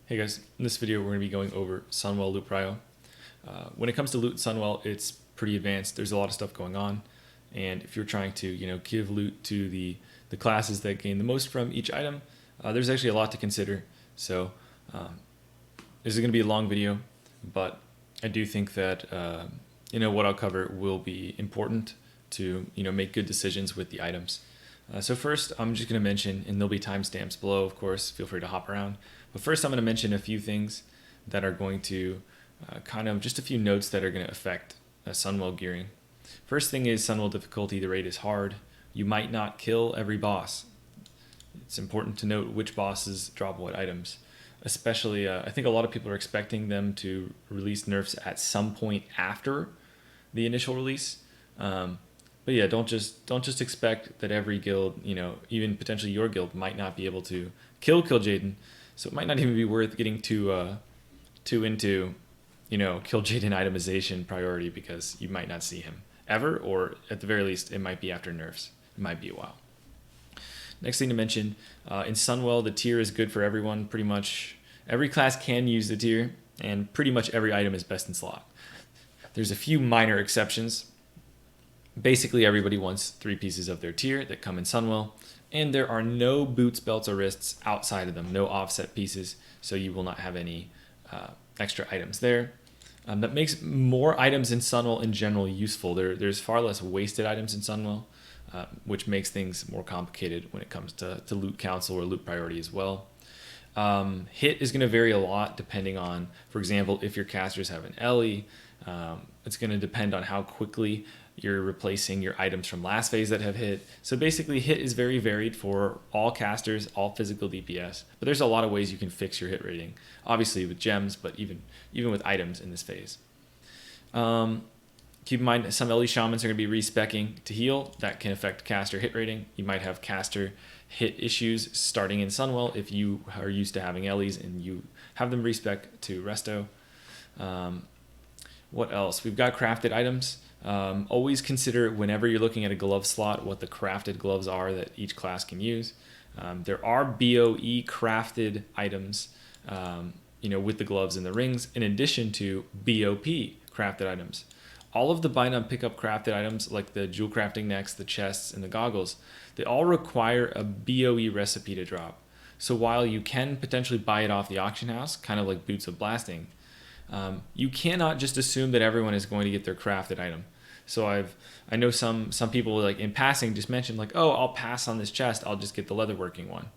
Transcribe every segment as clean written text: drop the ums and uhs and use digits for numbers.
Hey guys, in this video we're going to be going over Sunwell loot prio. When it comes to loot in Sunwell, it's pretty advanced. There's a lot of stuff going on, and if you're trying to give loot to the classes that gain the most from each item, there's actually a lot to consider. So this is going to be a long video, but I do think that what I'll cover will be important to make good decisions with the items. So first, I'm just going to mention, and there'll be timestamps below, of course, feel free to hop around. But first, I'm going to mention a few things that are going to just a few notes that are going to affect Sunwell gearing. First thing is Sunwell difficulty. The raid is hard. You might not kill every boss. It's important to note which bosses drop what items. Especially, I think a lot of people are expecting them to release nerfs at some point after the initial release. But yeah, don't just expect that every guild, even potentially your guild, might not be able to kill Jaden. So it might not even be worth getting too into, kill Jaden itemization priority, because you might not see him ever, or at the very least, it might be after nerfs. It might be a while. Next thing to mention, in Sunwell, the tier is good for everyone. Pretty much every class can use the tier, and pretty much every item is best in slot. There's a few minor exceptions. Basically, everybody wants 3 pieces of their tier that come in Sunwell, and there are no boots, belts, or wrists outside of them, no offset pieces, so you will not have any extra items there. That makes more items in Sunwell in general useful. There's far less wasted items in Sunwell, which makes things more complicated when it comes to loot council or loot priority as well. Hit is going to vary a lot depending on, for example, if your casters have an Ellie. It's going to depend on how quickly you're replacing your items from last phase that have hit. So basically, hit is very varied for all casters, all physical DPS. But there's a lot of ways you can fix your hit rating. Obviously with gems, but even with items in this phase. Keep in mind, some Ellie shamans are going to be respeccing to heal. That can affect caster hit rating. You might have caster hit issues starting in Sunwell if you are used to having Ellies and you have them respec to resto. What else? We've got crafted items. Always consider, whenever you're looking at a glove slot, what the crafted gloves are that each class can use. There are BOE crafted items, with the gloves and the rings, in addition to BOP crafted items. All of the bind on pickup crafted items, like the jewel crafting necks, the chests, and the goggles, they all require a BOE recipe to drop. So while you can potentially buy it off the auction house, kind of like Boots of Blasting, you cannot just assume that everyone is going to get their crafted item. So I know some people, like in passing, just mentioned like, oh, I'll pass on this chest, I'll just get the leatherworking one.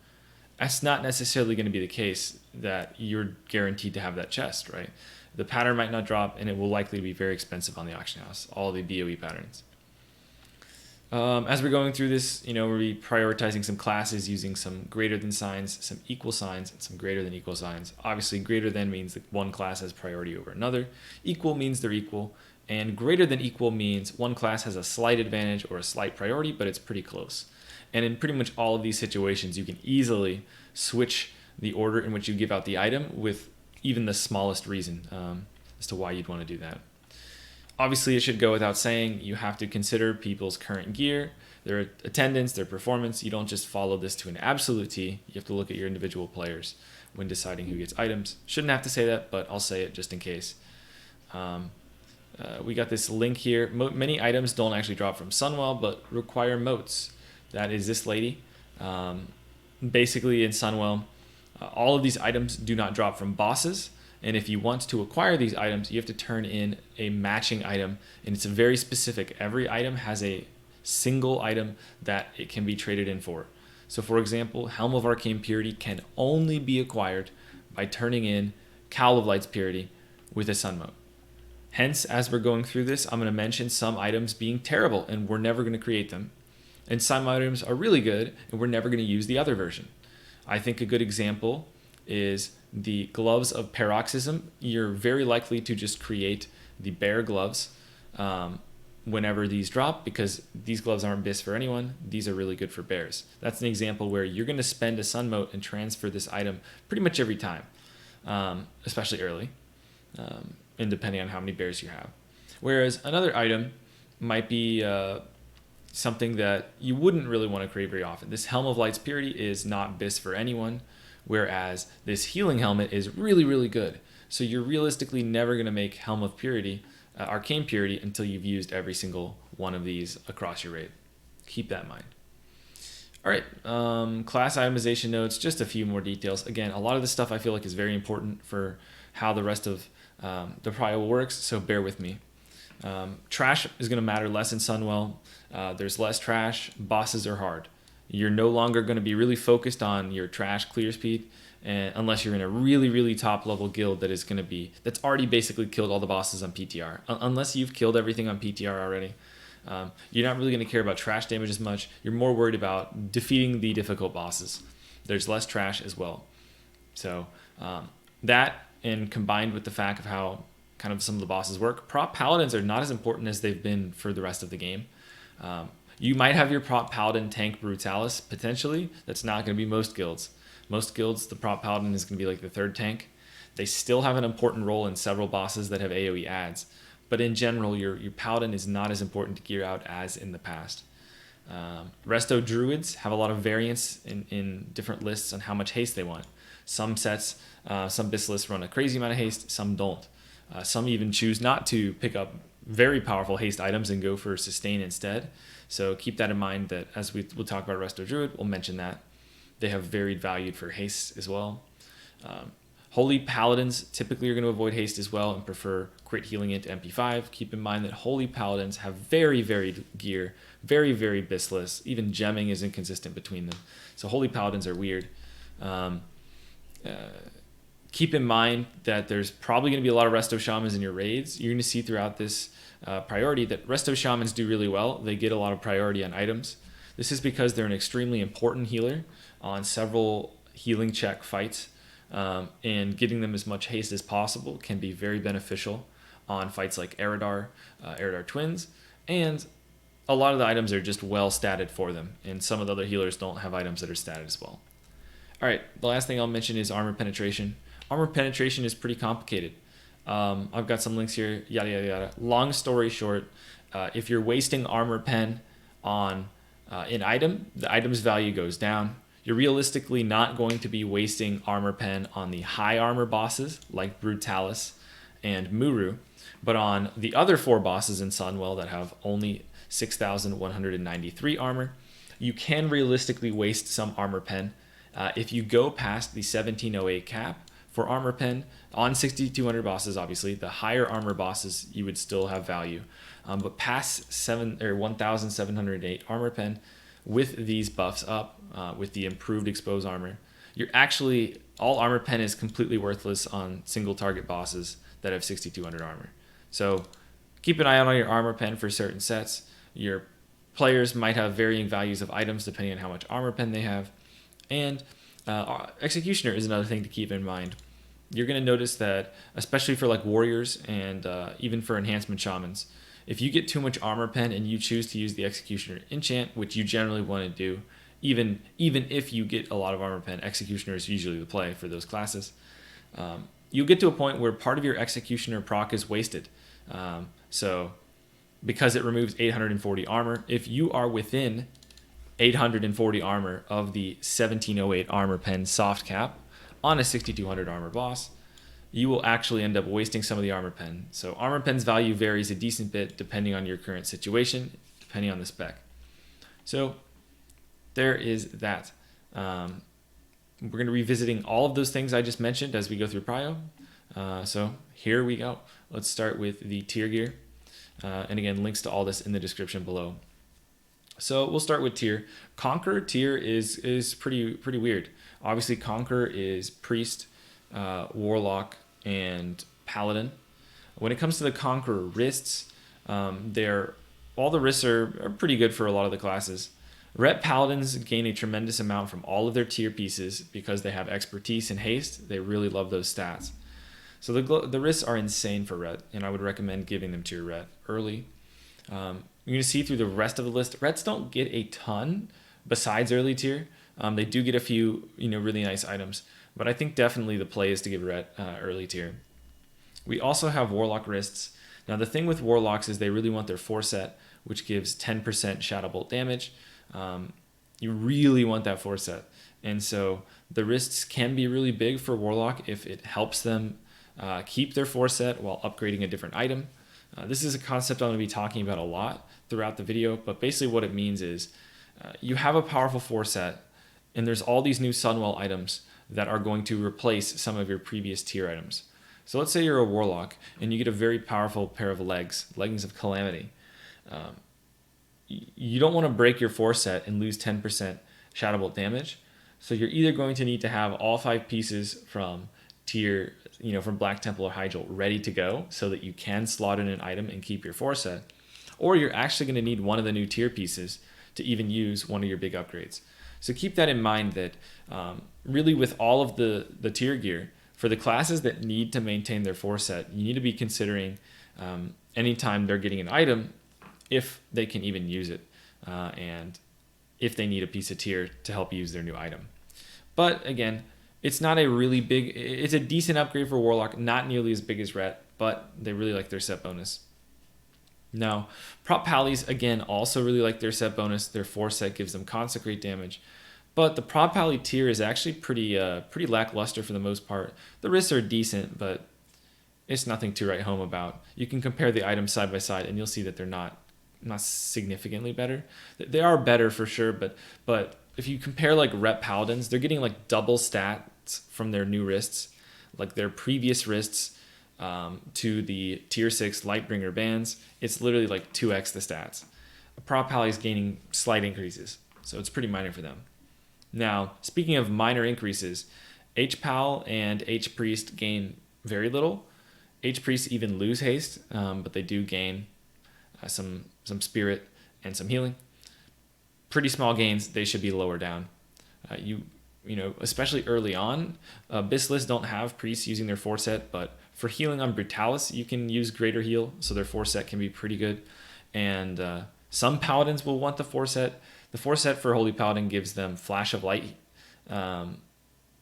That's not necessarily going to be the case, that you're guaranteed to have that chest, right? The pattern might not drop, and it will likely be very expensive on the auction house, all the BOE patterns. As we're going through this, we'll be prioritizing some classes using some greater than signs, some equal signs, and some greater than equal signs. Obviously, greater than means that one class has priority over another. Equal means they're equal. And greater than equal means one class has a slight advantage or a slight priority, but it's pretty close. And in pretty much all of these situations, you can easily switch the order in which you give out the item with even the smallest reason as to why you'd want to do that. Obviously, it should go without saying, you have to consider people's current gear, their attendance, their performance. You don't just follow this to an absolute T. You have to look at your individual players when deciding who gets items. Shouldn't have to say that, but I'll say it just in case. We got this link here. Many items don't actually drop from Sunwell, but require motes. That is this lady. Basically, in Sunwell, all of these items do not drop from bosses. And if you want to acquire these items, you have to turn in a matching item. And it's very specific. Every item has a single item that it can be traded in for. So for example, Helm of Arcane Purity can only be acquired by turning in Cowl of Light's Purity with a sunmote. Hence, as we're going through this, I'm going to mention some items being terrible and we're never going to create them. And some items are really good and we're never going to use the other version. I think a good example is the Gloves of Paroxysm. You're very likely to just create the bear gloves whenever these drop, because these gloves aren't BIS for anyone. These are really good for bears. That's an example where you're going to spend a sunmote and transfer this item pretty much every time, especially early. And depending on how many bears you have. Whereas another item might be something that you wouldn't really want to create very often. This Helm of Light's Purity is not BIS for anyone, whereas this healing helmet is really, really good. So you're realistically never going to make Helm of Purity, Arcane Purity, until you've used every single one of these across your raid. Keep that in mind. All right, class itemization notes, just a few more details. Again, a lot of this stuff I feel like is very important for how the rest of the prio works, so bear with me. Trash is going to matter less in Sunwell. There's less trash. Bosses are hard. You're no longer going to be really focused on your trash clear speed, and unless you're in a really, really top level guild that's already basically killed all the bosses on PTR. Unless you've killed everything on PTR already, you're not really going to care about trash damage as much. You're more worried about defeating the difficult bosses. There's less trash as well. So that, and combined with the fact of how kind of some of the bosses work, prop paladins are not as important as they've been for the rest of the game. You might have your prop paladin tank brutalis potentially. That's not going to be most guilds. Most guilds, the prop paladin is going to be like the third tank. They still have an important role in several bosses that have AoE adds. But in general, your paladin is not as important to gear out as in the past. Resto druids have a lot of variance in different lists on how much haste they want. Some sets, some BIS lists run a crazy amount of haste, some don't. Some even choose not to pick up very powerful haste items and go for sustain instead. So keep that in mind, that as we'll talk about Resto Druid, we'll mention that. They have varied value for haste as well. Holy Paladins typically are going to avoid haste as well and prefer crit healing into MP5. Keep in mind that Holy Paladins have very varied gear, very, very BIS-less. Even gemming is inconsistent between them. So Holy Paladins are weird. Keep in mind that there's probably going to be a lot of Resto Shamans in your raids. You're going to see throughout this priority that Resto Shamans do really well. They get a lot of priority on items. This is because they're an extremely important healer on several healing check fights. And getting them as much haste as possible can be very beneficial on fights like Eridar Twins, and a lot of the items are just well statted for them, and some of the other healers don't have items that are statted as well. All right, the last thing I'll mention is armor penetration. Armor penetration is pretty complicated. I've got some links here, yada, yada, yada. Long story short, if you're wasting armor pen on an item, the item's value goes down. You're realistically not going to be wasting armor pen on the high armor bosses like Brutalis and Muru, but on the other 4 bosses in Sunwell that have only 6,193 armor, you can realistically waste some armor pen. If you go past the 1708 cap for armor pen on 6,200 bosses, obviously the higher armor bosses you would still have value, but past 1,708 armor pen, with these buffs up, with the improved exposed armor, all armor pen is completely worthless on single target bosses that have 6,200 armor. So keep an eye out on your armor pen for certain sets. Your players might have varying values of items depending on how much armor pen they have. And Executioner is another thing to keep in mind. You're going to notice that, especially for like warriors and even for enhancement shamans, if you get too much armor pen and you choose to use the Executioner enchant, which you generally want to do, even if you get a lot of armor pen, Executioner is usually the play for those classes. You'll get to a point where part of your Executioner proc is wasted. So because it removes 840 armor, if you are within 840 armor of the 1708 armor pen soft cap on a 6200 armor boss, you will actually end up wasting some of the armor pen. So armor pen's value varies a decent bit depending on your current situation, depending on the spec. So there is that. We're going to be revisiting all of those things I just mentioned as we go through Prio. So here we go. Let's start with the tier gear. And again, links to all this in the description below. So we'll start with tier. Conqueror tier is pretty weird. Obviously, Conqueror is Priest, Warlock, and Paladin. When it comes to the Conqueror wrists, all the wrists are pretty good for a lot of the classes. Ret Paladins gain a tremendous amount from all of their tier pieces because they have expertise and haste. They really love those stats. So the wrists are insane for Ret, and I would recommend giving them to your Ret early. You're going to see through the rest of the list, Rets don't get a ton besides early tier. They do get a few really nice items, but I think definitely the play is to give Ret early tier. We also have Warlock wrists. Now the thing with Warlocks is they really want their 4-set, which gives 10% Shadow Bolt damage. You really want that 4-set. And so The wrists can be really big for Warlock if it helps them keep their 4-set while upgrading a different item. This is a concept I'm going to be talking about a lot throughout the video, but basically what it means is you have a powerful 4-set, and there's all these new Sunwell items that are going to replace some of your previous tier items. So let's say you're a Warlock and you get a very powerful pair of leggings of Calamity. You don't want to break your 4-set and lose 10% Shadow Bolt damage. So you're either going to need to have all 5 pieces from tier, from Black Temple or Hyjal ready to go so that you can slot in an item and keep your 4-set, or you're actually going to need one of the new tier pieces to even use one of your big upgrades. So keep that in mind that really with all of the tier gear, for the classes that need to maintain their 4-set, you need to be considering anytime they're getting an item, if they can even use it, and if they need a piece of tier to help use their new item. But again, it's not a really big, it's a decent upgrade for Warlock, not nearly as big as Ret, but they really like their set bonus. Now, Prop Pallies, again, also really like their set bonus. Their 4-set gives them Consecrate damage. But the Prop Pally tier is actually pretty lackluster for the most part. The wrists are decent, but it's nothing to write home about. You can compare the items side by side, and you'll see that they're not significantly better. They are better for sure, but if you compare like Rep Paladins, they're getting like double stats from their new wrists, like their previous wrists to the tier 6 Lightbringer bands. It's literally like 2x the stats. A Prop Pally is gaining slight increases, so it's pretty minor for them. Now, speaking of minor increases, H-Pal and H-Priest gain very little. H-Priest even lose haste, but they do gain some spirit and some healing. Pretty small gains, they should be lower down. Especially early on, Bislists don't have priests using their 4-set, but for healing on Brutalis, you can use Greater Heal, so their 4-set can be pretty good. And some Paladins will want the 4-set. The 4-set for Holy Paladin gives them Flash of Light,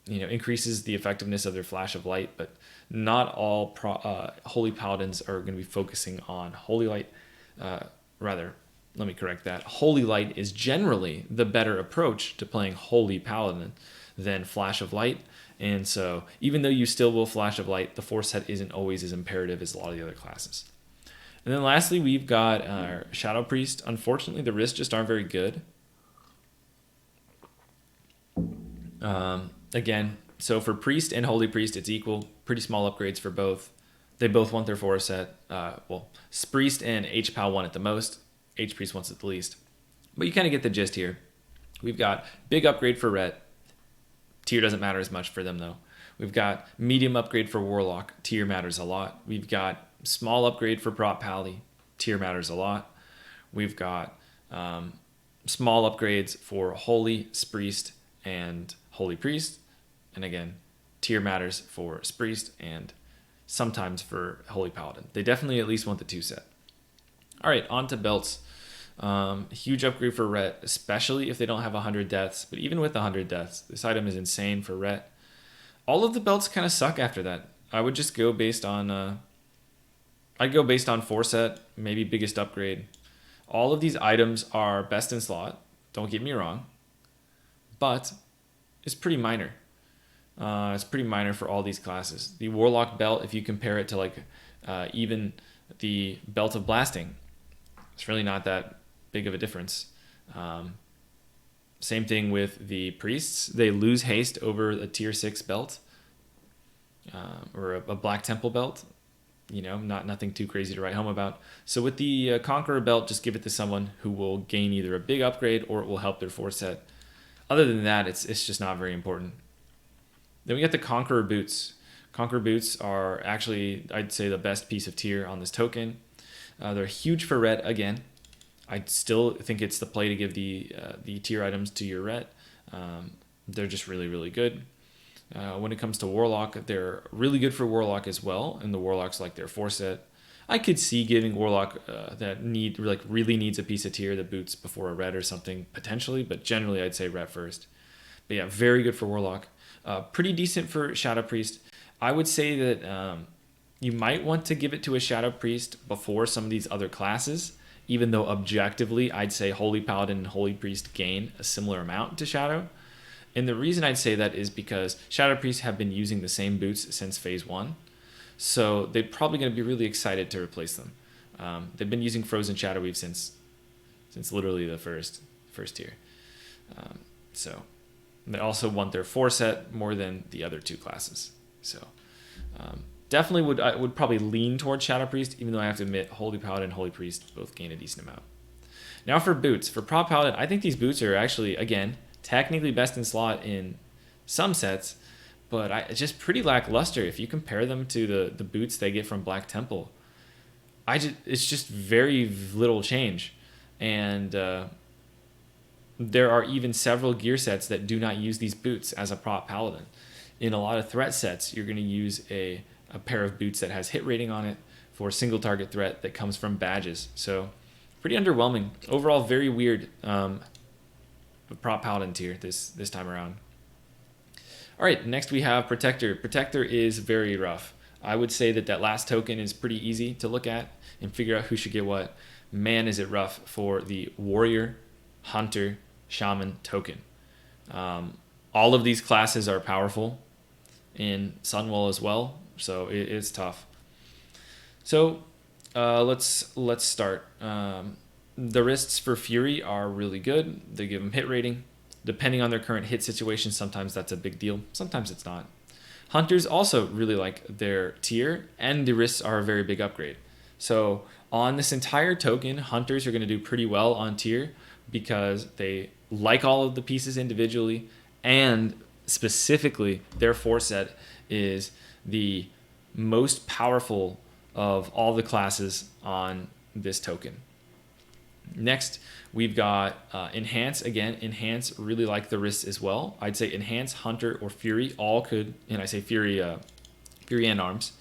increases the effectiveness of their Flash of Light, but not all Holy Paladins are going to be focusing on Holy Light. Let me correct that. Holy Light is generally the better approach to playing Holy Paladin than Flash of Light. And so even though you still will Flash of Light, the 4-set isn't always as imperative as a lot of the other classes. And then lastly, we've got our Shadow Priest. Unfortunately, the wrists just aren't very good. Again, so for Priest and Holy Priest, it's equal. Pretty small upgrades for both. They both want their 4-set. Priest and H-Pal want it the most. H-Priest wants it the least. But you kind of get the gist here. We've got big upgrade for Ret. Tier doesn't matter as much for them, though. We've got medium upgrade for Warlock. Tier matters a lot. We've got small upgrade for Prop Pally. Tier matters a lot. We've got small upgrades for Holy, Priest, and Holy Priest. And again, tier matters for Priest and sometimes for Holy Paladin. They definitely at least want the 2-set. All right, on to belts. Huge upgrade for Ret, especially if they don't have 100 deaths. But even with 100 deaths, this item is insane for Ret. All of the belts kind of suck after that. I would just go based on... I'd go based on 4-set, maybe biggest upgrade. All of these items are best in slot. Don't get me wrong. But it's pretty minor. It's pretty minor for all these classes. The Warlock belt, if you compare it to even the Belt of Blasting, it's really not that big of a difference. Same thing with the Priests. They lose haste over a tier 6 belt or a Black Temple belt. Nothing too crazy to write home about. So with the Conqueror belt, just give it to someone who will gain either a big upgrade or it will help their 4-set. Other than that, it's just not very important. Then we got the Conqueror boots. Conqueror boots are actually, I'd say, the best piece of tier on this token. They're huge for Ret again. I still think it's the play to give the tier items to your Ret. They're just really, really good. When it comes to Warlock, they're really good for Warlock as well, and the Warlocks like their 4-set. I could see giving Warlock that really needs a piece of tier, the boots before a Ret or something potentially, but generally I'd say Ret first. But yeah, very good for Warlock. Pretty decent for Shadow Priest. I would say that you might want to give it to a Shadow Priest before some of these other classes, even though objectively I'd say Holy Paladin and Holy Priest gain a similar amount to Shadow. And the reason I'd say that is because Shadow Priests have been using the same boots since phase 1. So they're probably going to be really excited to replace them. They've been using Frozen Shadow Weave since literally the first tier. So they also want their 4 set more than the other 2 classes. So definitely I would probably lean towards Shadow Priest, even though I have to admit Holy Paladin and Holy Priest both gain a decent amount. Now for boots. For Prot Paladin, I think these boots are actually, again, technically best in slot in some sets, but it's just pretty lackluster if you compare them to the boots they get from Black Temple. It's just very little change. And there are even several gear sets that do not use these boots as a Prot Paladin. In a lot of threat sets, you're going to use a pair of boots that has hit rating on it for a single target threat that comes from badges. So pretty underwhelming. Overall, very weird Prot Paladin tier this time around. All right, next we have Protector. Protector is very rough. I would say that last token is pretty easy to look at and figure out who should get what. Man, is it rough for the Warrior, Hunter, Shaman token. All of these classes are powerful in Sunwell as well, so it's tough. So let's start. The wrists for Fury are really good. They give them hit rating. Depending on their current hit situation, sometimes that's a big deal. Sometimes it's not. Hunters also really like their tier, and the wrists are a very big upgrade. So on this entire token, Hunters are going to do pretty well on tier because they like all of the pieces individually, and specifically their 4 set is the most powerful of all the classes on this token. Next, we've got Enhance. Again, Enhance really like the wrists as well. I'd say Enhance, Hunter, or Fury all could, and I say Fury and Arms.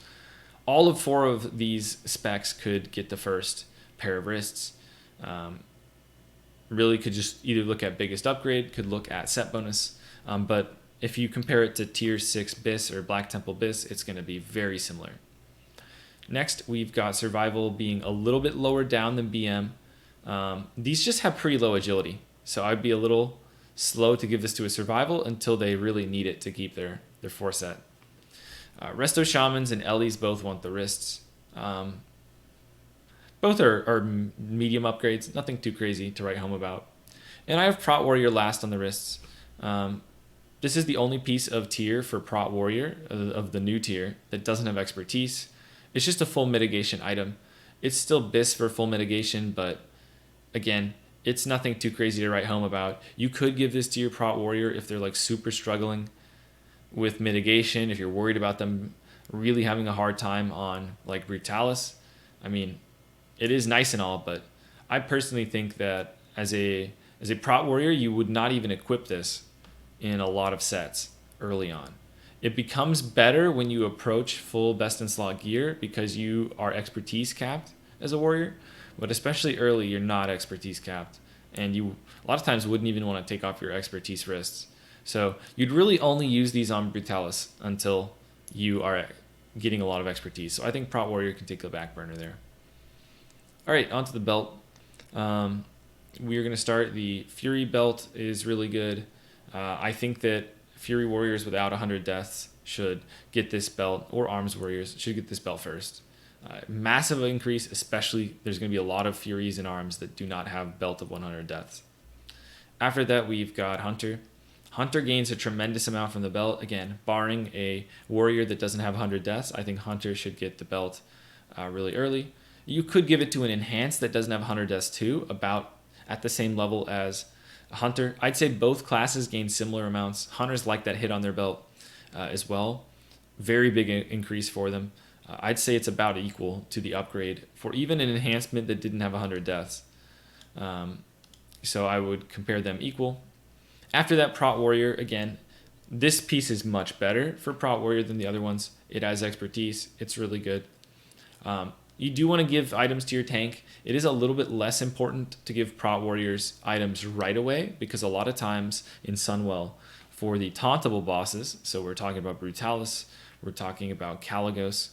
All of 4 of these specs could get the first pair of wrists. Really could just either look at biggest upgrade, could look at set bonus. But if you compare it to tier 6 BIS or Black Temple BIS, it's going to be very similar. Next, we've got Survival being a little bit lower down than BM. These just have pretty low agility, so I'd be a little slow to give this to a Survival until they really need it to keep their 4 set. Resto Shamans and Ellies both want the wrists. Both are medium upgrades, nothing too crazy to write home about. And I have Prot Warrior last on the wrists. This is the only piece of tier for Prot Warrior, of the new tier, that doesn't have expertise. It's just a full mitigation item. It's still BIS for full mitigation, but again, it's nothing too crazy to write home about. You could give this to your Prot Warrior if they're like super struggling with mitigation, if you're worried about them really having a hard time on like Brutalis. I mean, it is nice and all, but I personally think that as a Prot Warrior, you would not even equip this in a lot of sets early on. It becomes better when you approach full best in slot gear because you are expertise capped as a warrior, but especially early, you're not expertise capped, and you a lot of times wouldn't even want to take off your expertise wrists. So you'd really only use these on Brutalis until you are getting a lot of expertise. So I think Prot Warrior can take the back burner there. All right, onto the belt. We are going to start. The Fury belt is really good. I think that Fury Warriors without 100 deaths should get this belt, or Arms Warriors should get this belt first. Massive increase, especially there's going to be a lot of Furies and Arms that do not have belt of 100 deaths. After that, we've got Hunter. Hunter gains a tremendous amount from the belt. Again, barring a warrior that doesn't have 100 deaths, I think Hunter should get the belt really early. You could give it to an Enhanced that doesn't have 100 deaths too, about at the same level as Hunter. I'd say both classes gain similar amounts. Hunters like that hit on their belt as well. Very big increase for them. I'd say it's about equal to the upgrade for even an enhancement that didn't have 100 deaths. So I would compare them equal. After that, Prot Warrior, again, this piece is much better for Prot Warrior than the other ones. It has expertise. It's really good. You do want to give items to your tank. It is a little bit less important to give Prot Warriors items right away because a lot of times in Sunwell, for the tauntable bosses, so we're talking about Brutalis, we're talking about Caligos,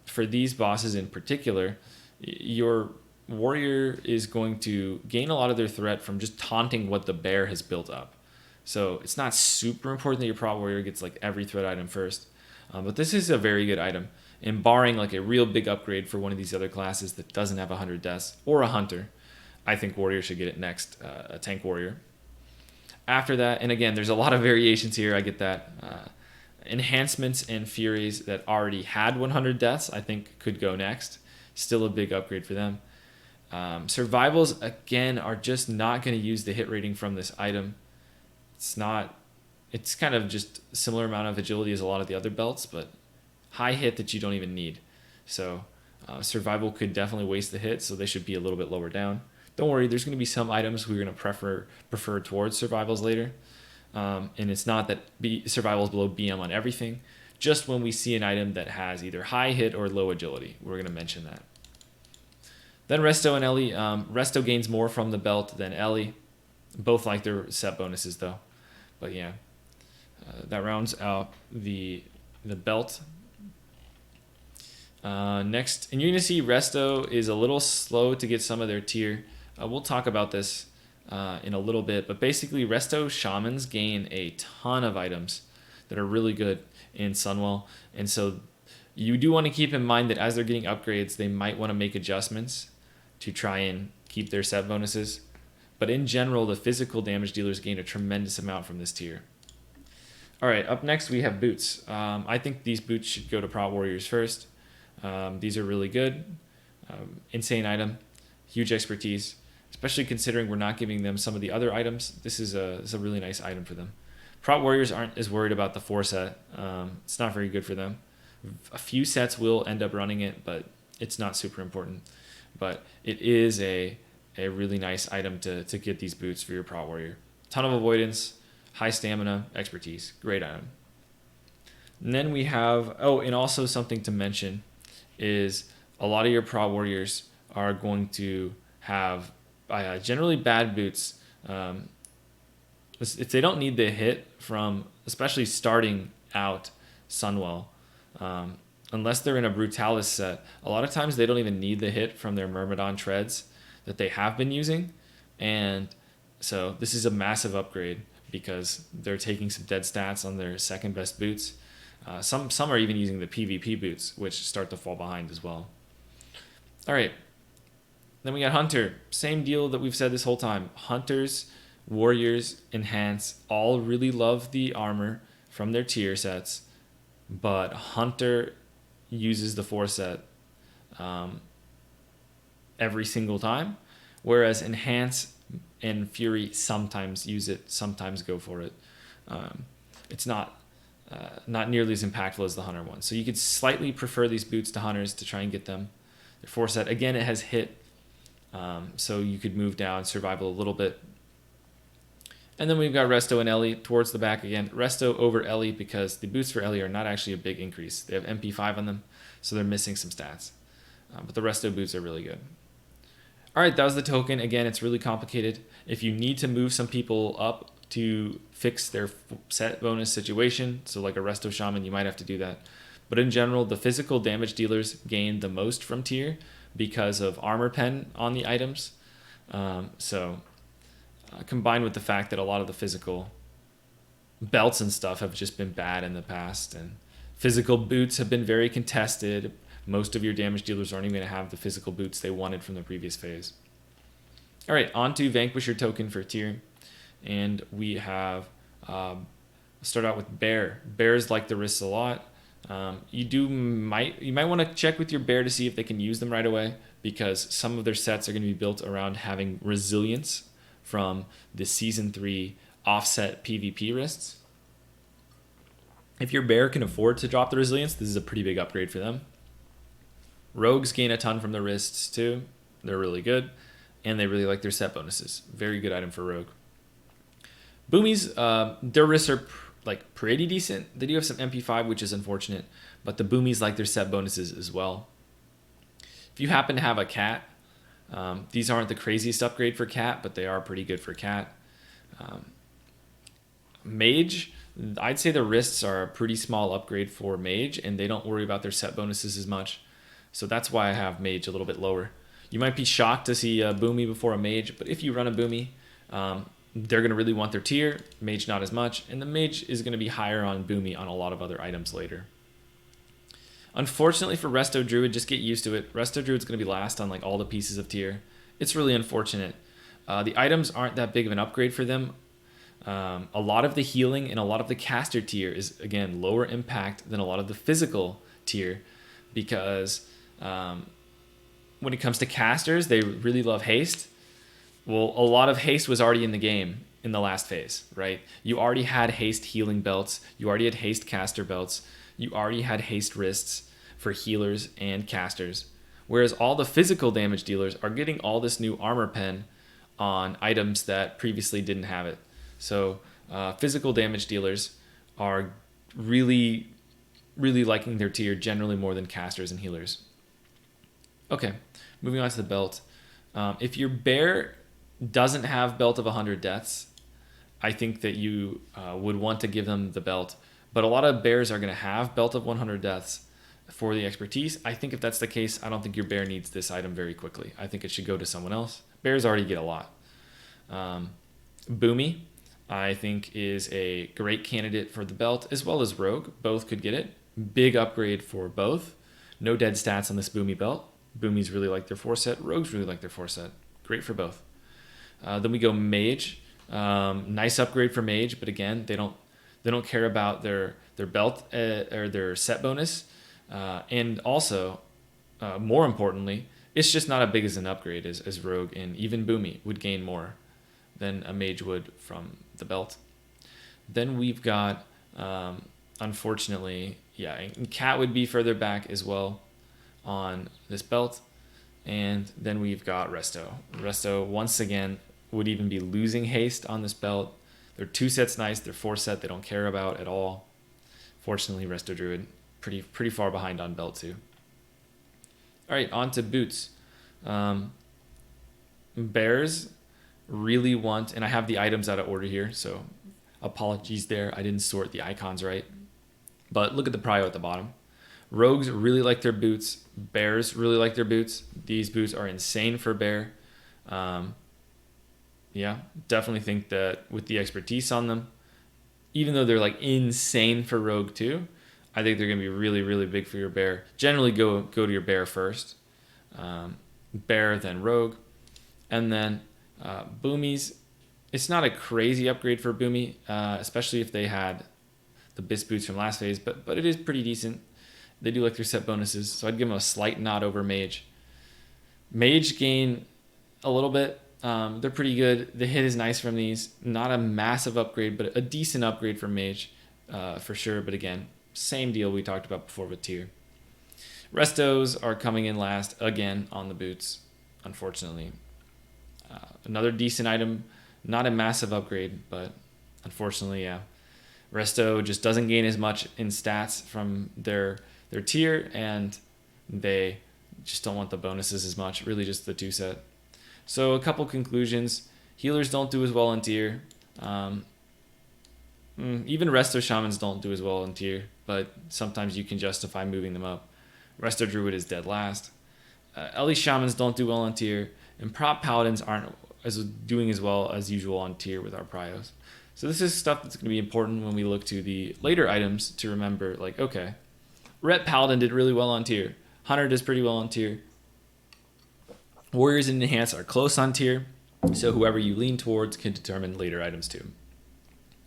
for these bosses in particular, your warrior is going to gain a lot of their threat from just taunting what the bear has built up. So it's not super important that your Prot Warrior gets like every threat item first. But this is a very good item. And barring like a real big upgrade for one of these other classes that doesn't have 100 deaths or a hunter, I think Warrior should get it next, a Tank Warrior. After that, and again, there's a lot of variations here, I get that. Enhancements and Furies that already had 100 deaths, I think could go next. Still a big upgrade for them. Survivals, again, are just not going to use the hit rating from this item. It's kind of just a similar amount of agility as a lot of the other belts, but high hit that you don't even need. So survival could definitely waste the hit, so they should be a little bit lower down. Don't worry, there's going to be some items we're going to prefer towards survivals later. And it's not that survival is below BM on everything. Just when we see an item that has either high hit or low agility, we're going to mention that. Then Resto and Ellie. Resto gains more from the belt than Ellie. Both like their set bonuses though. But yeah, that rounds out the belt. Next, and you're going to see Resto is a little slow to get some of their tier. We'll talk about this in a little bit, but basically Resto Shamans gain a ton of items that are really good in Sunwell, and so you do want to keep in mind that as they're getting upgrades, they might want to make adjustments to try and keep their set bonuses. But in general, the physical damage dealers gain a tremendous amount from this tier. All right, up next we have boots. I think these boots should go to Prot Warriors first. These are really good. Insane item, huge expertise, especially considering we're not giving them some of the other items. This is a really nice item for them. Prot Warriors aren't as worried about the 4 set. It's not very good for them. A few sets will end up running it, but it's not super important. But it is a really nice item to get these boots for your Prot Warrior. Ton of avoidance, high stamina, expertise. Great item. And then we have, and also something to mention is a lot of your Prot Warriors are going to have generally bad boots. If they don't need the hit from, especially starting out Sunwell, unless they're in a Brutalis set, a lot of times they don't even need the hit from their Myrmidon treads that they have been using. And so this is a massive upgrade because they're taking some dead stats on their second best boots. Some are even using the PvP boots, which start to fall behind as well. All right. Then we got Hunter. Same deal that we've said this whole time. Hunters, Warriors, Enhance all really love the armor from their tier sets, but Hunter uses the 4 set every single time, whereas Enhance and Fury sometimes use it, sometimes go for it. It's not nearly as impactful as the Hunter one. So you could slightly prefer these boots to Hunters to try and get them. Their 4 set, again, it has hit, so you could move down survival a little bit. And then we've got Resto and Ellie towards the back again. Resto over Ellie because the boots for Ellie are not actually a big increase. They have MP5 on them, so they're missing some stats. But the Resto boots are really good. All right, that was the token. Again, it's really complicated. If you need to move some people up to fix their set bonus situation, so like a Resto Shaman, you might have to do that. But in general, the physical damage dealers gain the most from tier because of armor pen on the items. Combined with the fact that a lot of the physical belts and stuff have just been bad in the past, and physical boots have been very contested. Most of your damage dealers aren't even going to have the physical boots they wanted from the previous phase. All right, on to Vanquisher token for tier. And we have, start out with Bear. Bears like the wrists a lot. You might want to check with your Bear to see if they can use them right away, because some of their sets are going to be built around having resilience from the Season 3 offset PvP wrists. If your Bear can afford to drop the resilience, this is a pretty big upgrade for them. Rogues gain a ton from the wrists too. They're really good, and they really like their set bonuses. Very good item for Rogue. Boomies, their wrists are pretty decent. They do have some MP5, which is unfortunate, but the Boomies like their set bonuses as well. If you happen to have a cat, these aren't the craziest upgrade for cat, but they are pretty good for cat. Mage, I'd say the wrists are a pretty small upgrade for Mage, and they don't worry about their set bonuses as much. So that's why I have Mage a little bit lower. You might be shocked to see a Boomy before a Mage, but if you run a Boomy, they're going to really want their tier. Mage not as much, and the mage is going to be higher on Boomy on a lot of other items later. Unfortunately for Resto Druid, just get used to it. Resto Druid's going to be last on like all the pieces of tier. It's really unfortunate. The items aren't that big of an upgrade for them. A lot of the healing and a lot of the caster tier is, again, lower impact than a lot of the physical tier, because when it comes to casters, they really love haste. Well, a lot of haste was already in the game in the last phase, right? You already had haste healing belts. You already had haste caster belts. You already had haste wrists for healers and casters. Whereas all the physical damage dealers are getting all this new armor pen on items that previously didn't have it. So physical damage dealers are really, really liking their tier generally more than casters and healers. Okay, moving on to the belt. If your bear doesn't have belt of 100 deaths, I think that you would want to give them the belt. But a lot of bears are going to have belt of 100 deaths for the expertise. I think if that's the case, I don't think your bear needs this item very quickly. I think it should go to someone else. Bears already get a lot. Boomy, I think, is a great candidate for the belt, as well as Rogue. Both could get it. Big upgrade for both. No dead stats on this Boomy belt. Boomies really like their 4-set. Rogues really like their 4-set. Great for both. Then we go Mage. Nice upgrade for Mage, but again, they don't care about their belt or their set bonus. And also, more importantly, it's just not as big as an upgrade as Rogue, and even Boomy would gain more than a Mage would from the belt. Then we've got, unfortunately, and Cat would be further back as well on this belt. And then we've got Resto. Resto, once again, would even be losing haste on this belt. Their 2-set's nice, their 4-set they don't care about at all. Fortunately, Resto Druid pretty far behind on belt too. All right, on to boots. Bears really want, and I have the items out of order here, so apologies there. I didn't sort the icons right. But look at the prio at the bottom. Rogues really like their boots. Bears really like their boots. These boots are insane for bear. Definitely think that with the expertise on them, even though they're like insane for rogue too, I think they're going to be really, really big for your bear. Generally go to your bear first. Bear, then rogue. And then boomies. It's not a crazy upgrade for boomy, especially if they had the Bis boots from last phase, but it is pretty decent. They do like their set bonuses, so I'd give them a slight nod over Mage. Mage gain a little bit. They're pretty good. The hit is nice from these. Not a massive upgrade, but a decent upgrade for Mage for sure. But again, same deal we talked about before with tier. Restos are coming in last again on the boots, unfortunately. Another decent item, not a massive upgrade, but unfortunately, yeah. Resto just doesn't gain as much in stats from their tier, and they just don't want the bonuses as much, really just the 2-set. So a couple conclusions. Healers don't do as well in tier. Even Resto Shamans don't do as well in tier, but sometimes you can justify moving them up. Resto Druid is dead last. Ellie Shamans don't do well in tier, and Prop Paladins aren't doing as well as usual on tier with our prios. So this is stuff that's going to be important when we look to the later items to remember, like, okay, Ret Paladin did really well on tier. Hunter does pretty well on tier. Warriors and Enhance are close on tier, so whoever you lean towards can determine later items too.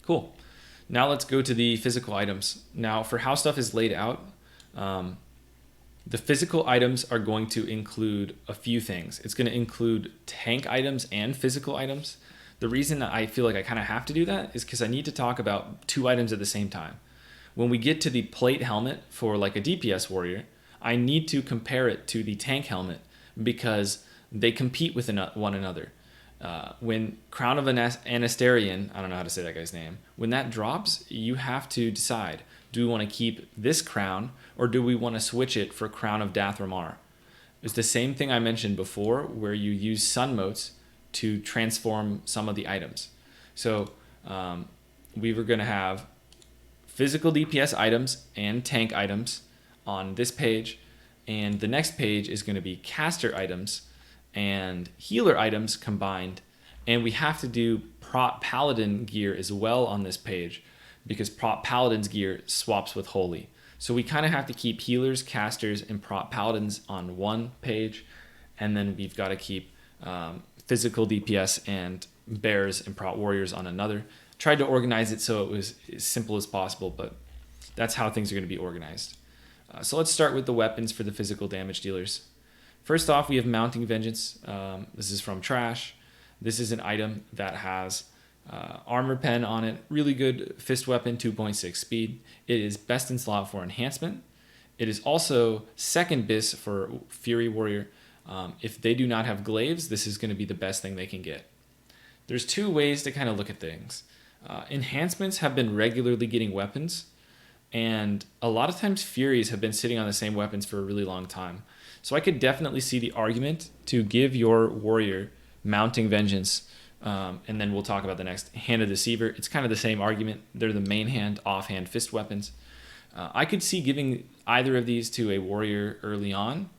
Cool. Now let's go to the physical items. Now for how stuff is laid out, the physical items are going to include a few things. It's going to include tank items and physical items. The reason I feel like I kind of have to do that is because I need to talk about 2 items at the same time. When we get to the plate helmet for like a DPS warrior, I need to compare it to the tank helmet because they compete with one another. When Crown of Anasterian, I don't know how to say that guy's name, when that drops, you have to decide, do we want to keep this crown or do we want to switch it for Crown of Dathramar? It's the same thing I mentioned before where you use sunmotes to transform some of the items. So we were going to have physical DPS items and tank items on this page, and the next page is going to be caster items and healer items combined, And we have to do prop paladin gear as well on this page because prop paladin's gear swaps with holy. So we kind of have to keep healers, casters, and prop paladins on one page, and then we've got to keep physical DPS and bears and prop warriors on another. Tried to organize it so it was as simple as possible, but that's how things are going to be organized. So let's start with the weapons for the physical damage dealers. First off, we have Mounting Vengeance. This is from Trash. This is an item that has armor pen on it, really good fist weapon, 2.6 speed. It is best in slot for enhancement. It is also second bis for Fury Warrior. If they do not have glaives, this is going to be the best thing they can get. There's two ways to kind of look at things. Enhancements have been regularly getting weapons, and a lot of times Furies have been sitting on the same weapons for a really long time. So I could definitely see the argument to give your warrior Mounting Vengeance, and then we'll talk about the next, Hand of Deceiver. It's kind of the same argument. They're the main hand, offhand fist weapons. I could see giving either of these to a warrior early on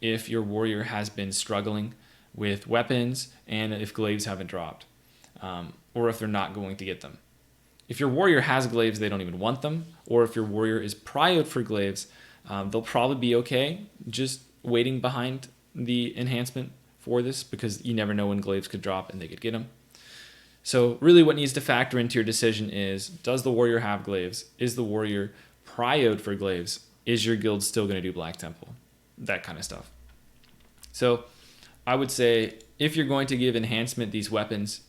if your warrior has been struggling with weapons and if glaives haven't dropped, or if they're not going to get them. If your warrior has glaives, they don't even want them, or if your warrior is prioed for glaives, they'll probably be okay just waiting behind the enhancement for this because you never know when glaives could drop and they could get them. So really what needs to factor into your decision is, does the warrior have glaives? Is the warrior prioed for glaives? Is your guild still going to do Black Temple? That kind of stuff. So I would say if you're going to give enhancement these weapons,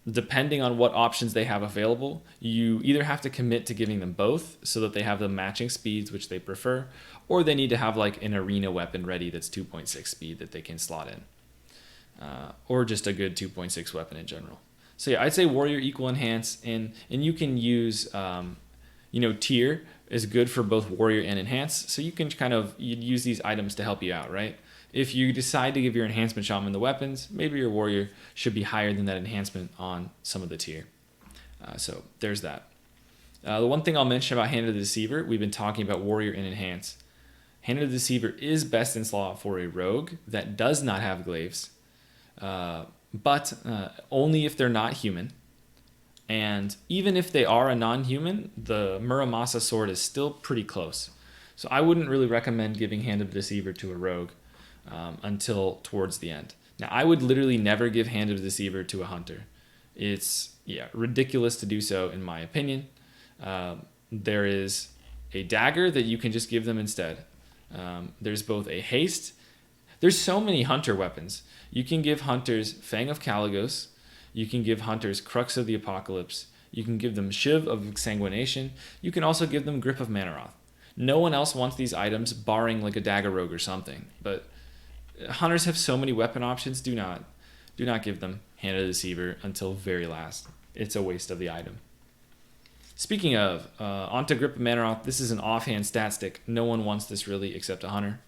depending on what options they have available, you either have to commit to giving them both so that they have the matching speeds which they prefer, or they need to have like an arena weapon ready that's 2.6 speed that they can slot in, or just a good 2.6 weapon in general. So yeah, I'd say warrior equal enhance, and you can use tier is good for both warrior and enhance, so you can you'd use these items to help you out, right? If you decide to give your enhancement shaman the weapons, maybe your warrior should be higher than that enhancement on some of the tier. So there's that. The one thing I'll mention about Hand of the Deceiver, we've been talking about warrior and enhance. Hand of the Deceiver is best in slot for a rogue that does not have glaives, but only if they're not human. And even if they are a non-human, the Muramasa sword is still pretty close. So I wouldn't really recommend giving Hand of the Deceiver to a rogue until towards the end. Now, I would literally never give Hand of the Deceiver to a hunter. It's ridiculous to do so, in my opinion. There is a dagger that you can just give them instead. There's both a haste. There's so many hunter weapons. You can give hunters Fang of Caligos. You can give hunters Crux of the Apocalypse. You can give them Shiv of Exsanguination. You can also give them Grip of Manaroth. No one else wants these items, barring like a dagger rogue or something. But hunters have so many weapon options. Do not give them Hand of the Deceiver until very last. It's a waste of the item. Speaking of, onto Grip of Manaroth. This is an offhand stat stick. No one wants this really except a hunter.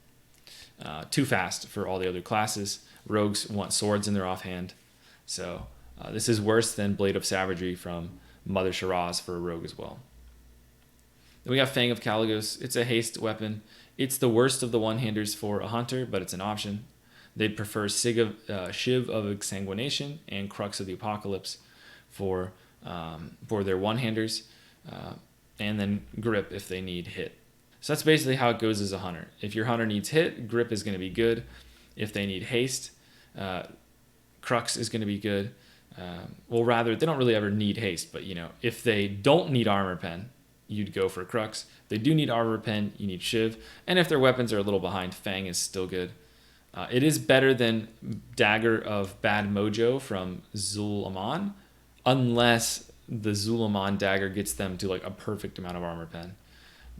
Too fast for all the other classes. Rogues want swords in their offhand. So this is worse than Blade of Savagery from Mother Shiraz for a rogue as well. Then we got Fang of Caligos. It's a haste weapon. It's the worst of the one-handers for a hunter, but it's an option. They'd prefer Shiv of Exsanguination and Crux of the Apocalypse for their one-handers, and then Grip if they need hit. So that's basically how it goes as a hunter. If your hunter needs hit, Grip is going to be good. If they need haste, Crux is going to be good. Well, rather, they don't really ever need haste, but if they don't need armor pen, you'd go for Crux. If they do need armor pen, you need Shiv. And if their weapons are a little behind, Fang is still good. It is better than Dagger of Bad Mojo from Zul-Aman, unless the Zul-Aman dagger gets them to like a perfect amount of armor pen.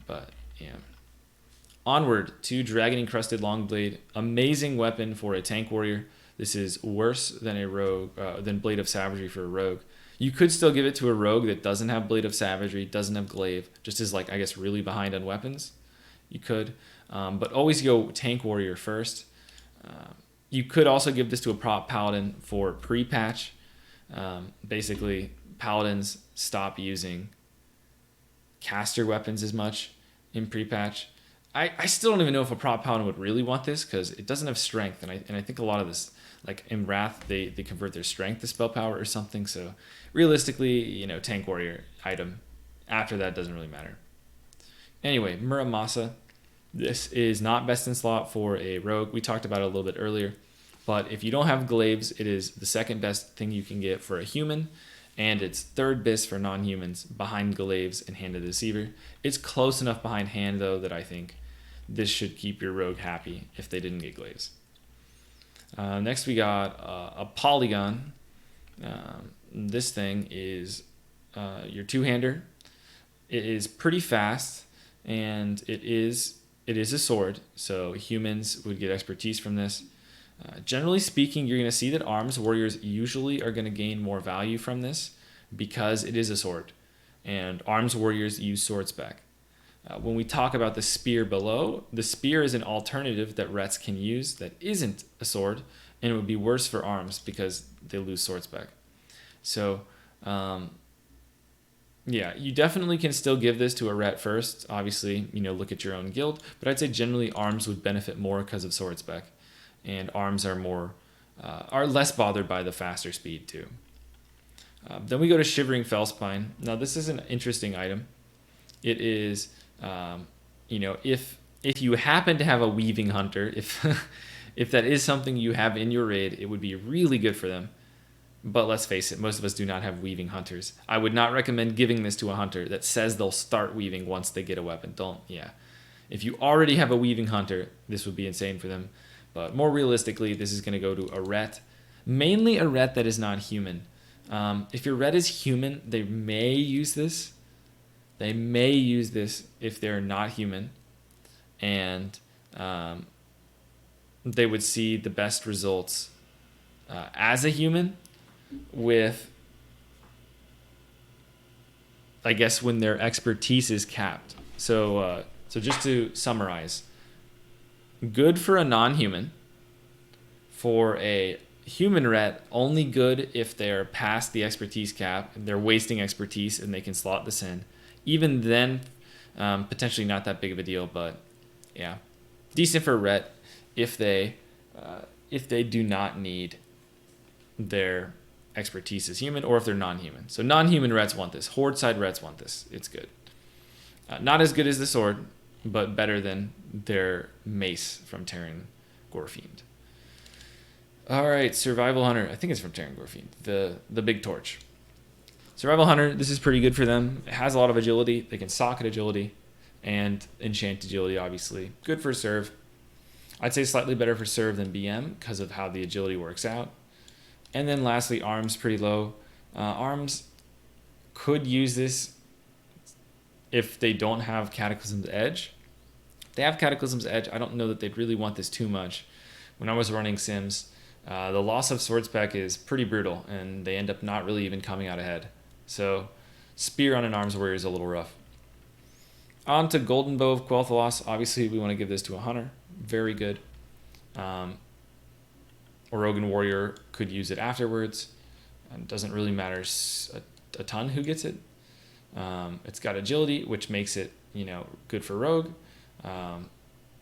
But yeah. Onward to Dragon Encrusted Longblade. Amazing weapon for a tank warrior. This is worse than a rogue, than Blade of Savagery for a rogue. You could still give it to a rogue that doesn't have Blade of Savagery, doesn't have glaive, just is like, I guess, really behind on weapons. You could, but always go tank warrior first. You could also give this to a prop paladin for pre-patch. Basically, paladins stop using caster weapons as much in pre-patch. I still don't even know if a prop paladin would really want this because it doesn't have strength, and I think a lot of this, like in Wrath, they convert their strength to spell power or something. So realistically, tank warrior item after that doesn't really matter. Anyway, Muramasa. This is not best in slot for a rogue. We talked about it a little bit earlier, but if you don't have glaives, it is the second best thing you can get for a human, and it's third best for non-humans behind glaives and hand of the deceiver. It's close enough behind hand though that I think this should keep your rogue happy if they didn't get glaives. Next we got a polygon. This thing is your two-hander. It is pretty fast, and it is a sword, so humans would get expertise from this. Generally speaking, you're going to see that arms warriors usually are going to gain more value from this because it is a sword, and arms warriors use sword spec. When we talk about the spear below, the spear is an alternative that Rets can use that isn't a sword, and it would be worse for arms because they lose sword spec. So, yeah, you definitely can still give this to a Ret first. Obviously, look at your own guild, but I'd say generally arms would benefit more because of sword spec, and arms are less bothered by the faster speed too. Then we go to Shivering Felspine. Now this is an interesting item. It is, if you happen to have a Weaving Hunter, if that is something you have in your raid, it would be really good for them. But let's face it, most of us do not have Weaving Hunters. I would not recommend giving this to a hunter that says they'll start weaving once they get a weapon. If you already have a Weaving Hunter, this would be insane for them. But more realistically, this is going to go to a Ret. Mainly a Ret that is not human. If your Ret is human, they may use this. They may use this if they're not human. And they would see the best results as a human with, I guess, when their expertise is capped. So just to summarize, good for a non-human. For a human Ret, only good if they're past the expertise cap and they're wasting expertise and they can slot this in. Even then, potentially not that big of a deal, but yeah, decent for a Ret if they do not need their expertise as human, or if they're non-human. So non-human Rets want this. Horde side Rets want this. It's good. Not as good as the sword, but better than their mace from Terran Gorefiend. All right, Survival Hunter. I think it's from Terran Gorefiend. The big torch. Survival Hunter, this is pretty good for them. It has a lot of agility. They can socket agility and enchant agility, obviously. Good for serve. I'd say slightly better for serve than BM because of how the agility works out. And then lastly, arms pretty low. Arms could use this if they don't have Cataclysm's Edge. If they have Cataclysm's Edge, I don't know that they'd really want this too much. When I was running Sims, the loss of sword spec is pretty brutal, and they end up not really even coming out ahead. So spear on an arms warrior is a little rough. On to Golden Bow of Quel'Thalas. Obviously, we want to give this to a hunter. Very good. Orogan Warrior could use it afterwards. Doesn't really matter a ton who gets it. It's got agility, which makes it good for rogue.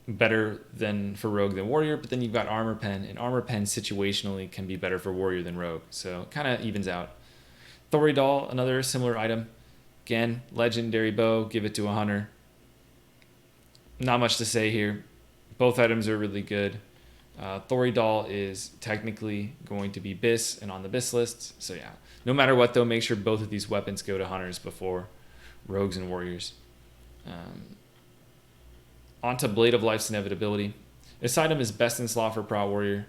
Better than for rogue than warrior, but then you've got armor pen, and armor pen situationally can be better for warrior than rogue, so kind of evens out. Thoridol, another similar item. Again, legendary bow, give it to a hunter. Not much to say here. Both items are really good. Thoridol is technically going to be BIS and on the BIS lists, so yeah. No matter what though, make sure both of these weapons go to hunters before rogues and warriors. Onto Blade of Life's Inevitability. This item is best in slot for Prot Warrior.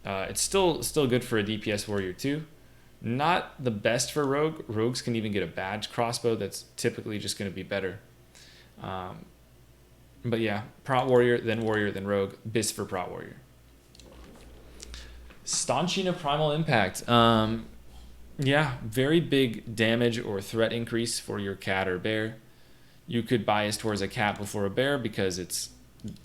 It's still good for a DPS Warrior too. Not the best for Rogue. Rogues can even get a badge crossbow that's typically just going to be better. But yeah, Prot Warrior, then Rogue. BIS for Prot Warrior. Stanchion of Primal Impact. Yeah, very big damage or threat increase for your cat or bear. You could bias towards a cat before a bear because it's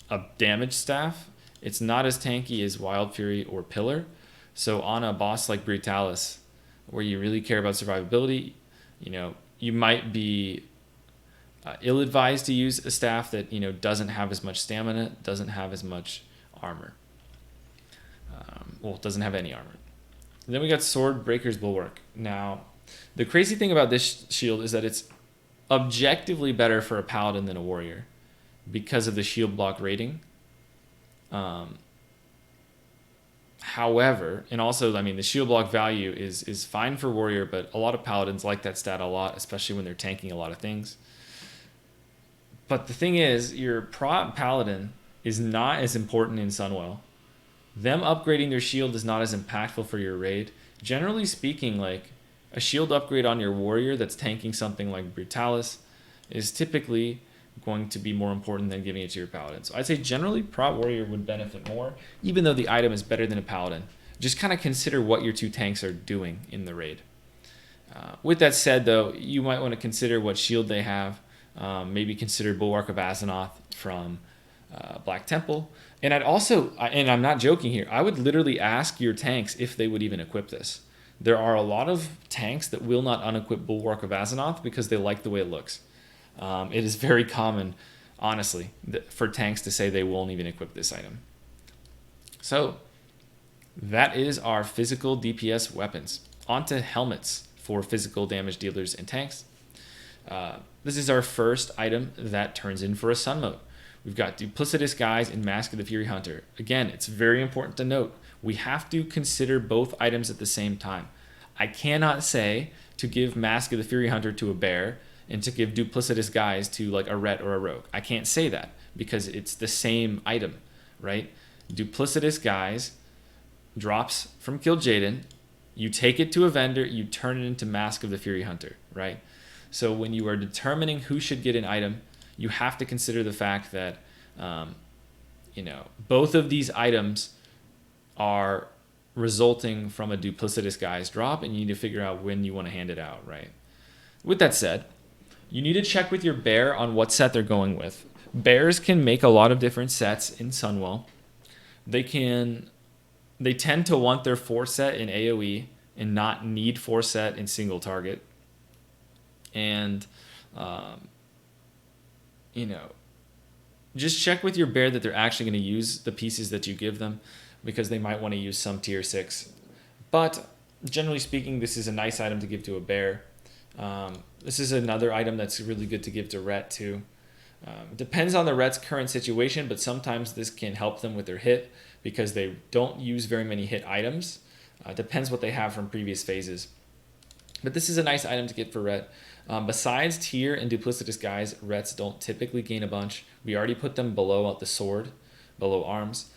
a damage staff. It's not as tanky as Wild Fury or Pillar. So on a boss like Brutalis, where you really care about survivability, you might be ill-advised to use a staff that doesn't have as much stamina, doesn't have as much armor. Well, doesn't have any armor. And then we got Sword Breaker's Bulwark. Now, the crazy thing about this shield is that it's objectively better for a paladin than a warrior because of the shield block rating. However, and also, the shield block value is fine for warrior, but a lot of paladins like that stat a lot, especially when they're tanking a lot of things. But the thing is, your prot paladin is not as important in Sunwell. Them upgrading their shield is not as impactful for your raid. Generally speaking, like a shield upgrade on your warrior that's tanking something like Brutalis is typically going to be more important than giving it to your paladin. So I'd say generally prot warrior would benefit more, even though the item is better than a paladin. Just kind of consider what your two tanks are doing in the raid. With that said, though, you might want to consider what shield they have. Maybe consider Bulwark of Azeroth from Black Temple. And I'd also, and I'm not joking here, I would literally ask your tanks if they would even equip this. There are a lot of tanks that will not unequip Bulwark of Azeroth because they like the way it looks. It is very common, honestly, for tanks to say they won't even equip this item. So that is our physical DPS weapons. Onto helmets for physical damage dealers and tanks. This is our first item that turns in for a sunmote. We've got Duplicitous Guise and Mask of the Fury Hunter. Again, it's very important to note, we have to consider both items at the same time. I cannot say to give Mask of the Fury Hunter to a bear and to give Duplicitous Guise to like a Ret or a Rogue. I can't say that because it's the same item, right? Duplicitous Guise drops from Kil'jaeden. You take it to a vendor, you turn it into Mask of the Fury Hunter, right? So when you are determining who should get an item, you have to consider the fact that, both of these items are resulting from a Duplicitous Guise drop, and you need to figure out when you want to hand it out, right? With that said, you need to check with your bear on what set they're going with. Bears can make a lot of different sets in Sunwell. They tend to want their 4 set in AoE and not need 4 set in single target. And, just check with your bear that they're actually going to use the pieces that you give them, because they might want to use some tier 6. But generally speaking, this is a nice item to give to a bear. This is another item that's really good to give to Ret too. Depends on the Ret's current situation, but sometimes this can help them with their hit because they don't use very many hit items. Depends what they have from previous phases. But this is a nice item to get for Ret. Besides Tier and Duplicitous Guise, Rets don't typically gain a bunch. We already put them below the sword, below arms.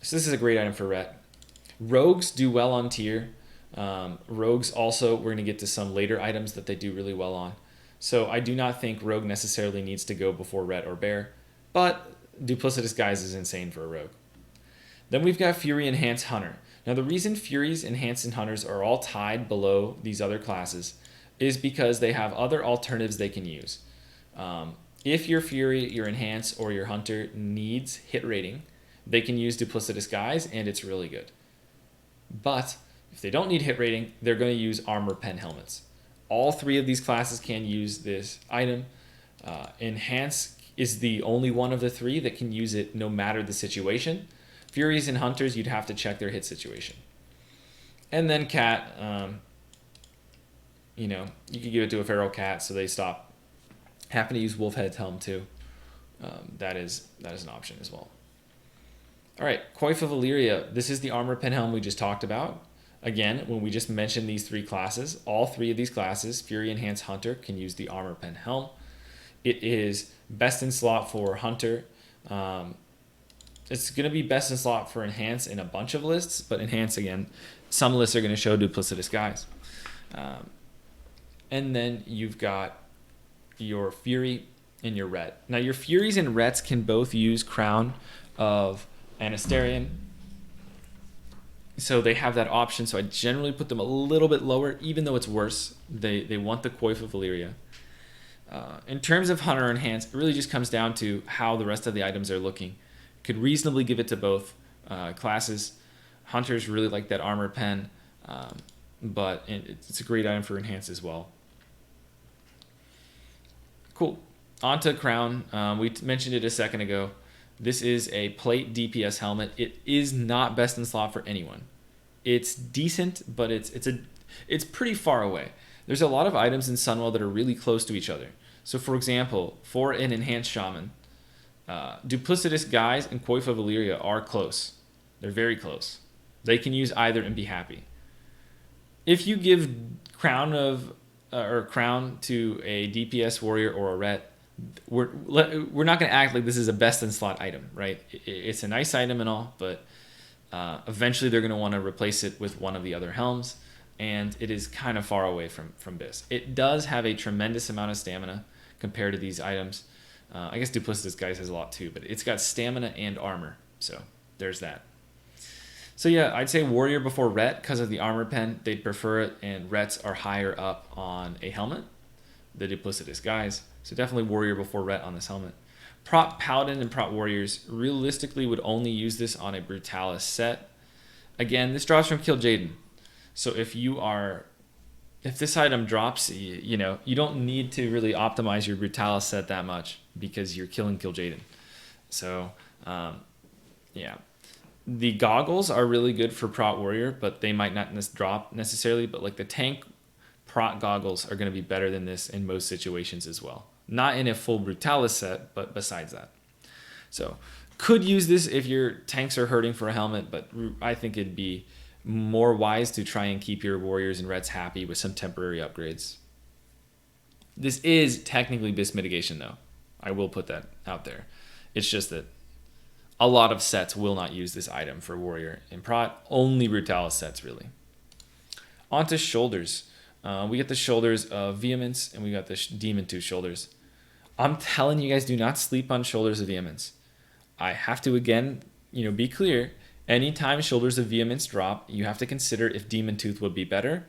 So this is a great item for Ret. Rogues do well on Tier. Rogues also, we're going to get to some later items that they do really well on. So I do not think Rogue necessarily needs to go before Ret or Bear, but Duplicitous Guise is insane for a Rogue. Then we've got Fury Enhanced Hunter. Now the reason Furies, Enhanced, and Hunters are all tied below these other classes is because they have other alternatives they can use. If your Fury, your Enhance, or your Hunter needs hit rating, they can use Duplicitous Guise, and it's really good. But if they don't need hit rating, they're going to use Armor Pen Helmets. All 3 of these classes can use this item. Enhance is the only one of the 3 that can use it no matter the situation. Furies and Hunters, you'd have to check their hit situation. And then Cat, you could give it to a Feral Cat so they stop having to use Wolfhead's Helm too. That is an option as well. All right, Coif of Illyria. This is the Armor Pen Helm we just talked about. Again, when we just mentioned these 3 classes, all 3 of these classes, Fury, Enhanced, Hunter, can use the Armor Pen Helm. It is best in slot for Hunter. It's going to be best in slot for Enhance in a bunch of lists, but Enhance, again, some lists are going to show Duplicitous Guise. And then you've got your Fury and your Ret. Now, your Furies and Rets can both use Crown of Anasterian, so they have that option. So I generally put them a little bit lower, even though it's worse. They want the Coif of Illyria. In terms of Hunter Enhance, it really just comes down to how the rest of the items are looking. Could reasonably give it to both classes. Hunters really like that Armor Pen, but it's a great item for Enhance as well. Cool. Onto crown. We mentioned it a second ago. This is a plate DPS helmet. It is not best in slot for anyone. It's decent, but it's pretty far away. There's a lot of items in Sunwell that are really close to each other. So for example, for an enhanced shaman, duplicitous guys and Coif of Illyria are close. They're very close. They can use either and be happy. If you give crown to a DPS warrior or a ret, we're not going to act like this is a best in slot item, right? It's a nice item and all, but eventually they're going to want to replace it with one of the other helms, and it is kind of far away from Bis. It does have a tremendous amount of stamina compared to these items. I guess Duplicitous Guys has a lot too, but it's got stamina and armor, so there's that. So yeah, I'd say warrior before ret because of the armor pen. They'd prefer it, and rets are higher up on a helmet, the Duplicitous Guys. So definitely warrior before ret on this helmet. Prot paladin and prot warriors realistically would only use this on a brutalis set. Again, this drops from Kil'jaeden. So if this item drops, you don't need to really optimize your brutalis set that much because you're killing Kil'jaeden. So yeah. The goggles are really good for prot warrior, but they might not drop necessarily, but like the tank prot goggles are going to be better than this in most situations as well. Not in a full brutalis set, but besides that. So could use this if your tanks are hurting for a helmet, but I think it'd be more wise to try and keep your warriors and rets happy with some temporary upgrades. This is technically Bis mitigation though. I will put that out there. It's just that a lot of sets will not use this item for warrior and prot. Only brutalis sets really. Onto shoulders. We get the shoulders of Vehemence, and we got the Demon Tooth shoulders. I'm telling you guys, do not sleep on shoulders of Vehemence. I have to again, be clear. Anytime shoulders of Vehemence drop, you have to consider if Demon Tooth would be better.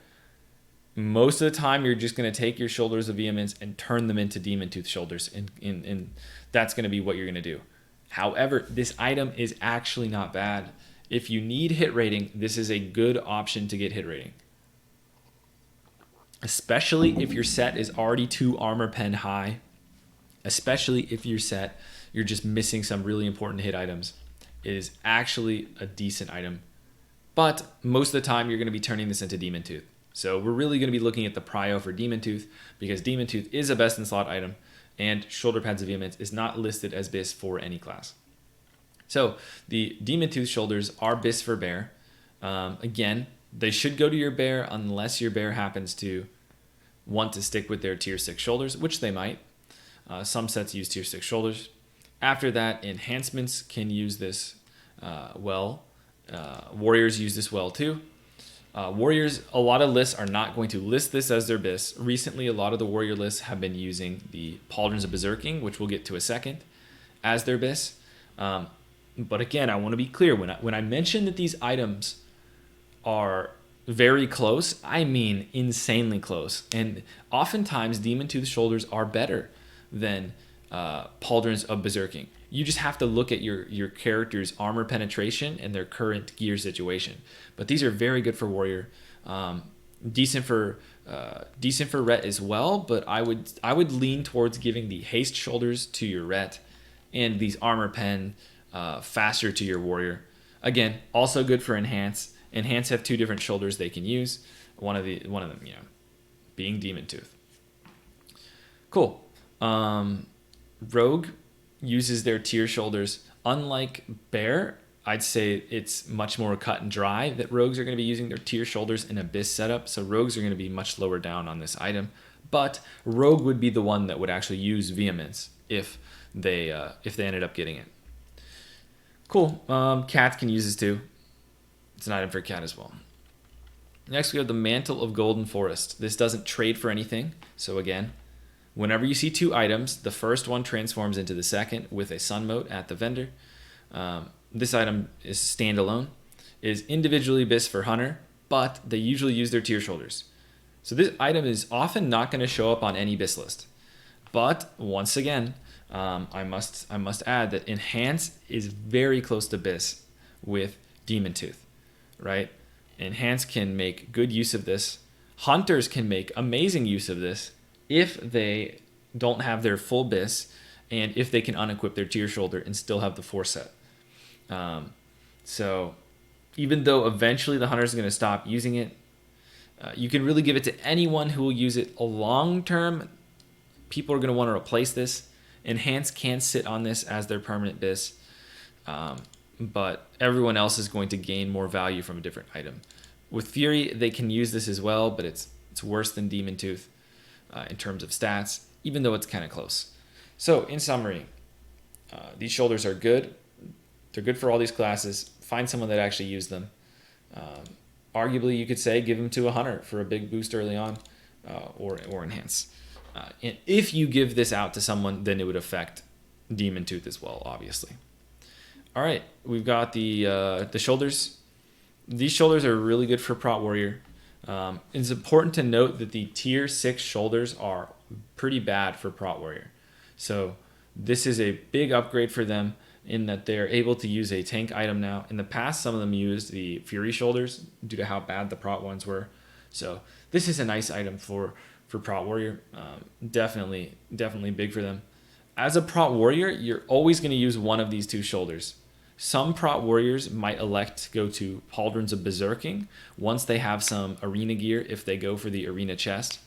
Most of the time, you're just going to take your shoulders of Vehemence and turn them into Demon Tooth shoulders, and that's going to be what you're going to do. However, this item is actually not bad. If you need hit rating, this is a good option to get hit rating. Especially if your set is already 2 armor pen high. Especially if your set, you're just missing some really important hit items. It is actually a decent item. But most of the time, you're going to be turning this into Demon Tooth. So we're really going to be looking at the prio for Demon Tooth, because Demon Tooth is a best in slot item, and shoulder pads of Vehemence is not listed as Bis for any class. So the Demon Tooth shoulders are Bis for bear. Again, they should go to your bear unless your bear happens to want to stick with their tier 6 shoulders, which they might. Some sets use tier 6 shoulders. After that, enhancements can use this well. Warriors use this well too. Warriors, a lot of lists are not going to list this as their Bis. Recently, a lot of the warrior lists have been using the Pauldrons of Berserking, which we'll get to a second, as their Bis. But again, I want to be clear. When I mention that these items are very close, I mean insanely close. And oftentimes, Demon Tooth shoulders are better than Pauldrons of Berserking. You just have to look at your character's armor penetration and their current gear situation. But these are very good for warrior, decent for ret as well. But I would lean towards giving the haste shoulders to your ret, and these armor pen faster to your warrior. Again, also good for enhance. Enhance have 2 different shoulders they can use. One of them, being Demon Tooth. Cool. Rogue uses their tier shoulders. Unlike bear, I'd say it's much more cut and dry that rogues are going to be using their tier shoulders in a Bis setup. So rogues are going to be much lower down on this item. But rogue would be the one that would actually use Vehemence if they ended up getting it. Cool. Cats can use this too. It's an item for cat as well. Next, we have the Mantle of Golden Forest. This doesn't trade for anything. So again, whenever you see 2 items, the first one transforms into the second with a sunmote at the vendor. This item is standalone. It is individually Bis for hunter, but they usually use their tier shoulders. So this item is often not going to show up on any Bis list. But once again, I must add that Enhance is very close to Bis with Demon Tooth, right? Enhance can make good use of this. Hunters can make amazing use of this if they don't have their full bis, and if they can unequip their tier shoulder and still have the 4 set. So even though eventually the hunter is going to stop using it, you can really give it to anyone who will use it long term. People are going to want to replace this. Enhance can sit on this as their permanent bis, but everyone else is going to gain more value from a different item. With Fury, they can use this as well, but it's worse than Demon Tooth in terms of stats, even though it's kind of close. So in summary, these shoulders are good. They're good for all these classes. Find someone that actually uses them. Arguably, you could say give them to a hunter for a big boost early on, or enhance. And if you give this out to someone, then it would affect Demon Tooth as well, obviously. All right, we've got the shoulders. These shoulders are really good for Prot Warrior. It's important to note that the tier 6 shoulders are pretty bad for Prot Warrior. So this is a big upgrade for them in that they're able to use a tank item now. In the past, some of them used the Fury shoulders due to how bad the Prot ones were. So this is a nice item for Prot Warrior. Definitely big for them. As a Prot Warrior, you're always going to use one of these two shoulders. Some Prot Warriors might elect to go to Pauldrons of Berserking once they have some arena gear if they go for the arena chest.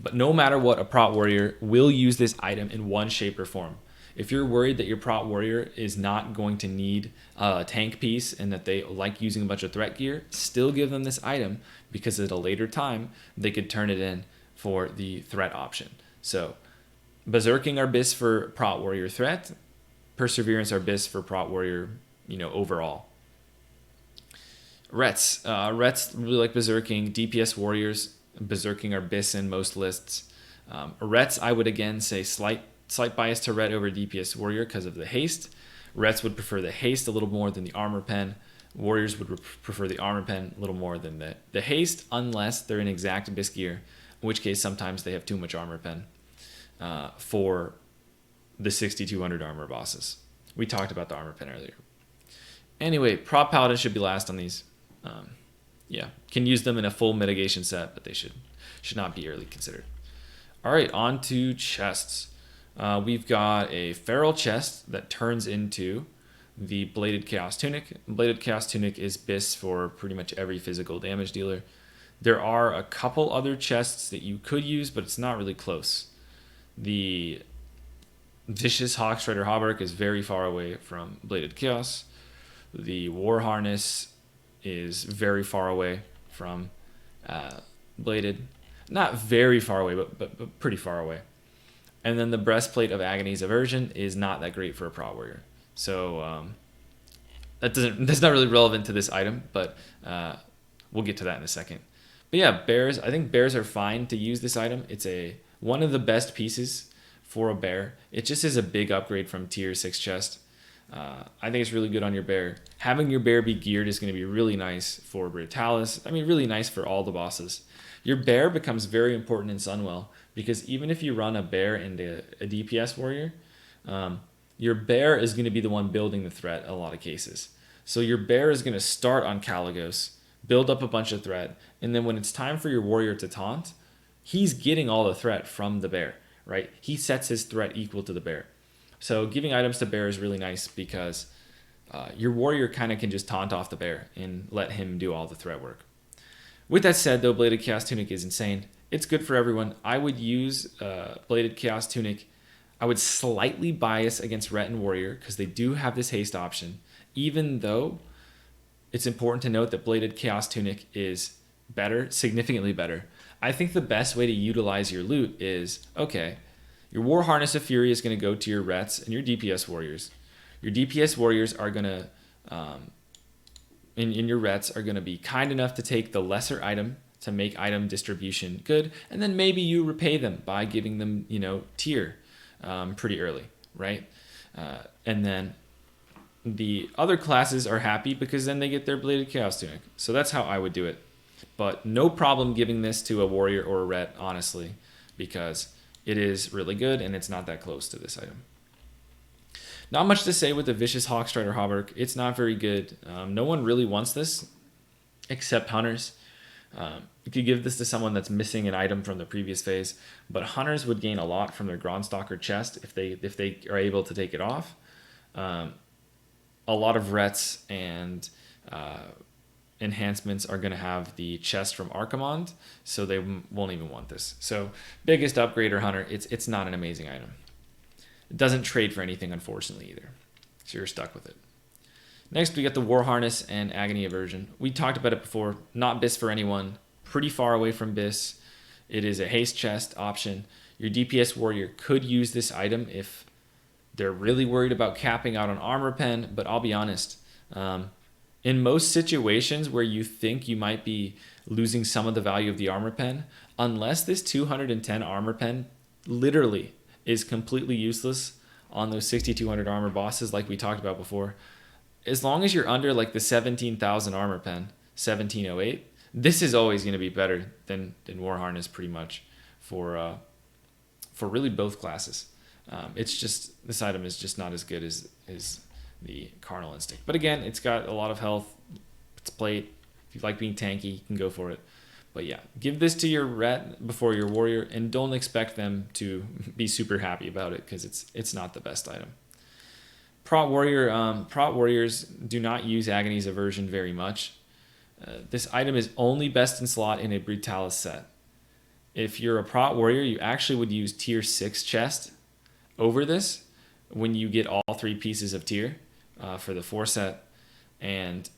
But no matter what, a Prot Warrior will use this item in one shape or form. If you're worried that your Prot Warrior is not going to need a tank piece and that they like using a bunch of threat gear, still give them this item because at a later time they could turn it in for the threat option. So Berserking are bis for Prot Warrior threat, Perseverance are bis for Prot Warrior, overall. Rets really like Berserking. DPS Warriors, Berserking are bis in most lists. Rets, I would again say slight bias to Ret over DPS Warrior because of the haste. Rets would prefer the haste a little more than the armor pen. Warriors would prefer the armor pen a little more than the haste, unless they're in exact bis gear, in which case sometimes they have too much armor pen for the 6200 armor bosses. We talked about the armor pen earlier. Anyway, Prot Paladin should be last on these. Can use them in a full mitigation set, but they should not be early considered. All right, on to chests. We've got a feral chest that turns into the Bladed Chaos Tunic. Bladed Chaos Tunic is bis for pretty much every physical damage dealer. There are a couple other chests that you could use, but it's not really close. The Vicious Hawkstrider Hauberk is very far away from Bladed Chaos. The War Harness is very far away from Bladed. Not very far away, but pretty far away. And then the Breastplate of Agony's Aversion is not that great for a Prot Warrior. So that's not really relevant to this item, but we'll get to that in a second. But yeah, bears. I think bears are fine to use this item. It's one of the best pieces for a bear. It just is a big upgrade from tier 6 chest. I think it's really good on your bear. Having your bear be geared is going to be really nice for Brutalis. Really nice for all the bosses. Your bear becomes very important in Sunwell because even if you run a bear and a DPS warrior, your bear is going to be the one building the threat in a lot of cases. So your bear is going to start on Caligos, build up a bunch of threat, and then when it's time for your warrior to taunt, he's getting all the threat from the bear, right? He sets his threat equal to the bear. So giving items to bear is really nice because your warrior kind of can just taunt off the bear and let him do all the threat work. With that said, though, Bladed Chaos Tunic is insane. It's good for everyone. I would use Bladed Chaos Tunic. I would slightly bias against Ret and Warrior because they do have this haste option, even though it's important to note that Bladed Chaos Tunic is better, significantly better. I think the best way to utilize your loot is, okay, your War Harness of Fury is going to go to your Rets and your DPS Warriors. Your DPS Warriors are going to, in your Rets, are going to be kind enough to take the lesser item to make item distribution good, and then maybe you repay them by giving them, tier pretty early, right? And then the other classes are happy because then they get their Bladed Chaos Tunic. So that's how I would do it. But no problem giving this to a Warrior or a Ret, honestly, because it is really good and it's not that close to this item. Not much to say with the Vicious Hawkstrider Hauberk. It's not very good. No one really wants this except hunters. You could give this to someone that's missing an item from the previous phase, but hunters would gain a lot from their Gronstalker chest if they are able to take it off. A lot of rets and enhancements are going to have the chest from Archimond, so they won't even want this. So biggest upgrade or hunter, it's not an amazing item. It doesn't trade for anything, unfortunately, either. So you're stuck with it. Next, we got the War Harness and Agony Aversion. We talked about it before. Not BIS for anyone. Pretty far away from BIS. It is a haste chest option. Your DPS warrior could use this item if they're really worried about capping out on armor pen, but I'll be honest. In most situations where you think you might be losing some of the value of the armor pen, unless this 210 armor pen literally is completely useless on those 6200 armor bosses like we talked about before, as long as you're under like the 17,000 armor pen, 1708, this is always going to be better than War Harness pretty much for really both classes. It's just, this item is just not as good as the Carnal Instinct. But again, it's got a lot of health. It's plate. If you like being tanky, you can go for it. But yeah, give this to your ret before your warrior, and don't expect them to be super happy about it because it's not the best item. Prot warriors do not use Agony's Aversion very much. This item is only best in slot in a Brutalis set. If you're a Prot warrior, you actually would use tier 6 chest over this when you get all 3 pieces of tier for the 4 set. And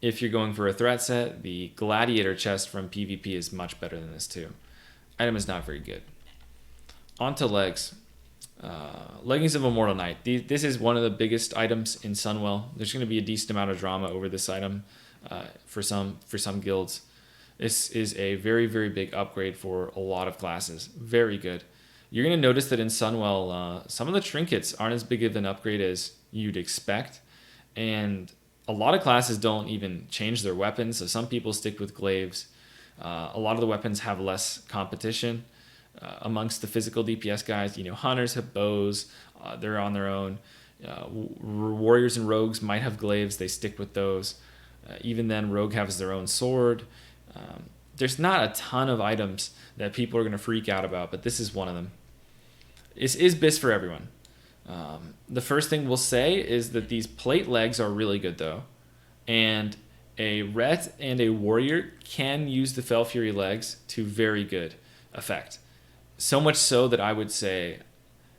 if you're going for a threat set, the Gladiator chest from PvP is much better than this too. Item is not very good. On to legs. Leggings of Immortal Knight. This is one of the biggest items in Sunwell. There's going to be a decent amount of drama over this item for some guilds. This is a very, very big upgrade for a lot of classes. Very good. You're going to notice that in Sunwell, some of the trinkets aren't as big of an upgrade as you'd expect. And a lot of classes don't even change their weapons. So some people stick with glaives. A lot of the weapons have less competition amongst the physical DPS guys. You know, hunters have bows. They're on their own. Warriors and rogues might have glaives. They stick with those. Even then, rogue has their own sword. There's not a ton of items that people are going to freak out about, but this is one of them. This is BIS for everyone. The first thing we'll say is that these plate legs are really good, though. And a ret and a warrior can use the Fel Fury legs to very good effect. So much so that I would say,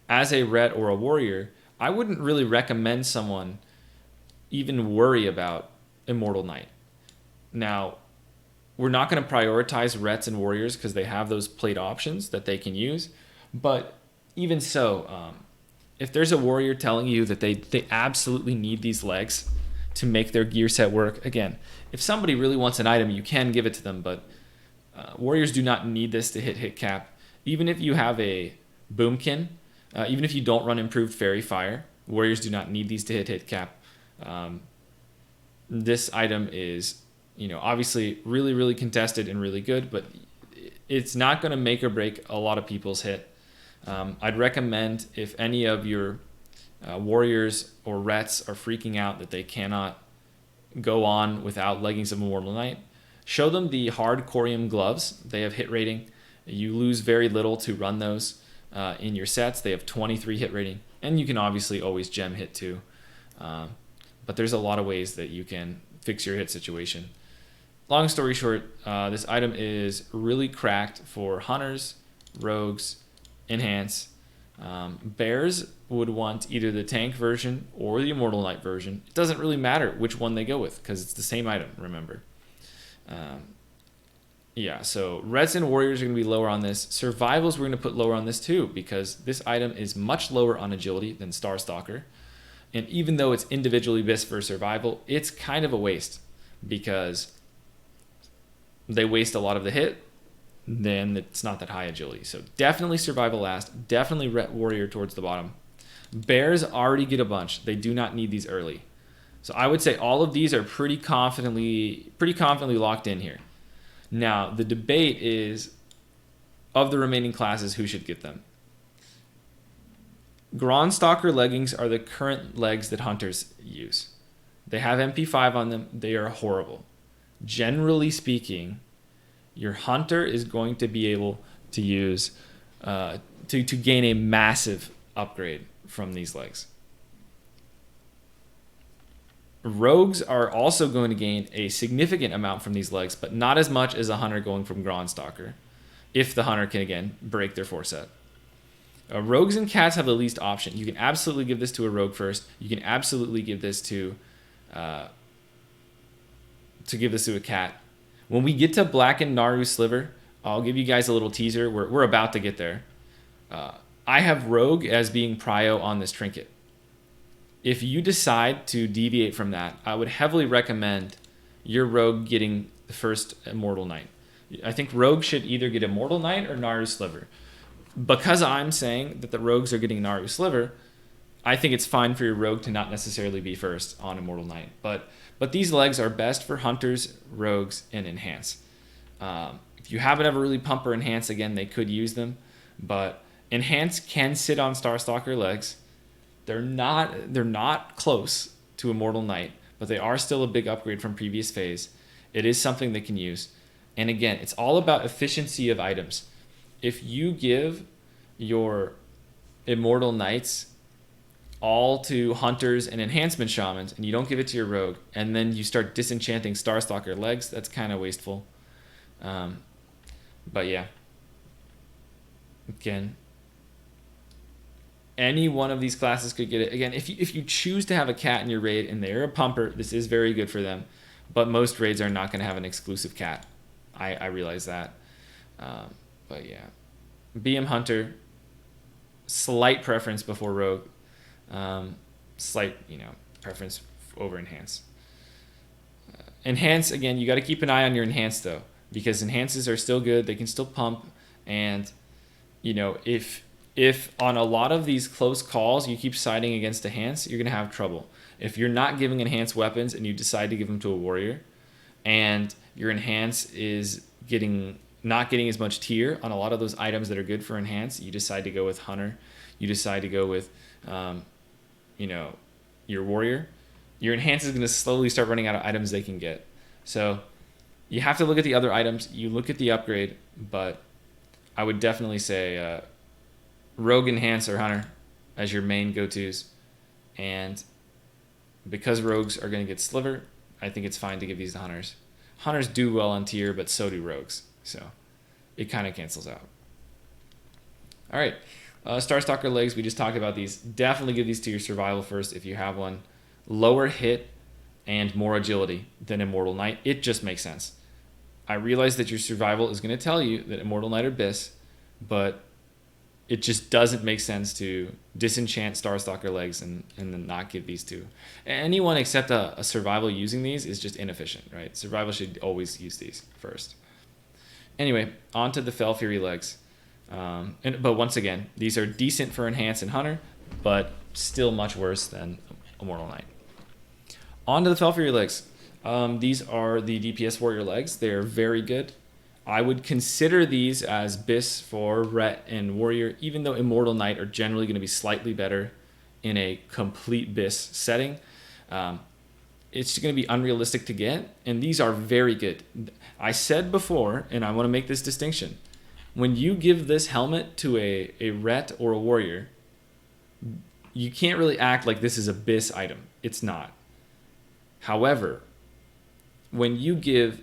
as a ret or a warrior, I wouldn't really recommend someone even worry about Immortal Knight. Now, we're not going to prioritize rets and warriors because they have those plate options that they can use. But even so, if there's a warrior telling you that they absolutely need these legs to make their gear set work, again, if somebody really wants an item, you can give it to them. But warriors do not need this to hit cap. Even if you have a boomkin, even if you don't run improved fairy fire, warriors do not need these to hit cap. This item is, obviously really, really contested and really good, but it's not going to make or break a lot of people's hit. I'd recommend, if any of your warriors or rets are freaking out that they cannot go on without Leggings of Immortal Knight, show them the hard Corium gloves. They have hit rating. You lose very little to run those in your sets. They have 23 hit rating, and you can obviously always gem hit too. But there's a lot of ways that you can fix your hit situation. Long story short, this item is really cracked for hunters, rogues, enhance. Bears would want either the tank version or the Immortal Knight version. It doesn't really matter which one they go with because it's the same item, remember. So Reds and Warriors are going to be lower on this. Survivals we're going to put lower on this too because this item is much lower on agility than Starstalker. And even though it's individually BIS for survival, it's kind of a waste because they waste a lot of the hit, then it's not that high agility. So definitely survival last, definitely warrior towards the bottom. Bears already get a bunch. They do not need these early. So I would say all of these are pretty confidently locked in here. Now, the debate is, of the remaining classes, who should get them? Gronstalker leggings are the current legs that hunters use. They have MP5 on them. They are horrible. Generally speaking, your hunter is going to be able to use to gain a massive upgrade from these legs. Rogues are also going to gain a significant amount from these legs, but not as much as a hunter going from Gronstalker, if the hunter can, again, break their 4-set. Rogues and cats have the least option. You can absolutely give this to a rogue first. You can absolutely give this to a cat. When we get to Black and Naru Sliver, I'll give you guys a little teaser. We're about to get there. I have rogue as being prio on this trinket. If you decide to deviate from that, I would heavily recommend your rogue getting the first Immortal Knight. I think rogue should either get Immortal Knight or Naru Sliver. Because I'm saying that the rogues are getting Naru Sliver, I think it's fine for your rogue to not necessarily be first on Immortal Knight. But these legs are best for hunters, rogues, and enhance. If you haven't ever really pump or enhance, again, they could use them. But enhance can sit on Starstalker legs. They're not close to Immortal Knight, but they are still a big upgrade from previous phase. It is something they can use. And again, it's all about efficiency of items. If you give your Immortal Knights all to hunters and enhancement shamans, and you don't give it to your rogue, and then you start disenchanting Starstalker legs, that's kind of wasteful. But yeah. Again, any one of these classes could get it. Again, if you choose to have a cat in your raid and they're a pumper, this is very good for them. But most raids are not going to have an exclusive cat. I realize that. But yeah. BM Hunter, slight preference before Rogue. Slight, preference over Enhance. Enhance, again, you got to keep an eye on your Enhance, though. Because Enhances are still good. They can still pump. And, if on a lot of these close calls you keep siding against Enhance, you're going to have trouble. If you're not giving Enhance weapons and you decide to give them to a warrior, and your Enhance is not getting as much tier on a lot of those items that are good for Enhance, you decide to go with Hunter, you decide to go with your warrior, your Enhance is going to slowly start running out of items they can get. So you have to look at the other items, you look at the upgrade, but I would definitely say Rogue, Enhance, or Hunter as your main go-tos. And because rogues are going to get Sliver, I think it's fine to give these to hunters. Hunters do well on tier, but so do rogues. So it kind of cancels out. All right. Starstalker legs, we just talked about these. Definitely give these to your survival first if you have one. Lower hit and more agility than Immortal Knight. It just makes sense. I realize that your survival is going to tell you that Immortal Knight are BIS, but it just doesn't make sense to disenchant Starstalker legs and then not give these to anyone except a survival using these is just inefficient, right? Survival should always use these first. Anyway, on to the Fel Fury legs. But once again, these are decent for Enhance and Hunter, but still much worse than Immortal Knight. On to the Fel Fury legs. These are the DPS warrior legs. They're very good. I would consider these as BIS for Ret and Warrior, even though Immortal Knight are generally going to be slightly better in a complete BIS setting. It's going to be unrealistic to get, and these are very good. I said before, and I want to make this distinction, when you give this helmet to a Ret or a Warrior, you can't really act like this is a BIS item. It's not. However, when you give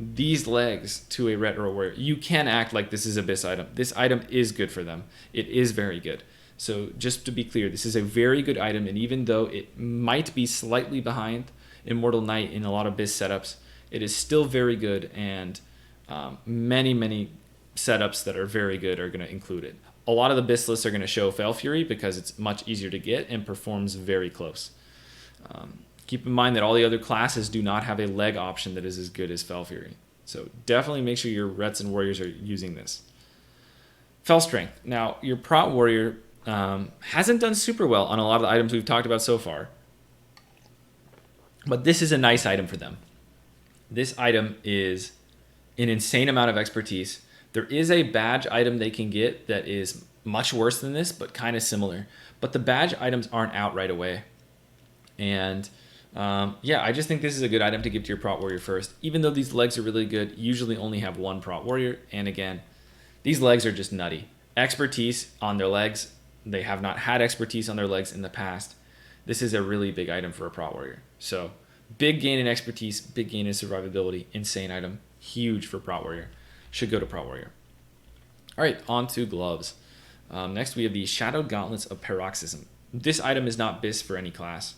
these legs to a Ret or a Warrior, you can act like this is a BIS item. This item is good for them. It is very good. So just to be clear, this is a very good item, and even though it might be slightly behind Immortal Knight in a lot of BIS setups, it is still very good, and many setups that are very good are going to include it. A lot of the BIS lists are going to show Fel Fury because it's much easier to get and performs very close. Keep in mind that all the other classes do not have a leg option that is as good as Fel Fury. So definitely make sure your Rets and Warriors are using this. Fel Strength. Now, your Prot Warrior hasn't done super well on a lot of the items we've talked about so far. But this is a nice item for them. This item is an insane amount of expertise. There is a badge item they can get that is much worse than this, but kind of similar. But the badge items aren't out right away. And Yeah, I just think this is a good item to give to your Prot Warrior first. Even though these legs are really good, usually only have one Prot Warrior. And again, these legs are just nutty. Expertise on their legs. They have not had expertise on their legs in the past. This is a really big item for a Prot Warrior. So big gain in expertise, big gain in survivability, insane item. Huge for Prot Warrior. Should go to Prot Warrior. All right, on to gloves. Next, we have the Shadowed Gauntlets of Paroxysm. This item is not BIS for any class.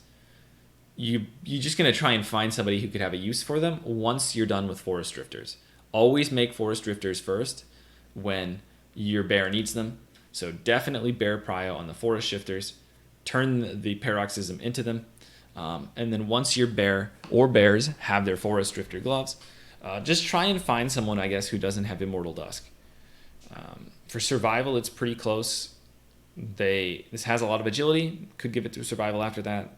You're just going to try and find somebody who could have a use for them once you're done with Forest Drifters. Always make Forest Drifters first when your bear needs them. So definitely bear prio on the Forest Shifters. Turn the Paroxysm into them. And then once your bear or bears have their Forest Drifter gloves, just try and find someone, I guess, who doesn't have Immortal Dusk. For survival, it's pretty close. This has a lot of agility. Could give it to survival after that.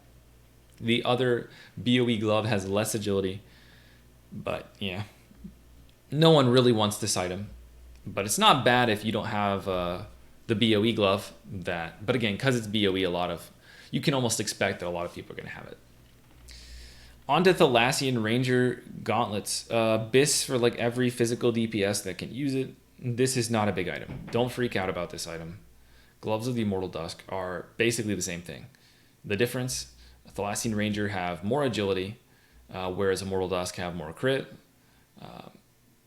The other BOE glove has less agility. But yeah, no one really wants this item. But it's not bad if you don't have the BOE glove. But again, because it's BOE, you can almost expect that a lot of people are going to have it. On to Thalassian Ranger Gauntlets. BIS for like every physical DPS that can use it. This is not a big item. Don't freak out about this item. Gloves of the Immortal Dusk are basically the same thing. The difference, Thalassian Ranger have more agility, whereas Immortal Dusk have more crit.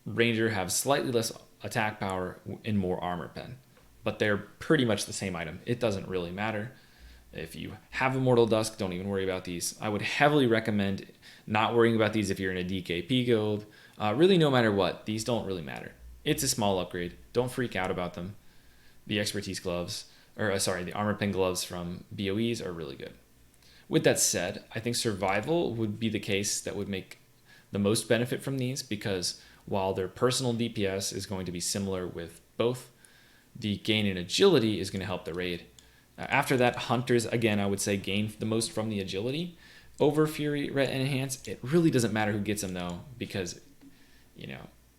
Ranger have slightly less attack power and more armor pen. But they're pretty much the same item. It doesn't really matter. If you have Immortal Dusk, don't even worry about these. I would heavily recommend not worrying about these if you're in a DKP guild. Really, no matter what, these don't really matter. It's a small upgrade. Don't freak out about them. The expertise gloves, the armor pen gloves from BOEs are really good. With that said, I think survival would be the case that would make the most benefit from these, because while their personal DPS is going to be similar with both, the gain in agility is going to help the raid. After that, hunters, again, I would say gain the most from the agility over Fury, Ret, and Enhance. It really doesn't matter who gets them, though, because,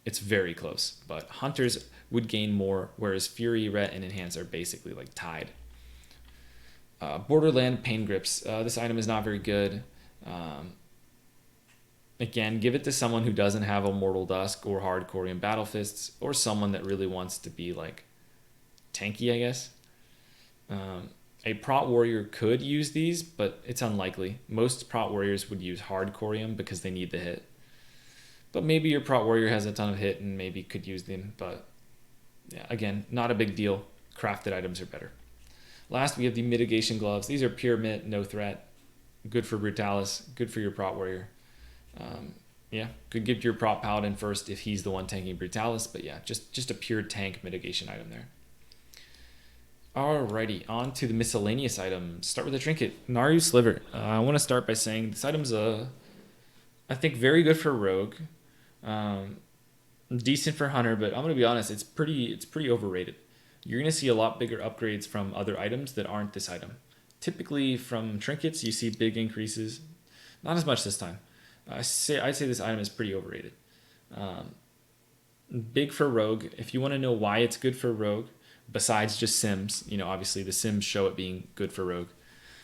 it's very close. But hunters would gain more, whereas Fury, Ret, and Enhance are basically like tied. Borderland Pain Grips. This item is not very good. Again, give it to someone who doesn't have Immortal Dusk or Hardcore and Battle Fists, or someone that really wants to be like tanky, I guess. A Prot Warrior could use these, but it's unlikely. Most Prot Warriors would use Hardcorium because they need the hit. But maybe your Prot Warrior has a ton of hit and maybe could use them. But yeah, again, not a big deal. Crafted items are better. Last, we have the Mitigation Gloves. These are pure mit, no threat. Good for Brutalis. Good for your Prot Warrior. Could give your Prot Paladin first if he's the one tanking Brutalis. But yeah, just a pure tank mitigation item there. Alrighty, on to the miscellaneous items. Start with the trinket, Naru Sliver. I want to start by saying this item's I think very good for Rogue, decent for Hunter, but I'm gonna be honest, it's pretty overrated. You're gonna see a lot bigger upgrades from other items that aren't this item. Typically from trinkets, you see big increases. Not as much this time. I'd say this item is pretty overrated. Big for Rogue. If you want to know why it's good for Rogue, besides just Sims, obviously the Sims show it being good for Rogue.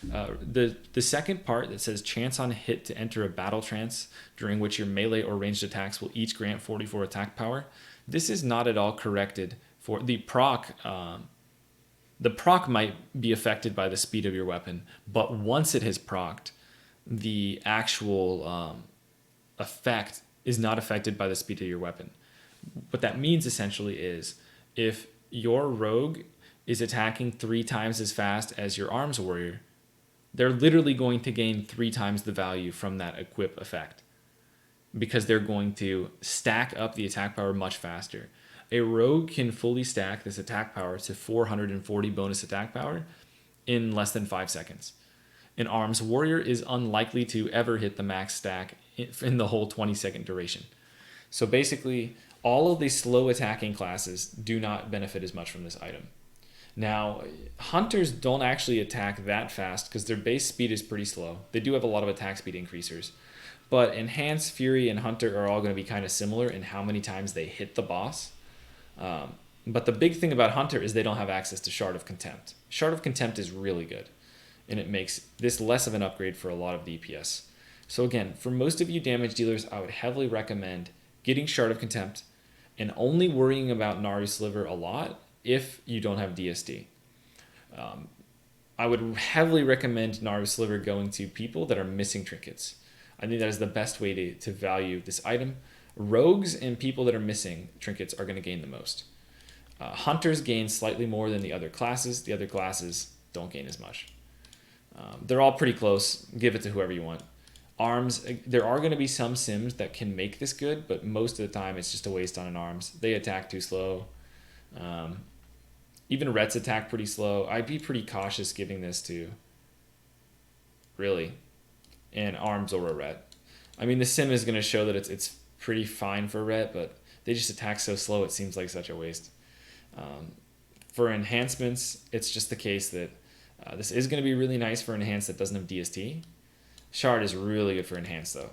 The second part that says chance on hit to enter a battle trance during which your melee or ranged attacks will each grant 44 attack power. This is not at all corrected for the proc. The proc might be affected by the speed of your weapon, but once it has procced, the actual effect is not affected by the speed of your weapon. What that means essentially is if your rogue is attacking 3 times as fast as your arms warrior, they're literally going to gain 3 times the value from that equip effect because they're going to stack up the attack power much faster. A rogue can fully stack this attack power to 440 bonus attack power in less than 5 seconds. An arms warrior is unlikely to ever hit the max stack in the whole 20-second duration. So basically, all of these slow attacking classes do not benefit as much from this item. Now, hunters don't actually attack that fast because their base speed is pretty slow. They do have a lot of attack speed increasers. But Enhance, Fury, and Hunter are all going to be kind of similar in how many times they hit the boss. But the big thing about Hunter is they don't have access to Shard of Contempt. Shard of Contempt is really good, and it makes this less of an upgrade for a lot of DPS. So again, for most of you damage dealers, I would heavily recommend getting Shard of Contempt and only worrying about Naru Sliver a lot if you don't have DSD. I would heavily recommend Naru Sliver going to people that are missing trinkets. I think that is the best way to value this item. Rogues and people that are missing trinkets are going to gain the most. Hunters gain slightly more than the other classes. The other classes don't gain as much. They're all pretty close. Give it to whoever you want. Arms, there are going to be some sims that can make this good, but most of the time it's just a waste on an arms. They attack too slow. Even Rets attack pretty slow. I'd be pretty cautious giving this to, really, an arms or a Ret. I mean, the sim is going to show that it's pretty fine for Ret, but they just attack so slow it seems like such a waste. For enhancements, it's just the case that this is going to be really nice for enhance that doesn't have DST. Shard is really good for enhance though.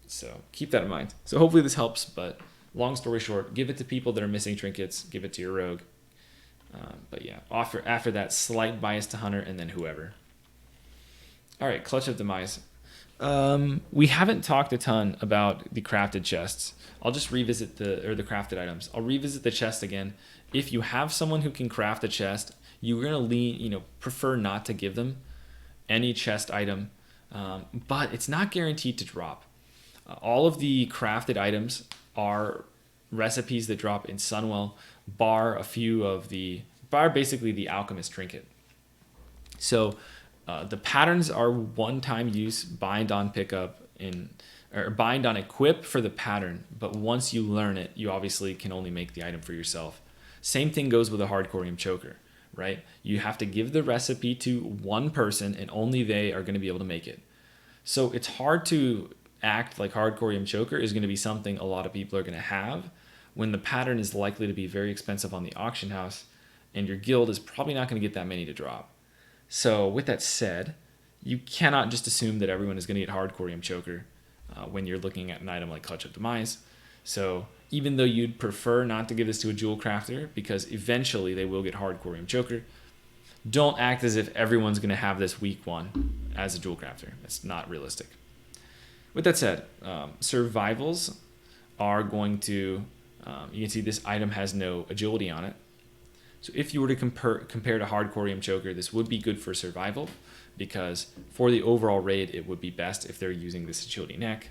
So keep that in mind. So hopefully this helps, but long story short, give it to people that are missing trinkets, give it to your rogue. But yeah, after that, slight bias to hunter and then whoever. All right, Clutch of Demise. We haven't talked a ton about the crafted chests. I'll just revisit the crafted items. I'll revisit the chest again. If you have someone who can craft a chest, you're gonna prefer not to give them any chest item, but it's not guaranteed to drop. All of the crafted items are recipes that drop in Sunwell, bar basically the alchemist trinket. So the patterns are one-time use, bind on pickup or bind on equip for the pattern, but once you learn it, you obviously can only make the item for yourself. Same thing goes with a hardcorium choker, right? You have to give the recipe to one person and only they are going to be able to make it. So it's hard to act like hardcorium choker is going to be something a lot of people are going to have when the pattern is likely to be very expensive on the auction house and your guild is probably not going to get that many to drop. So with that said, you cannot just assume that everyone is going to get hardcorium choker when you're looking at an item like Clutch of Demise. So even though you'd prefer not to give this to a jewel crafter because eventually they will get hardcorium choker, don't act as if everyone's going to have this week one as a jewel crafter. That's not realistic. With that said, survivals are going to, you can see this item has no agility on it. So if you were to compare to hardcorium choker, this would be good for survival because for the overall raid, it would be best if they're using this agility neck.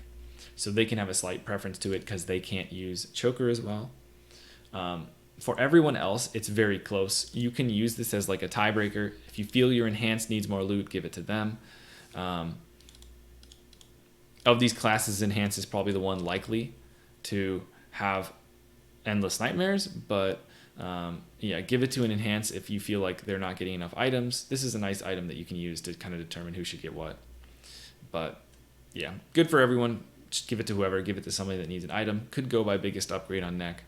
So they can have a slight preference to it because they can't use choker as well. For everyone else, it's very close. You can use this as like a tiebreaker. If you feel your enhanced needs more loot, give it to them. Of these classes, enhance is probably the one likely to have endless nightmares, but yeah, give it to an enhance if you feel like they're not getting enough items. This is a nice item that you can use to kind of determine who should get what. But yeah, good for everyone. Just give it to whoever. Give it to somebody that needs an item. Could go by biggest upgrade on neck,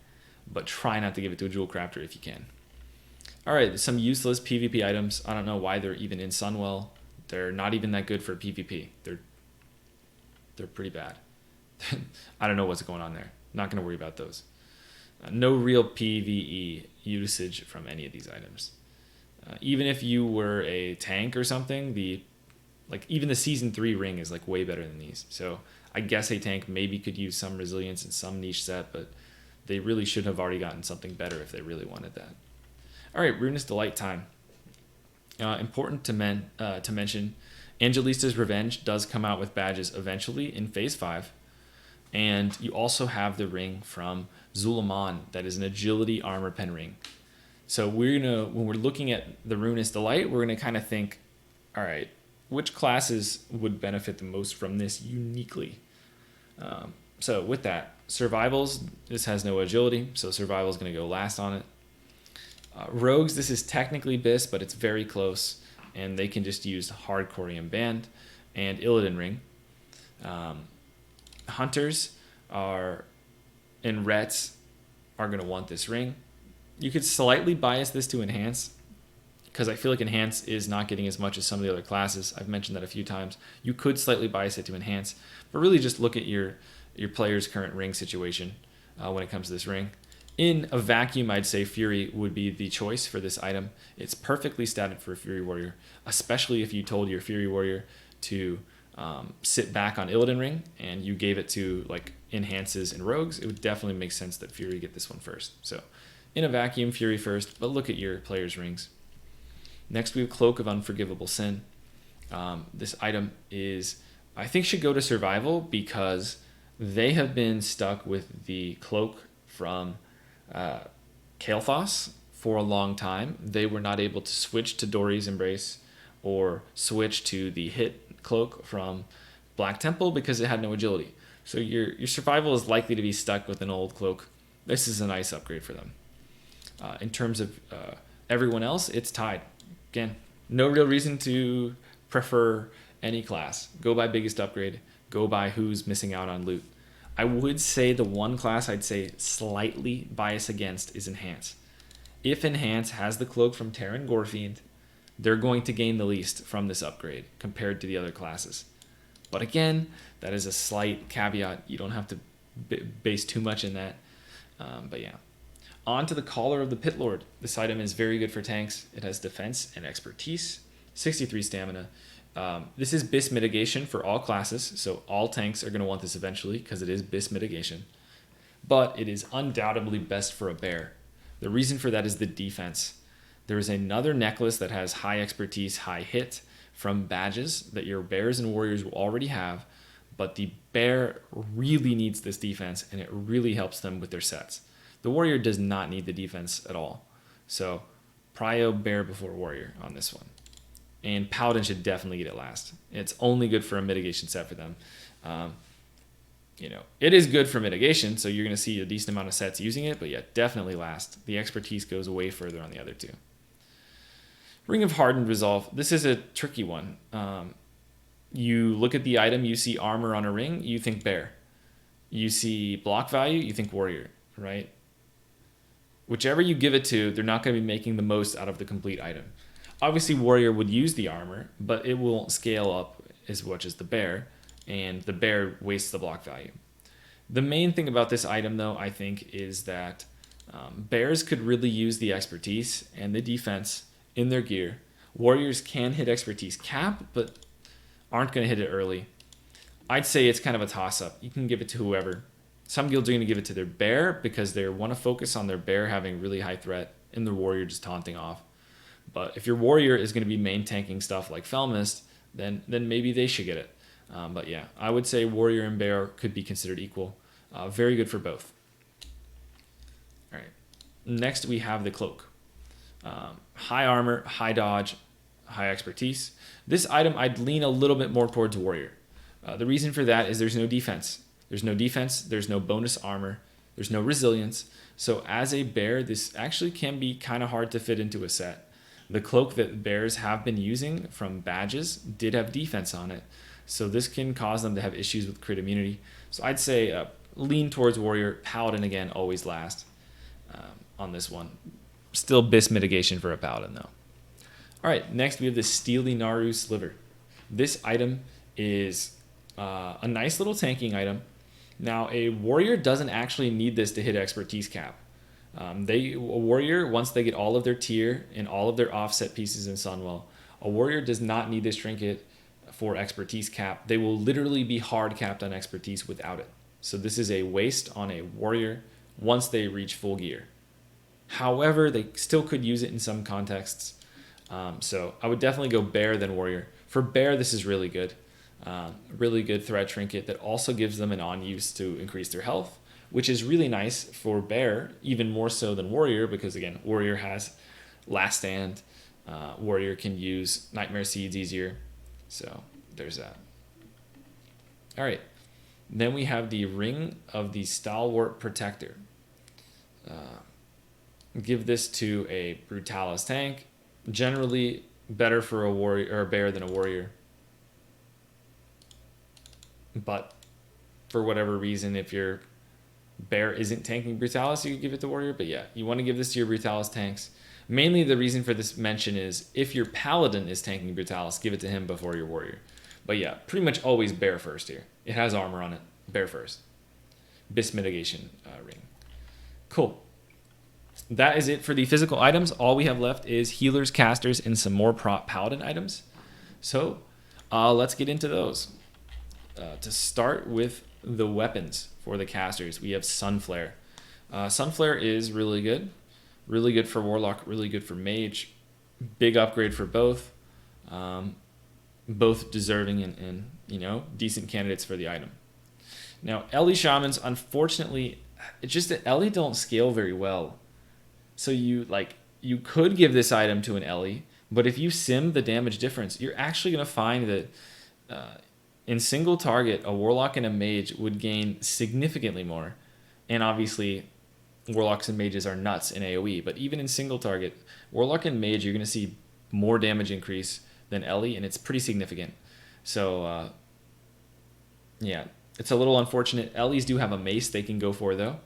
but try not to give it to a jewel crafter if you can. All right, some useless PvP items. I don't know why they're even in Sunwell. They're not even that good for PvP. They're pretty bad. I don't know what's going on there. Not going to worry about those. No real PvE usage from any of these items. Even if you were a tank or something, even the season 3 ring is like way better than these. So I guess a tank maybe could use some resilience in some niche set, but they really should have already gotten something better if they really wanted that. All right, Ruinous Delight time. Important to mention, Angelista's Revenge does come out with badges eventually in Phase 5. And you also have the ring from Zulaman that is an agility armor pen ring. So when we're looking at the Ruinous Delight, we're gonna kind of think, all right, which classes would benefit the most from this uniquely? So with that, survivals, this has no agility, so survival is gonna go last on it. Rogues, this is technically BIS, but it's very close, and they can just use hardcorium band and Illidan ring. Hunters and Rets are going to want this ring. You could slightly bias this to enhance because I feel like enhance is not getting as much as some of the other classes. I've mentioned that a few times. You could slightly bias it to enhance, but really just look at your player's current ring situation when it comes to this ring. In a vacuum, I'd say Fury would be the choice for this item. It's perfectly statted for a Fury Warrior, especially if you told your Fury Warrior to sit back on Illidan Ring and you gave it to like enhances and rogues, it would definitely make sense that Fury get this one first. So in a vacuum, Fury first, but look at your player's rings. Next we have Cloak of Unforgivable Sin. This item is, I think, should go to survival because they have been stuck with the cloak from Kael'thas for a long time. They were not able to switch to Dory's Embrace or switch to the hit cloak from Black Temple because it had no agility. So your survival is likely to be stuck with an old cloak. This is a nice upgrade for them. In terms of everyone else, it's tied. Again, no real reason to prefer any class. Go by biggest upgrade. Go by who's missing out on loot. I would say the one class I'd say slightly bias against is Enhance. If Enhance has the cloak from Terran Gorefiend, they're going to gain the least from this upgrade compared to the other classes. But again, that is a slight caveat. You don't have to base too much in that. But yeah. On to the Collar of the Pit Lord. This item is very good for tanks. It has defense and expertise, 63 stamina. This is BIS mitigation for all classes, so all tanks are going to want this eventually because it is BIS mitigation. But it is undoubtedly best for a bear. The reason for that is the defense. There is another necklace that has high expertise, high hit from badges that your bears and warriors will already have, but the bear really needs this defense and it really helps them with their sets. The warrior does not need the defense at all. So prio bear before warrior on this one. And Paladin should definitely get it last. It's only good for a mitigation set for them. It is good for mitigation, so you're going to see a decent amount of sets using it, but yeah, definitely last. The expertise goes way further on the other two. Ring of Hardened Resolve. This is a tricky one. You look at the item, you see armor on a ring, you think bear. You see block value, you think warrior, right? Whichever you give it to, they're not going to be making the most out of the complete item. Obviously, warrior would use the armor, but it won't scale up as much as the bear, and the bear wastes the block value. The main thing about this item, though, I think, is that bears could really use the expertise and the defense in their gear. Warriors can hit expertise cap, but aren't going to hit it early. I'd say it's kind of a toss-up. You can give it to whoever. Some guilds are going to give it to their bear because they want to focus on their bear having really high threat and their warrior just taunting off. But if your warrior is going to be main tanking stuff like Felmist, then maybe they should get it. But yeah, I would say warrior and bear could be considered equal. Very good for both. All right. Next, we have the cloak. High armor, high dodge, high expertise. This item, I'd lean a little bit more towards warrior. The reason for that is there's no defense. There's no defense, there's no bonus armor, there's no resilience. So as a bear, this actually can be kind of hard to fit into a set. The cloak that bears have been using from badges did have defense on it. So this can cause them to have issues with crit immunity. So I'd say lean towards warrior. Paladin, again, always last on this one. Still BIS mitigation for a paladin, though. All right, next we have the Steely Naru Sliver. This item is a nice little tanking item. Now, a warrior doesn't actually need this to hit expertise cap. A warrior, once they get all of their tier and all of their offset pieces in Sunwell, a warrior does not need this trinket for expertise cap. They will literally be hard capped on expertise without it. So this is a waste on a warrior once they reach full gear. However, they still could use it in some contexts. So I would definitely go bear than warrior. For bear, this is really good. Really good threat trinket that also gives them an on-use to increase their health, which is really nice for bear, even more so than warrior, because again, warrior has last stand. Warrior can use nightmare seeds easier. So there's that. All right. Then we have the Ring of the Stalwart Protector. Give this to a Brutalis tank. Generally better for a warrior or a bear than a warrior. But for whatever reason, if your bear isn't tanking Brutalis, you could give it to warrior. But yeah, you want to give this to your Brutalis tanks. Mainly the reason for this mention is if your paladin is tanking Brutalis, give it to him before your warrior. But yeah, pretty much always bear first here. It has armor on it. Bear first. BIS mitigation ring. Cool. That is it for the physical items. All we have left is healers, casters, and some more prop paladin items. So let's get into those. To start with the weapons for the casters, we have Sunflare. Sunflare is really good for Warlock, really good for Mage. Big upgrade for both. Both deserving and decent candidates for the item. Now, Ellie Shamans, unfortunately, it's just that Ellie don't scale very well. So you could give this item to an Ellie, but if you sim the damage difference, you're actually going to find that in single target, a Warlock and a Mage would gain significantly more. And obviously, Warlocks and Mages are nuts in AoE, but even in single target, Warlock and Mage, you're going to see more damage increase than Ellie, and it's pretty significant. So, yeah, it's a little unfortunate. Ellies do have a mace they can go for, though,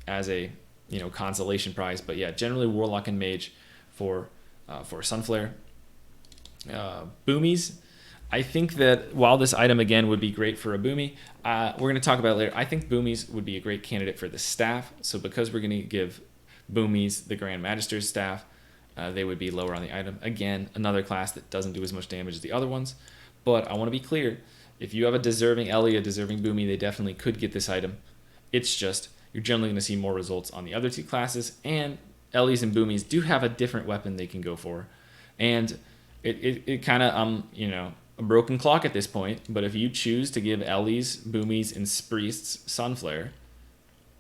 as a consolation prize. But yeah, generally Warlock and Mage for Sunflare. Boomies. I think that while this item, again, would be great for a Boomy, we're going to talk about it later. I think Boomies would be a great candidate for the staff. So because we're going to give Boomies the Grand Magister's staff, they would be lower on the item. Again, another class that doesn't do as much damage as the other ones. But I want to be clear. If you have a deserving Ellie, a deserving Boomy, they definitely could get this item. It's just you're generally going to see more results on the other two classes. And Ellies and Boomies do have a different weapon they can go for. And it kind of, a broken clock at this point, but if you choose to give Ellies, Boomies, and Spriests Sunflare,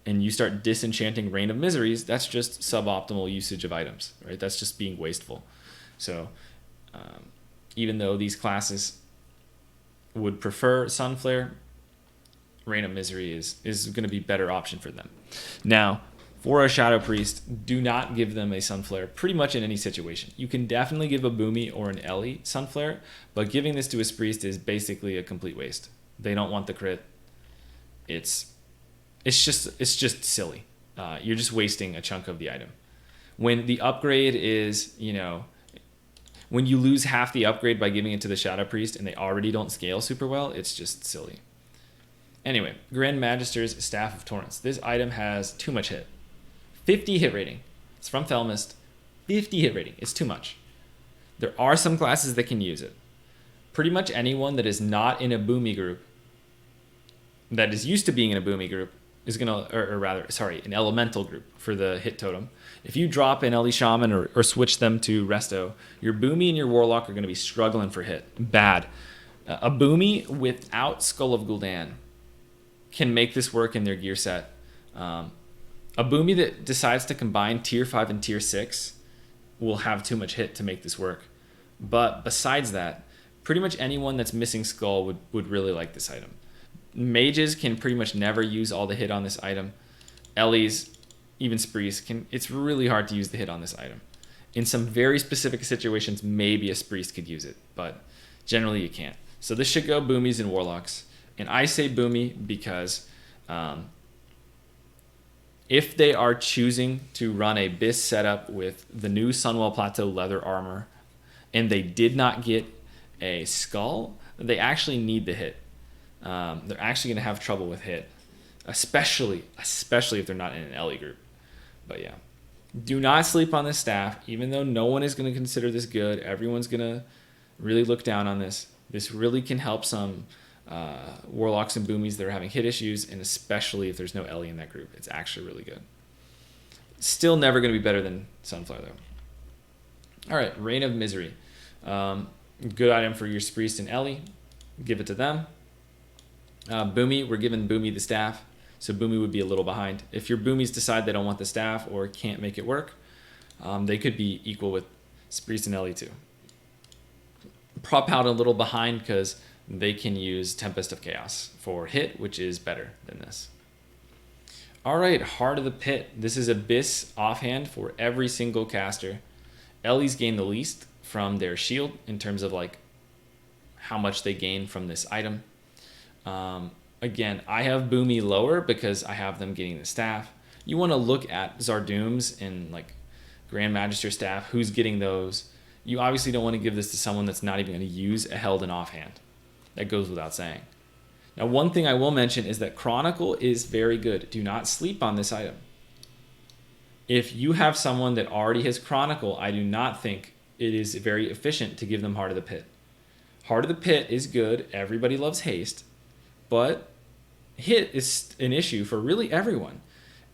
and you start disenchanting Reign of Miseries, that's just suboptimal usage of items, right? That's just being wasteful. So even though these classes would prefer Sunflare, Reign of Misery is going to be a better option for them. Now, for a Shadow Priest, do not give them a Sunflare pretty much in any situation. You can definitely give a Boomy or an Ellie Sunflare, but giving this to a Priest is basically a complete waste. They don't want the crit. It's just silly. You're just wasting a chunk of the item. When the upgrade is, when you lose half the upgrade by giving it to the Shadow Priest and they already don't scale super well, it's just silly. Anyway, Grand Magister's Staff of Torrents. This item has too much hit. 50 hit rating. It's from Thelmist. 50 hit rating. It's too much. There are some classes that can use it. Pretty much anyone that is not in a Boomy group, that is used to being in a Boomy group, is going to, an Elemental group for the hit totem. If you drop an Ellie Shaman or switch them to Resto, your Boomy and your Warlock are going to be struggling for hit. Bad. A Boomy without Skull of Gul'dan can make this work in their gear set. A Boomy that decides to combine tier 5 and tier 6 will have too much hit to make this work. But besides that, pretty much anyone that's missing Skull would really like this item. Mages can pretty much never use all the hit on this item. Ellies, even Sprees, it's really hard to use the hit on this item. In some very specific situations, maybe a Sprees could use it, but generally you can't. So this should go Boomies and Warlocks. And I say Boomy because if they are choosing to run a BIS setup with the new Sunwell Plateau leather armor and they did not get a Skull, they actually need the hit. They're actually going to have trouble with hit, especially if they're not in an Ellie group. But yeah, do not sleep on this staff, even though no one is going to consider this good. Everyone's going to really look down on this. This really can help some Warlocks and Boomies that are having hit issues, and especially if there's no Ellie in that group. It's actually really good. Still never going to be better than Sunflare, though. All right, Reign of Misery. Good item for your Spreest and Ellie. Give it to them. Boomy, we're giving Boomy the staff, so Boomy would be a little behind. If your Boomies decide they don't want the staff or can't make it work, they could be equal with Spreest and Ellie too. Prop out a little behind because they can use Tempest of Chaos for hit, which is better than this. All right, Heart of the Pit. This is Abyss offhand for every single caster. Ellie's gain the least from their shield in terms of like how much they gain from this item. Again, I have Boomy lower because I have them getting the staff. You want to look at Zardoom's and like Grand Magister staff, who's getting those. You obviously don't want to give this to someone that's not even going to use a held in offhand. That goes without saying. Now, one thing I will mention is that Chronicle is very good. Do not sleep on this item. If you have someone that already has Chronicle, I do not think it is very efficient to give them Heart of the Pit. Heart of the Pit is good. Everybody loves haste. But hit is an issue for really everyone.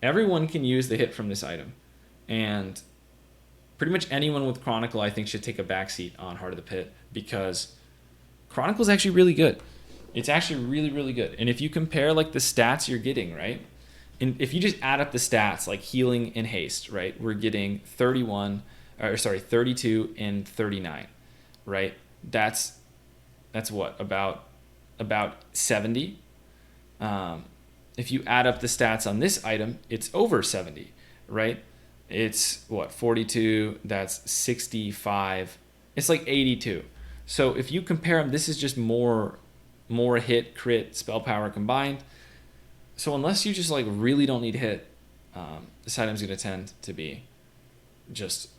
Everyone can use the hit from this item. And pretty much anyone with Chronicle, I think, should take a backseat on Heart of the Pit, because Chronicle is actually really good. It's actually really, really good. And if you compare like the stats you're getting, right? And if you just add up the stats like healing and haste, right? We're getting 32 and 39, right? That's what, about 70. If you add up the stats on this item, it's over 70, right? It's what, 42, that's 65. It's like 82. So if you compare them, this is just more hit, crit, spell power combined. So unless you just like really don't need hit, this item's going to tend to be just,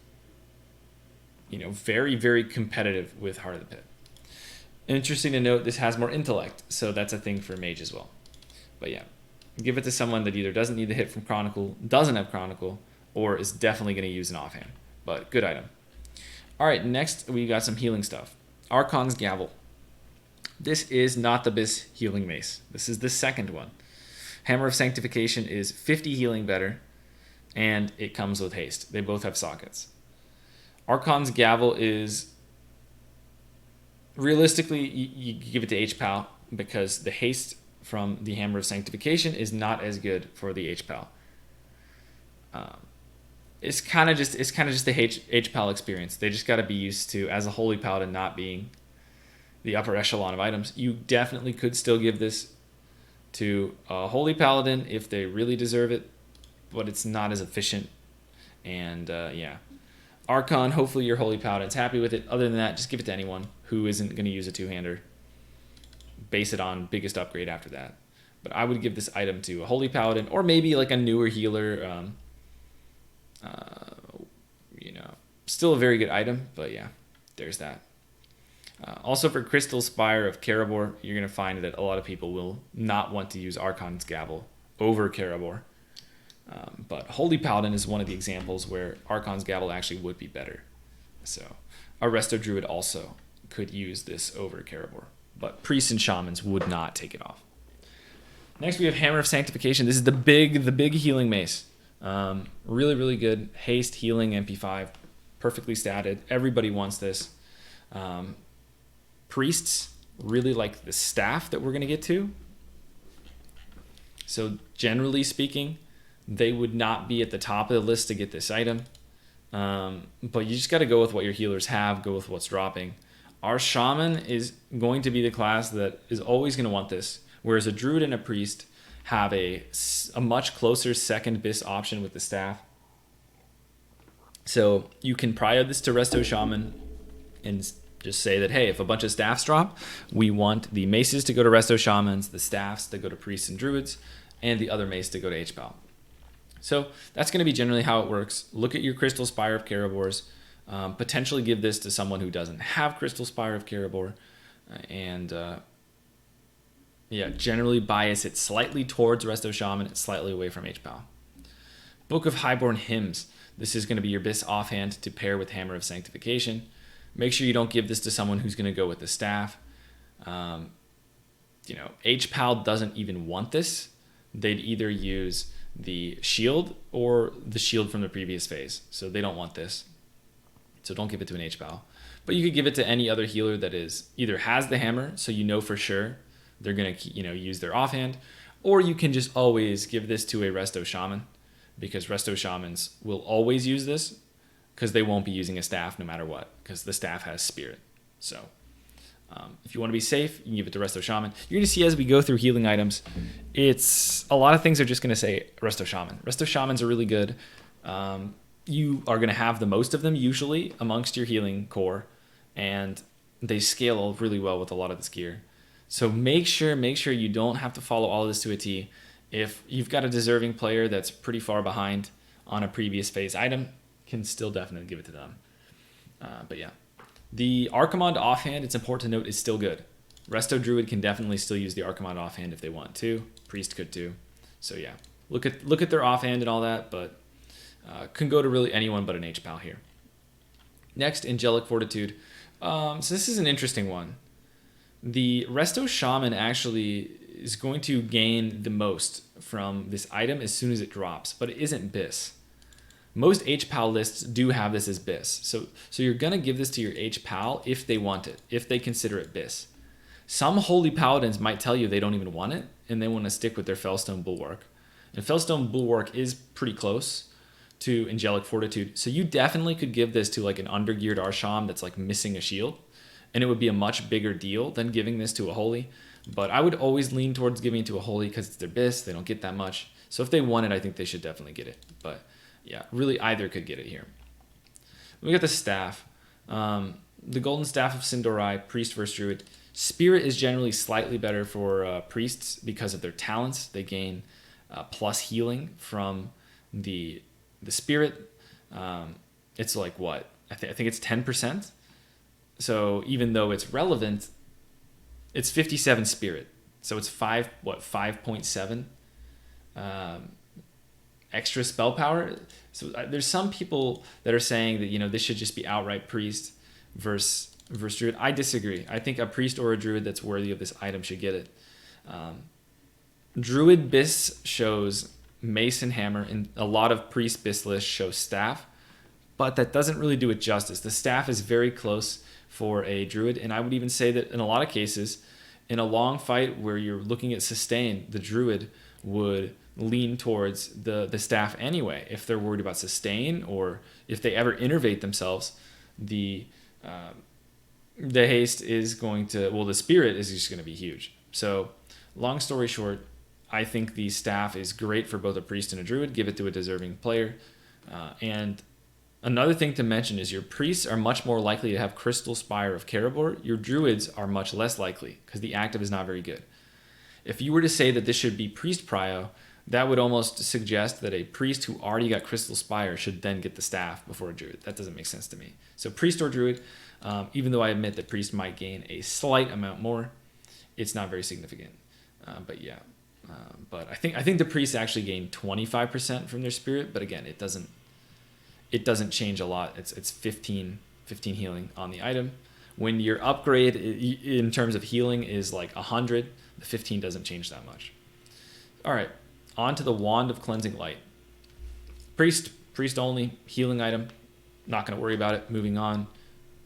very, very competitive with Heart of the Pit. Interesting to note, this has more intellect, so that's a thing for mage as well. But yeah, give it to someone that either doesn't need the hit from Chronicle, doesn't have Chronicle, or is definitely going to use an offhand. But good item. All right, next we got some healing stuff. Archon's Gavel. This is not the best healing mace. This is the second one. Hammer of Sanctification is 50 healing better, and it comes with haste. They both have sockets. Archon's Gavel is, realistically, you give it to H-Pal, because the haste from the Hammer of Sanctification is not as good for the H-Pal. It's kind of just the H-Pal experience. They just got to be used to, as a Holy Paladin not being the upper echelon of items. You definitely could still give this to a Holy Paladin if they really deserve it, but it's not as efficient. And yeah, Archon, hopefully your Holy Paladin's happy with it. Other than that, just give it to anyone who isn't going to use a two-hander. Base it on biggest upgrade after that. But I would give this item to a Holy Paladin, or maybe like a newer healer. Still a very good item, but yeah, there's that. Also for Crystal Spire of Karabor, you're going to find that a lot of people will not want to use Archon's Gavel over Karabor. But Holy Paladin is one of the examples where Archon's Gavel actually would be better. So a Resto Druid also could use this over Karabor, but priests and shamans would not take it off. Next we have Hammer of Sanctification. This is the big healing mace. Really, really good. Haste, healing, MP5. Perfectly statted. Everybody wants this. Priests really like the staff that we're going to get to. So generally speaking, they would not be at the top of the list to get this item. But you just got to go with what your healers have. Go with what's dropping. Our shaman is going to be the class that is always going to want this. Whereas a druid and a priest have a much closer second bis option with the staff. So you can prio this to Resto Shaman and just say that, hey, if a bunch of staffs drop, we want the maces to go to Resto Shamans, the staffs to go to priests and druids, and the other mace to go to H-Pal. So that's going to be generally how it works. Look at your Crystal Spire of Karabors. Potentially give this to someone who doesn't have Crystal Spire of Karabor. Generally bias it slightly towards Resto Shaman and slightly away from H-Pal. Book of Highborn Hymns. This is going to be your bis offhand to pair with Hammer of Sanctification. Make sure you don't give this to someone who's going to go with the staff. H-Pal doesn't even want this. They'd either use the shield or the shield from the previous phase. So they don't want this. So don't give it to an H-Pal. But you could give it to any other healer that is either has the hammer, so you know for sure they're going to use their offhand, or you can just always give this to a Resto Shaman, because Resto Shamans will always use this because they won't be using a staff no matter what, because the staff has spirit. So if you want to be safe, you can give it to Resto Shaman. You're going to see as we go through healing items, it's a lot of things are just going to say Resto Shaman. Resto Shamans are really good. You are going to have the most of them usually amongst your healing core, and they scale really well with a lot of this gear. So make sure you don't have to follow all of this to a T. If you've got a deserving player that's pretty far behind on a previous phase item, can still definitely give it to them. But yeah, the Archimond offhand, it's important to note, is still good. Resto Druid can definitely still use the Archimond offhand if they want to. Priest could too. So yeah, look at their offhand and all that, but can go to really anyone but an H-Pal here. Next, Angelic Fortitude. So this is an interesting one. The Resto Shaman actually is going to gain the most from this item as soon as it drops, but it isn't Bis. Most HPAL lists do have this as Bis. So you're going to give this to your HPAL if they want it, if they consider it Bis. Some Holy Paladins might tell you they don't even want it, and they want to stick with their Fellstone Bulwark. And Fellstone Bulwark is pretty close to Angelic Fortitude. So you definitely could give this to like an undergeared Arsham that's like missing a shield, and it would be a much bigger deal than giving this to a Holy. But I would always lean towards giving it to a Holy because it's their Bis. They don't get that much. So if they want it, I think they should definitely get it. But yeah, really either could get it here. We got the staff. The Golden Staff of Sindorai, Priest versus Druid. Spirit is generally slightly better for priests because of their talents. They gain plus healing from the spirit. It's like what? I think it's 10%. So even though it's relevant, it's 57 spirit. So it's 5.7 extra spell power. So there's some people that are saying that, this should just be outright priest versus druid. I disagree. I think a priest or a druid that's worthy of this item should get it. Druid Bis shows mace and hammer, and a lot of priest Bis lists show staff, but that doesn't really do it justice. The staff is very close for a druid, and I would even say that in a lot of cases, in a long fight where you're looking at sustain, the druid would lean towards the staff anyway. If they're worried about sustain, or if they ever innervate themselves, the haste is going to, the spirit is just going to be huge. So long story short, I think the staff is great for both a priest and a druid. Give it to a deserving player. And another thing to mention is your priests are much more likely to have Crystal Spire of Karabor. Your druids are much less likely because the active is not very good. If you were to say that this should be priest prio, that would almost suggest that a priest who already got Crystal Spire should then get the staff before a druid. That doesn't make sense to me. So priest or druid, even though I admit that priest might gain a slight amount more, it's not very significant. But yeah. But I think the priests actually gain 25% from their spirit, but again, it doesn't change a lot. It's 15 healing on the item. When your upgrade in terms of healing is like 100, the 15 doesn't change that much. All right, on to the Wand of Cleansing Light. Priest only, healing item. Not going to worry about it. Moving on.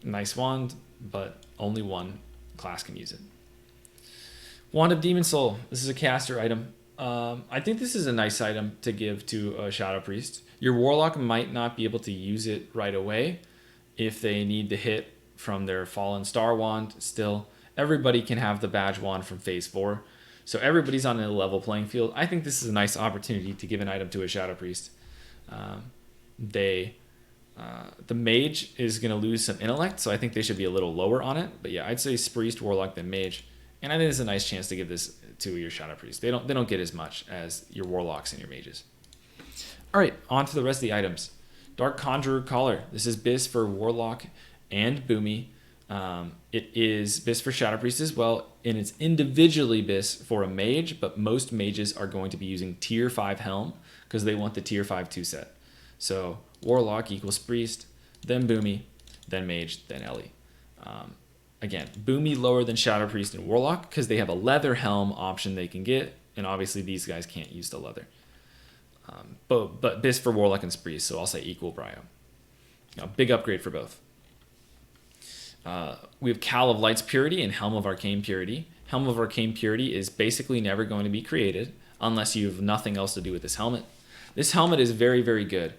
Nice wand, but only one class can use it. Wand of Demon Soul. This is a caster item. I think this is a nice item to give to a Shadow Priest. Your Warlock might not be able to use it right away if they need to hit from their Fallen Star Wand. Still, everybody can have the Badge Wand from Phase 4. So everybody's on a level playing field. I think this is a nice opportunity to give an item to a Shadow Priest. The Mage is going to lose some intellect, so I think they should be a little lower on it. But yeah, I'd say Priest, Warlock, then Mage. And I think it's a nice chance to give this to your Shadow Priest. They don't get as much as your Warlocks and your Mages. All right, on to the rest of the items. Dark Conjurer Collar. This is Bis for Warlock and Boomy. It is Bis for Shadow Priest as well, and it's individually Bis for a Mage, but most Mages are going to be using Tier 5 Helm because they want the Tier 5 2-set. So Warlock equals Priest, then Boomy, then Mage, then Ellie. Again, Boomy lower than Shadow Priest and Warlock because they have a leather helm option they can get, and obviously these guys can't use the leather. But Bis for Warlock and Priest, so I'll say equal Brio. Big upgrade for both. We have Cal of Light's Purity and Helm of Arcane Purity. Helm of Arcane Purity is basically never going to be created unless you have nothing else to do with this helmet. This helmet is very, very good.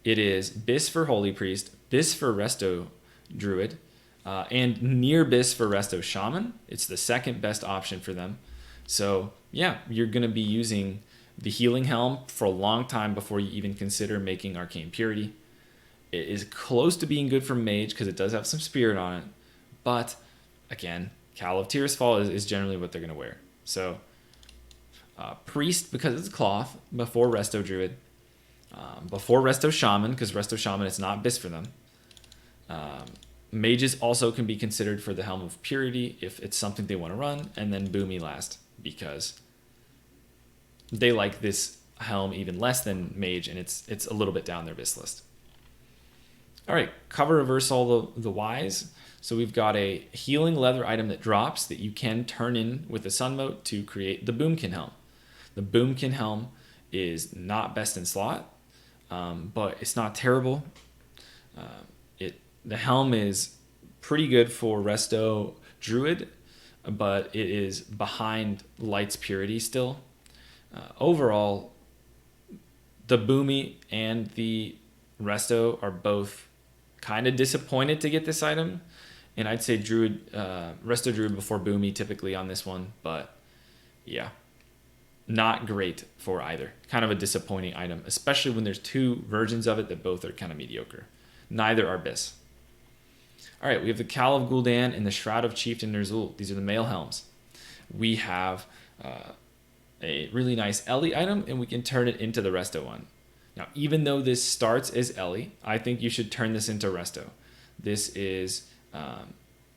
It is Bis for Holy Priest, Bis for Resto Druid, and near Bis for Resto Shaman. It's the second best option for them. So yeah, you're going to be using the healing helm for a long time before you even consider making Arcane Purity. It is close to being good for Mage because it does have some spirit on it. But again, Cal of Tears Fall is generally what they're going to wear. So Priest because it's cloth before Resto Druid. Before Resto Shaman because Resto Shaman it's not Bis for them. Mages also can be considered for the Helm of Purity if it's something they want to run. And then Boomy last because they like this helm even less than Mage and it's a little bit down their Bis list. All right, cover reverse all the Ys. So we've got a healing leather item that drops that you can turn in with the sunmote to create the boomkin helm. The boomkin helm is not best in slot, but it's not terrible. The helm is pretty good for Resto Druid, but it is behind Light's Purity still. Overall, the Boomy and the Resto are both kind of disappointed to get this item, and I'd say Resto Druid before Boomy typically on this one, but yeah, not great for either. Kind of a disappointing item, especially when there's two versions of it that both are kind of mediocre. Neither are Bis. All right, we have the Cowl of Gul'dan and the Shroud of Chieftain Ner'zhul. These are the male helms. We have a really nice Ellie item, and we can turn it into the Resto one. Now, even though this starts as Ellie, I think you should turn this into Resto. This is,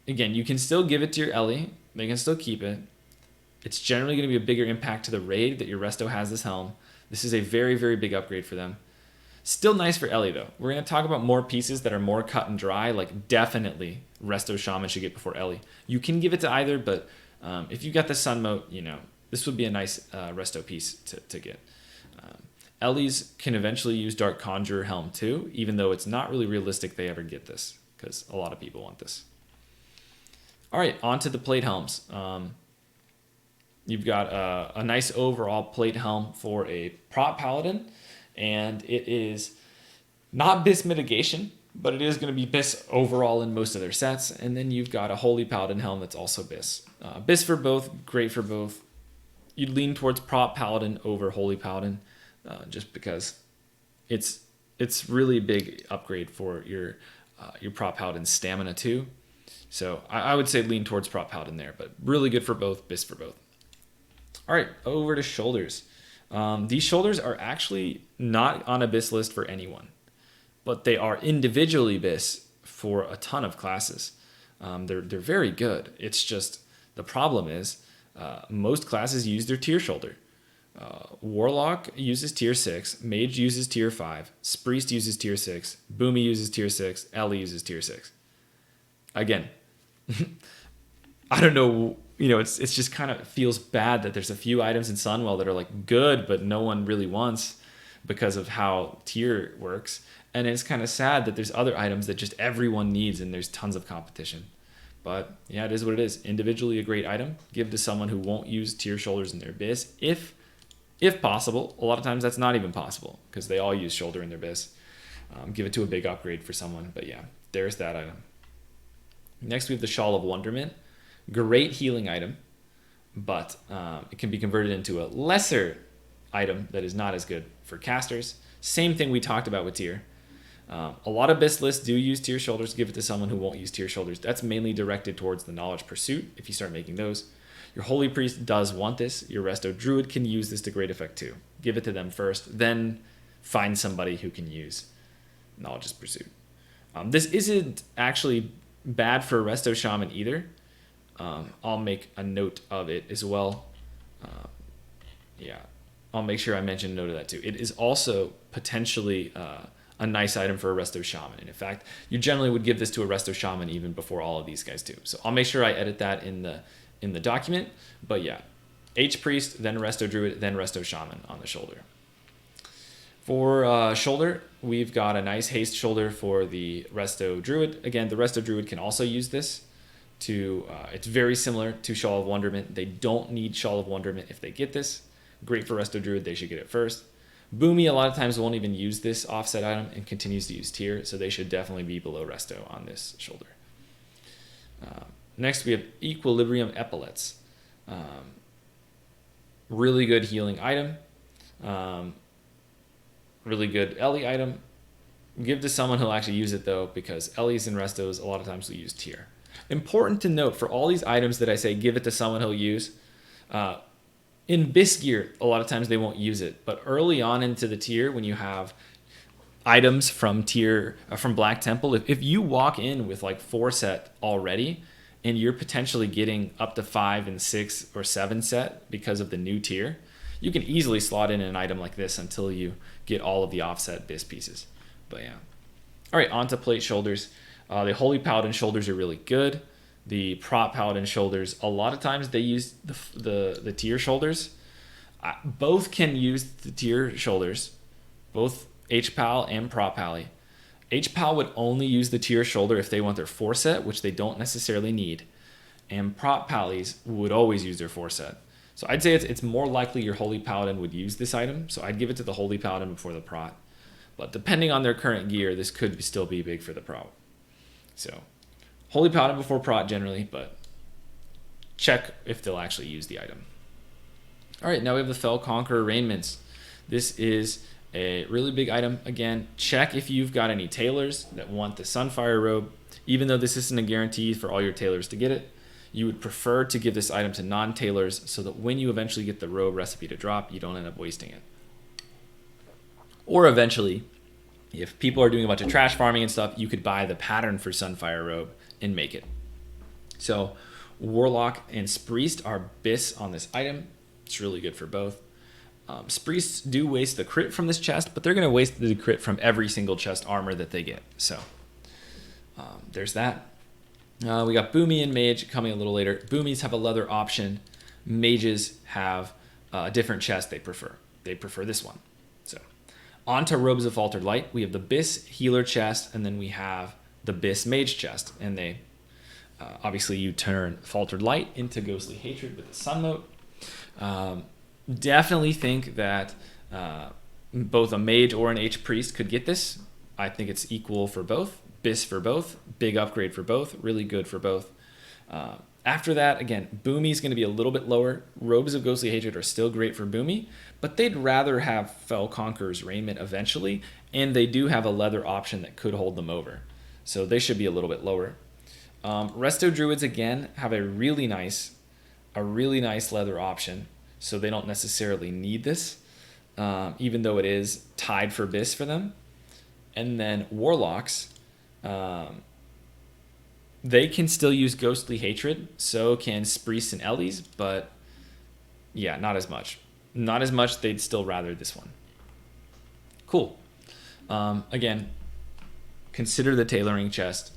again, you can still give it to your Ellie. They can still keep it. It's generally going to be a bigger impact to the raid that your Resto has this helm. This is a very, very big upgrade for them. Still nice for Ellie, though. We're going to talk about more pieces that are more cut and dry. Like, definitely Resto Shaman should get before Ellie. You can give it to either, but if you got the Sunmote, this would be a nice Resto piece to get. Ellie's can eventually use Dark Conjurer Helm, too, even though it's not really realistic they ever get this, because a lot of people want this. All right, on to the plate helms. You've got a nice overall plate helm for a prop paladin, and it is not Bis mitigation, but it is going to be Bis overall in most of their sets. And then you've got a Holy Paladin helm that's also Bis. Bis for both, great for both. You'd lean towards prop paladin over Holy Paladin, just because it's really a big upgrade for your prop paladin stamina too. So I would say lean towards prop paladin there, but really good for both, Bis for both. All right, over to shoulders. These shoulders are actually not on a Bis list for anyone, but they are individually Bis for a ton of classes. They're very good. It's just the problem is most classes use their tier shoulder. Warlock uses tier 6, Mage uses tier 5, Priest uses tier 6, Boomy uses tier 6, Ellie uses tier 6. Again, I don't know. It's just kind of feels bad that there's a few items in Sunwell that are like good, but no one really wants because of how tier works. And it's kind of sad that there's other items that just everyone needs and there's tons of competition. But yeah, it is what it is. Individually a great item. Give to someone who won't use tier shoulders in their Bis. If possible. A lot of times that's not even possible because they all use shoulder in their Bis. Give it to a big upgrade for someone. But yeah, there's that item. Next we have the Shawl of Wonderment. Great healing item, but it can be converted into a lesser item that is not as good for casters. Same thing we talked about with tier. A lot of Bis lists do use tier shoulders. Give it to someone who won't use tier shoulders. That's mainly directed towards the Knowledge Pursuit if you start making those. Your Holy Priest does want this. Your Resto Druid can use this to great effect too. Give it to them first, then find somebody who can use Knowledge's Pursuit. This isn't actually bad for a Resto Shaman either. I'll make a note of it as well. I'll make sure I mention a note of that too. It is also potentially a nice item for a Resto Shaman. And in fact, you generally would give this to a Resto Shaman even before all of these guys do. So I'll make sure I edit that in the document. But yeah, H Priest, then Resto Druid, then Resto Shaman on the shoulder. For shoulder, we've got a nice haste shoulder for the Resto Druid. Again, the Resto Druid can also use this. It's very similar to Shawl of Wonderment. They don't need Shawl of Wonderment if they get this. Great for Resto Druid, they should get it first. Boomy a lot of times won't even use this offset item and continues to use tier, so they should definitely be below Resto on this shoulder. Next we have Equilibrium Epaulets. Really good healing item. Really good Ellie item. Give to someone who'll actually use it though, because Ellie's and Restos a lot of times will use tier. Important to note for all these items that I say give it to someone who'll use, in Bis gear, a lot of times they won't use it. But early on into the tier, when you have items from Black Temple, if you walk in with like 4 set already, and you're potentially getting up to 5 and 6 or 7 set because of the new tier, you can easily slot in an item like this until you get all of the offset Bis pieces. But yeah. All right, on to plate shoulders. The Holy Paladin shoulders are really good. The Prot Paladin shoulders, a lot of times they use the tier shoulders. Both can use the tier shoulders, both HPAL and Prot Pally. HPAL would only use the tier shoulder if they want their 4-set, which they don't necessarily need. And Prot Pallies would always use their 4-set. So I'd say it's more likely your Holy Paladin would use this item. So I'd give it to the Holy Paladin before the Prot. But depending on their current gear, this could still be big for the Prot. So Holy Paladin before Prot generally, but check if they'll actually use the item. All right, now we have the Fell Conqueror Raiments. This is a really big item. Again, check if you've got any tailors that want the Sunfire robe. Even though this isn't a guarantee for all your tailors to get it, you would prefer to give this item to non-tailors so that when you eventually get the robe recipe to drop, you don't end up wasting it. Or eventually, if people are doing a bunch of trash farming and stuff, you could buy the pattern for Sunfire robe and make it. So Warlock and Spriest are Bis on this item. It's really good for both. Spriests do waste the crit from this chest, but they're going to waste the crit from every single chest armor that they get. So there's that. We got Boomy and Mage coming a little later. Boomies have a leather option. Mages have a different chest they prefer. They prefer this one. So on to Robes of Altered Light. We have the Bis Healer chest, and then we have the Bis Mage chest. And they obviously you turn Faltered Light into Ghostly Hatred with the Sunmote. Definitely think that both a mage or an H-priest could get this. I think it's equal for both. Bis for both. Big upgrade for both. Really good for both. After that, again, Boomy's going to be a little bit lower. Robes of Ghostly Hatred are still great for Boomy, but they'd rather have Fell Conqueror's Raiment eventually, and they do have a leather option that could hold them over. So they should be a little bit lower. Resto Druids, again, have a really nice leather option, so they don't necessarily need this, even though it is tied for Bis for them. And then Warlocks, they can still use Ghostly Hatred, so can Spriest and Ellies, but yeah, not as much. Not as much, they'd still rather this one. Cool. Again, consider the tailoring chest.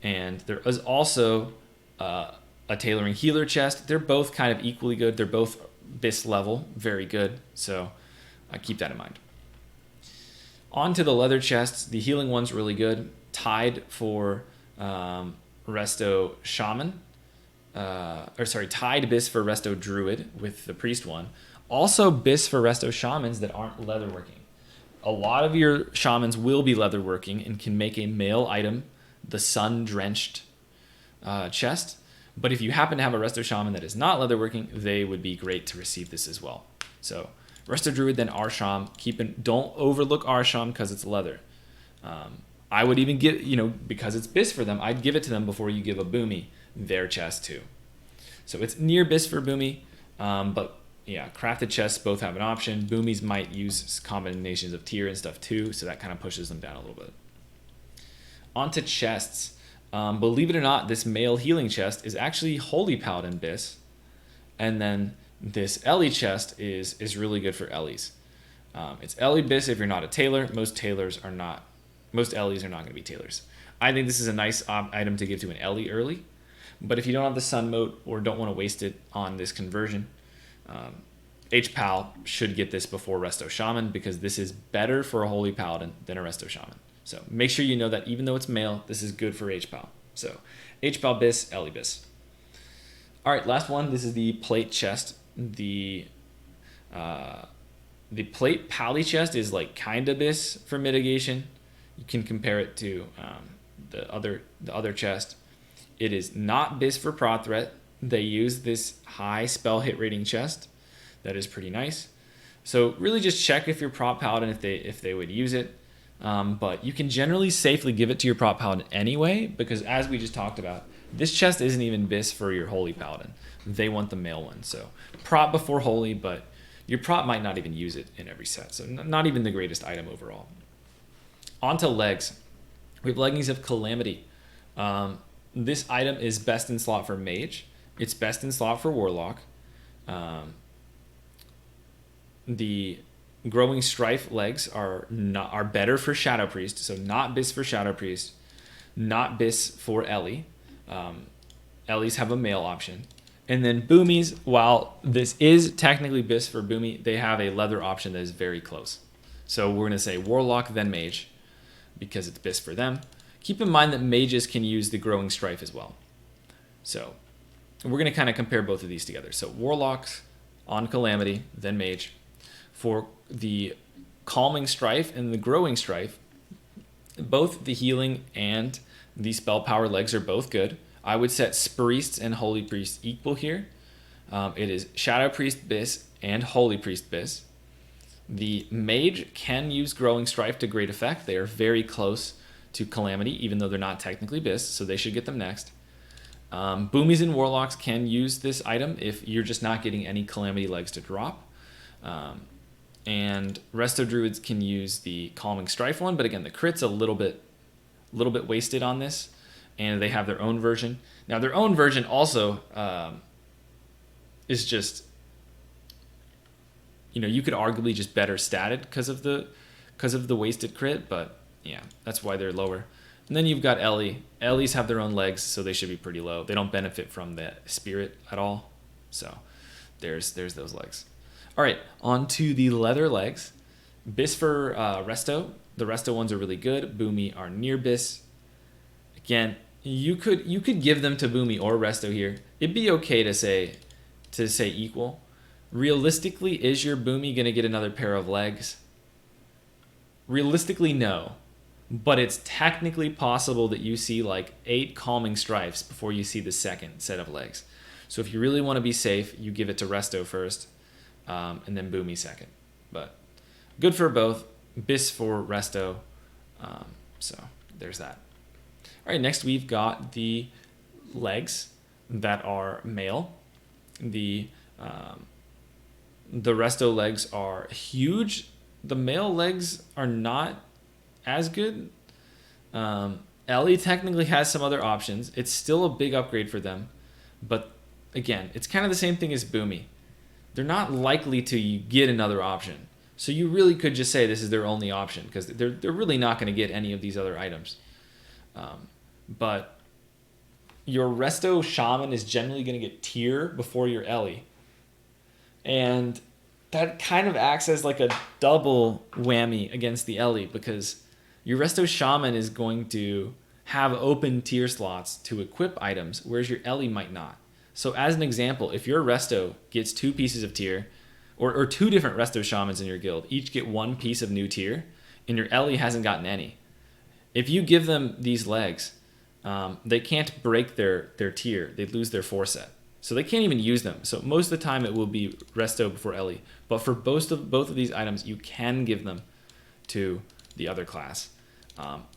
And there is also a tailoring healer chest. They're both kind of equally good. They're both Bis level, very good. So keep that in mind. On to the leather chests. The healing one's really good. Tied for Resto Shaman. Tied Bis for Resto Druid with the Priest one. Also Bis for Resto Shamans that aren't leatherworking. A lot of your Shamans will be leatherworking and can make a male item, the Sun-Drenched chest. But if you happen to have a Resto Shaman that is not leatherworking, they would be great to receive this as well. So Resto Druid, then Arsham. Don't overlook Arsham because it's leather. I would even give, because it's Bis for them, I'd give it to them before you give a Boomy their chest too. So it's near Bis for Boomy, but yeah, crafted chests both have an option. Boomies might use combinations of tier and stuff too, so that kind of pushes them down a little bit. Onto chests. Believe it or not, this male healing chest is actually Holy Paladin Bis, and then this Ellie chest is really good for Ellies. It's Ellie Bis if you're not a tailor. Most Ellies are not going to be tailors. I think this is a nice item to give to an Ellie early, but if you don't have the Sun Mote or don't want to waste it on this conversion, HPAL should get this before Resto Shaman because this is better for a Holy Paladin than a Resto Shaman. So make sure you know that even though it's male, this is good for HPAL. So HPAL Bis, Ellie Bis. All right, last one. This is the plate chest. The plate pally chest is like kinda Bis for mitigation. You can compare it to the other chest. It is not Bis for prot threat. They use this high spell hit rating chest. That is pretty nice. So really just check if your prot paladin if they would use it. But you can generally safely give it to your prot paladin anyway, because as we just talked about, this chest isn't even Bis for your Holy Paladin. They want the male one. So prot before Holy, but your prot might not even use it in every set. So not even the greatest item overall. Onto legs. We have Leggings of Calamity. This item is best in slot for Mage. It's best in slot for Warlock. The Growing Strife legs are better for Shadow Priest, so not Bis for Shadow Priest, not Bis for Ellie. Ellies have a male option. And then Boomies, while this is technically Bis for Boomy, they have a leather option that is very close. So we're going to say Warlock, then Mage, because it's Bis for them. Keep in mind that Mages can use the Growing Strife as well. So we're going to kind of compare both of these together. So Warlocks on Calamity, then Mage. For the Calming Strife and the Growing Strife, both the healing and the spell power legs are both good. I would set Priests and Holy Priest equal here. It is Shadow Priest Bis and Holy Priest Bis. The Mage can use Growing Strife to great effect. They are very close to Calamity, even though they're not technically Bis, so they should get them next. Boomies and Warlocks can use this item if you're just not getting any Calamity legs to drop. And Resto Druids can use the Calming Strife one, but again, the crit's a little bit wasted on this, and they have their own version. Now, their own version also is just, you could arguably just better statted because of the wasted crit, but yeah, that's why they're lower. And then you've got Ellie. Ellies have their own legs, so they should be pretty low. They don't benefit from the spirit at all, so there's those legs. All right, on to the leather legs. Bis for Resto. The Resto ones are really good. Boomy are near Bis. Again, you could give them to Boomy or Resto here. It'd be okay to say equal. Realistically, is your Boomy going to get another pair of legs? Realistically, no. But it's technically possible that you see like 8 Calming Strifes before you see the second set of legs. So if you really want to be safe, you give it to Resto first, and then Boomy second. But good for both. Bis for Resto. So there's that. All right, next we've got the legs that are male. The Resto legs are huge. The male legs are not as good. Ellie technically has some other options. It's still a big upgrade for them. But again, it's kind of the same thing as Boomy. They're not likely to get another option. So you really could just say this is their only option because they're really not going to get any of these other items. But your Resto Shaman is generally going to get tier before your Ellie. And that kind of acts as like a double whammy against the Ellie because your Resto Shaman is going to have open tier slots to equip items, whereas your Ellie might not. So as an example, if your Resto gets 2 pieces of tier, or 2 different Resto Shamans in your guild, each get 1 piece of new tier, and your Ellie hasn't gotten any. If you give them these legs, they can't break their tier. They lose their 4 set. So they can't even use them. So most of the time it will be Resto before Ellie. But for both of these items, you can give them to the other class.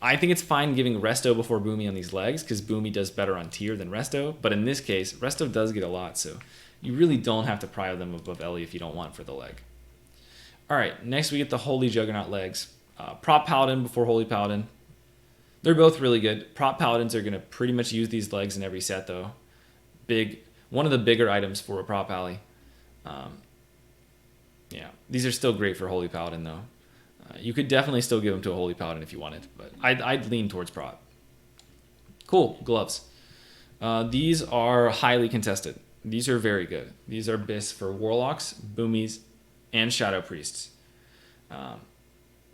I think it's fine giving Resto before Boomy on these legs because Boomy does better on tier than Resto. But in this case, Resto does get a lot, so you really don't have to prio them above Ellie if you don't want for the leg. All right, next we get the Holy Juggernaut legs. Prop Paladin before Holy Paladin. They're both really good. Prop Paladins are going to pretty much use these legs in every set, though. One of the bigger items for a Prop Ally. Yeah, these are still great for Holy Paladin, though. You could definitely still give them to a Holy Paladin if you wanted, but I'd lean towards Prop. Cool, gloves. These are highly contested. These are very good. These are Bis for Warlocks, Boomies, and Shadow Priests.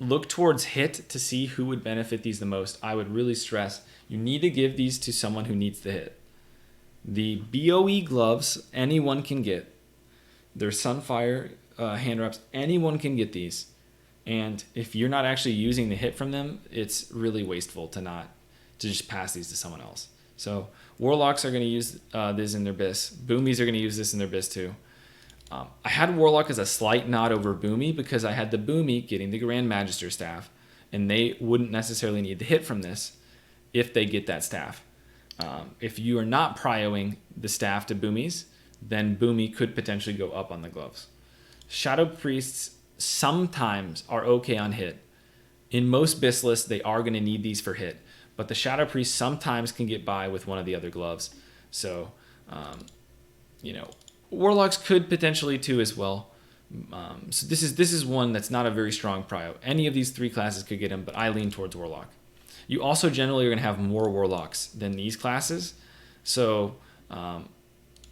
Look towards hit to see who would benefit these the most. I would really stress you need to give these to someone who needs the hit. The BOE gloves, anyone can get. They're Sunfire hand wraps. Anyone can get these. And if you're not actually using the hit from them, it's really wasteful to just pass these to someone else. So Warlocks are going to use this in their Bis. Boomies are going to use this in their Bis too. I had Warlock as a slight nod over Boomy because I had the Boomy getting the Grand Magister staff, and they wouldn't necessarily need the hit from this if they get that staff. If you are not prioing the staff to Boomies, then Boomy could potentially go up on the gloves. Shadow Priests sometimes are okay on hit. In most Bis lists, they are going to need these for hit, but the Shadow Priest sometimes can get by with one of the other gloves. So, Warlocks could potentially too as well, So this is one that's not a very strong prio. Any of these three classes could get him, but I lean towards Warlock. You also generally are going to have more Warlocks than these classes. So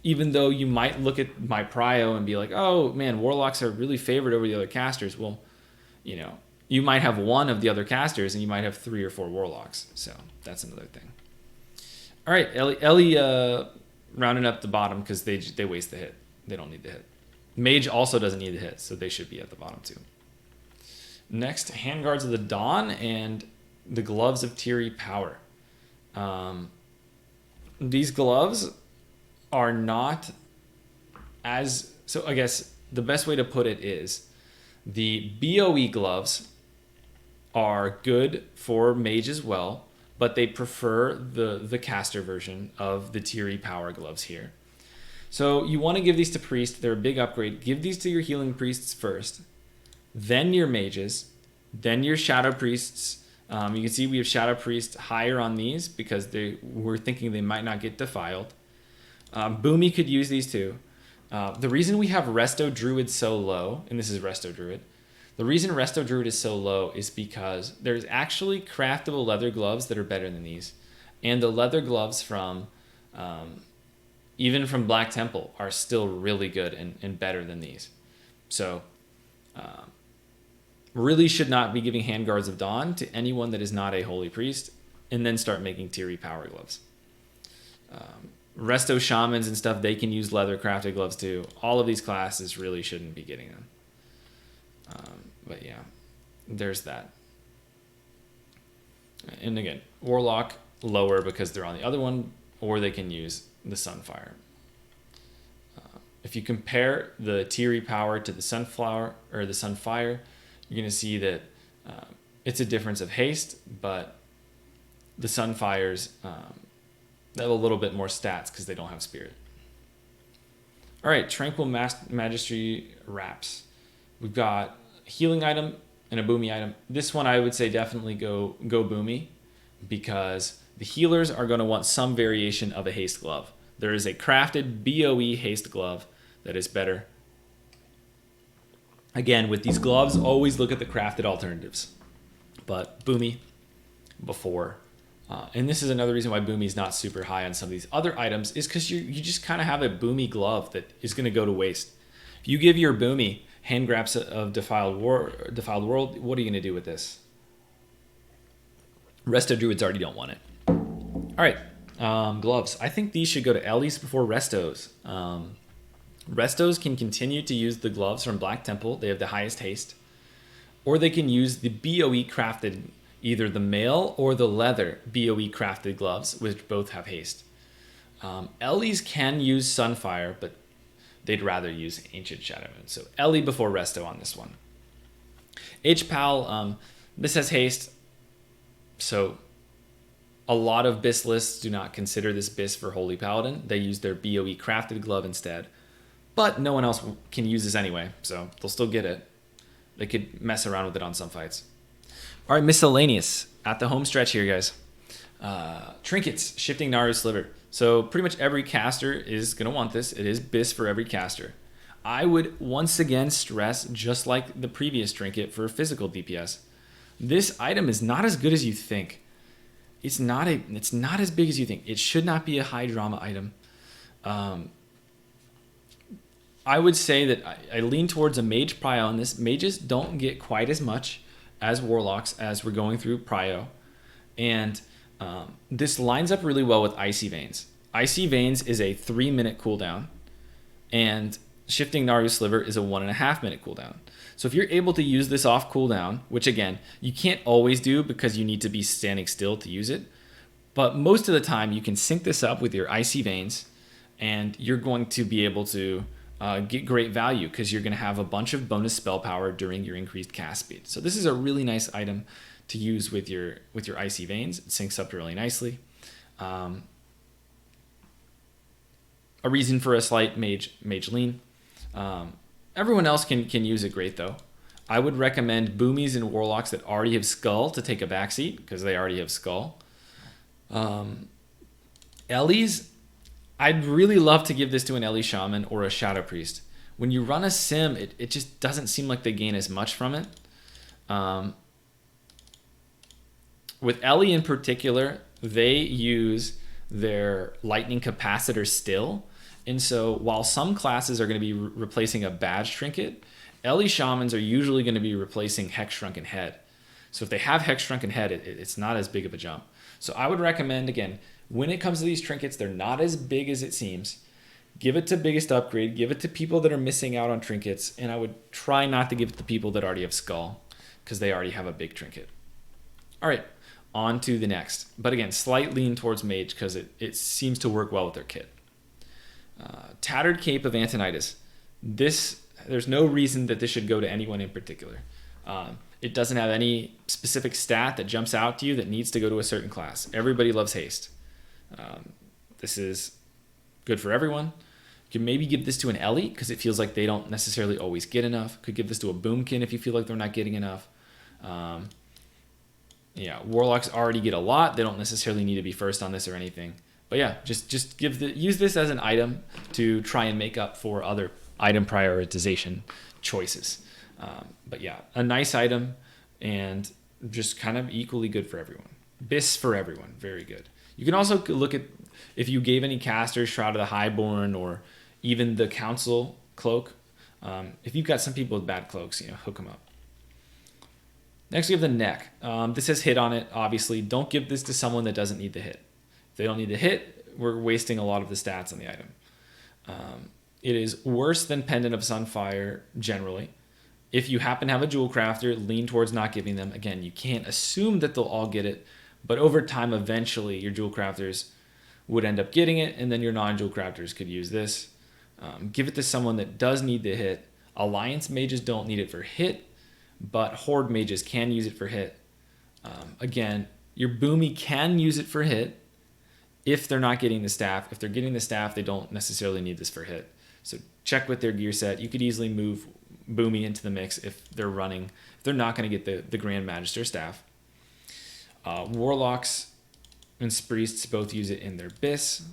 even though you might look at my prio and be like, oh man, Warlocks are really favored over the other casters. Well, you might have one of the other casters and you might have 3 or 4 Warlocks. So that's another thing. All right, Ellie rounding up the bottom because they waste the hit. They don't need the hit. Mage also doesn't need the hit, so they should be at the bottom too. Next, Handguards of the Dawn and the Gloves of Tiri Power. These gloves are not as... So I guess the best way to put it is the BOE gloves are good for mage as well, but they prefer the caster version of the Tiri Power gloves here. So you want to give these to priests. They're a big upgrade. Give these to your healing priests first, then your mages, then your shadow priests. You can see we have shadow priests higher on these because we're thinking they might not get defiled. Boomy could use these too. The reason we have Resto Druid so low, and this is Resto Druid, the reason Resto Druid is so low is because there's actually craftable leather gloves that are better than these. And the leather gloves from... even from Black Temple are still really good and better than these. So really should not be giving Handguards of Dawn to anyone that is not a holy priest, and then start making Tiri Power gloves. Resto Shamans and stuff, they can use leather crafted gloves too. All of these classes really shouldn't be getting them. But yeah, there's that. And again, Warlock lower because they're on the other one, or they can use the Sunfire. If you compare the Tiri Power to the Sunflower or the Sunfire, you're going to see that it's a difference of haste, but the Sunfires they have a little bit more stats because they don't have Spirit. All right, Tranquil Magistry Wraps. We've got a healing item and a boomy item. This one I would say definitely go boomy because the healers are going to want some variation of a haste glove. There is a crafted BOE haste glove that is better. Again, with these gloves, always look at the crafted alternatives. But boomy before. And this is another reason why boomy is not super high on some of these other items, is because you just kind of have a boomy glove that is going to go to waste. If you give your boomy hand grabs of Defiled World, what are you going to do with this? Resto Druids already don't want it. All right, gloves. I think these should go to Ellie's before Restos. Restos can continue to use the gloves from Black Temple. They have the highest haste. Or they can use the BOE crafted, either the mail or the leather BOE crafted gloves, which both have haste. Ellie's can use Sunfire, but they'd rather use Ancient Shadow Moon. So Ellie before Resto on this one. H-Pal, this has haste. So a lot of BIS lists do not consider this BIS for Holy Paladin. They use their BOE crafted glove instead. But no one else can use this anyway, so they'll still get it. They could mess around with it on some fights. All right, miscellaneous. At the home stretch here, guys. Trinkets, Shifting Naru Sliver. So pretty much every caster is going to want this. It is BIS for every caster. I would once again stress, just like the previous trinket for physical DPS, this item is not as good as you think. It's not as big as you think. It should not be a high drama item. I would say that I lean towards a mage prio on this. Mages don't get quite as much as warlocks as we're going through prio. And this lines up really well with Icy Veins. Icy Veins is a 3-minute cooldown, and Shifting Naru Sliver is a 1.5-minute cooldown. So if you're able to use this off cooldown, which again, you can't always do because you need to be standing still to use it, but most of the time you can sync this up with your Icy Veins, and you're going to be able to get great value because you're going to have a bunch of bonus spell power during your increased cast speed. So this is a really nice item to use with your Icy Veins. It syncs up really nicely. A reason for a slight mage lean. Everyone else can use it great though. I would recommend boomies and warlocks that already have skull to take a backseat because they already have skull. Ellie's, I'd really love to give this to an Ellie Shaman or a Shadow Priest. when you run a sim, it just doesn't seem like they gain as much from it. With Ellie in particular, they use their lightning capacitor still. And so while some classes are going to be replacing a badge trinket, Ellie shamans are usually going to be replacing Hex Shrunken Head. So if they have Hex Shrunken Head, it's not as big of a jump. So I would recommend, again, when it comes to these trinkets, they're not as big as it seems. Give it to biggest upgrade. Give it to people that are missing out on trinkets. And I would try not to give it to people that already have Skull, because they already have a big trinket. All right, on to the next. But again, slight lean towards Mage because it seems to work well with their kit. Tattered Cape of Antonidas. There's no reason that this should go to anyone in particular. It doesn't have any specific stat that jumps out to you that needs to go to a certain class. Everybody loves haste. This is good for everyone. You can maybe give this to an Ellie because it feels like they don't necessarily always get enough. Could give this to a Boomkin if you feel like they're not getting enough. Warlocks already get a lot. They don't necessarily need to be first on this or anything. But yeah, just use this as an item to try and make up for other item prioritization choices. But yeah, a nice item and just kind of equally good for everyone. Bis for everyone, very good. You can also look at if you gave any casters Shroud of the Highborn or even the Council cloak. If you've got some people with bad cloaks, hook them up. Next, we have the neck. This has hit on it, obviously. Don't give this to someone that doesn't need the hit. If they don't need the hit, we're wasting a lot of the stats on the item. It is worse than Pendant of Sunfire generally. If you happen to have a Jewel Crafter, lean towards not giving them. Again, you can't assume that they'll all get it, but over time, eventually, your Jewel Crafters would end up getting it, and then your non-Jewel Crafters could use this. Give it to someone that does need the hit. Alliance mages don't need it for hit, but Horde mages can use it for hit. Again, your Boomy can use it for hit if they're not getting the staff. If they're getting the staff, they don't necessarily need this for hit. So check with their gear set. You could easily move Boomy into the mix if they're not going to get the Grand Magister staff. Warlocks and Priests both use it in their Bis.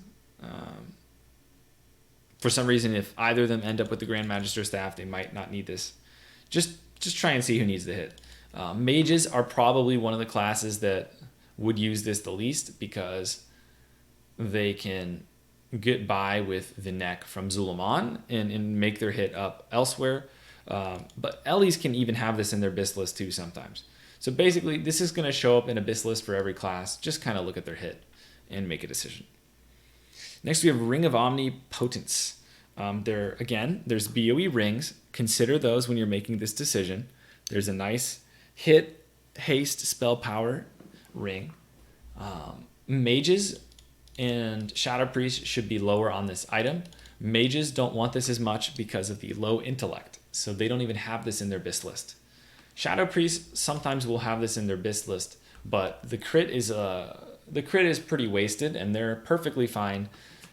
For some reason, if either of them end up with the Grand Magister staff, they might not need this. Just try and see who needs the hit. Mages are probably one of the classes that would use this the least because they can get by with the neck from Zulaman and make their hit up elsewhere. But Ellies can even have this in their Bis list too sometimes. So basically, this is going to show up in a Bis list for every class. Just kind of look at their hit and make a decision. Next, we have Ring of Omnipotence. There's BOE rings. Consider those when you're making this decision. There's a nice hit, haste, spell power ring. Mages and Shadow Priests should be lower on this item. Mages don't want this as much because of the low intellect, so they don't even have this in their Bis list. Shadow Priests sometimes will have this in their Bis list, but the crit is pretty wasted, and they're perfectly fine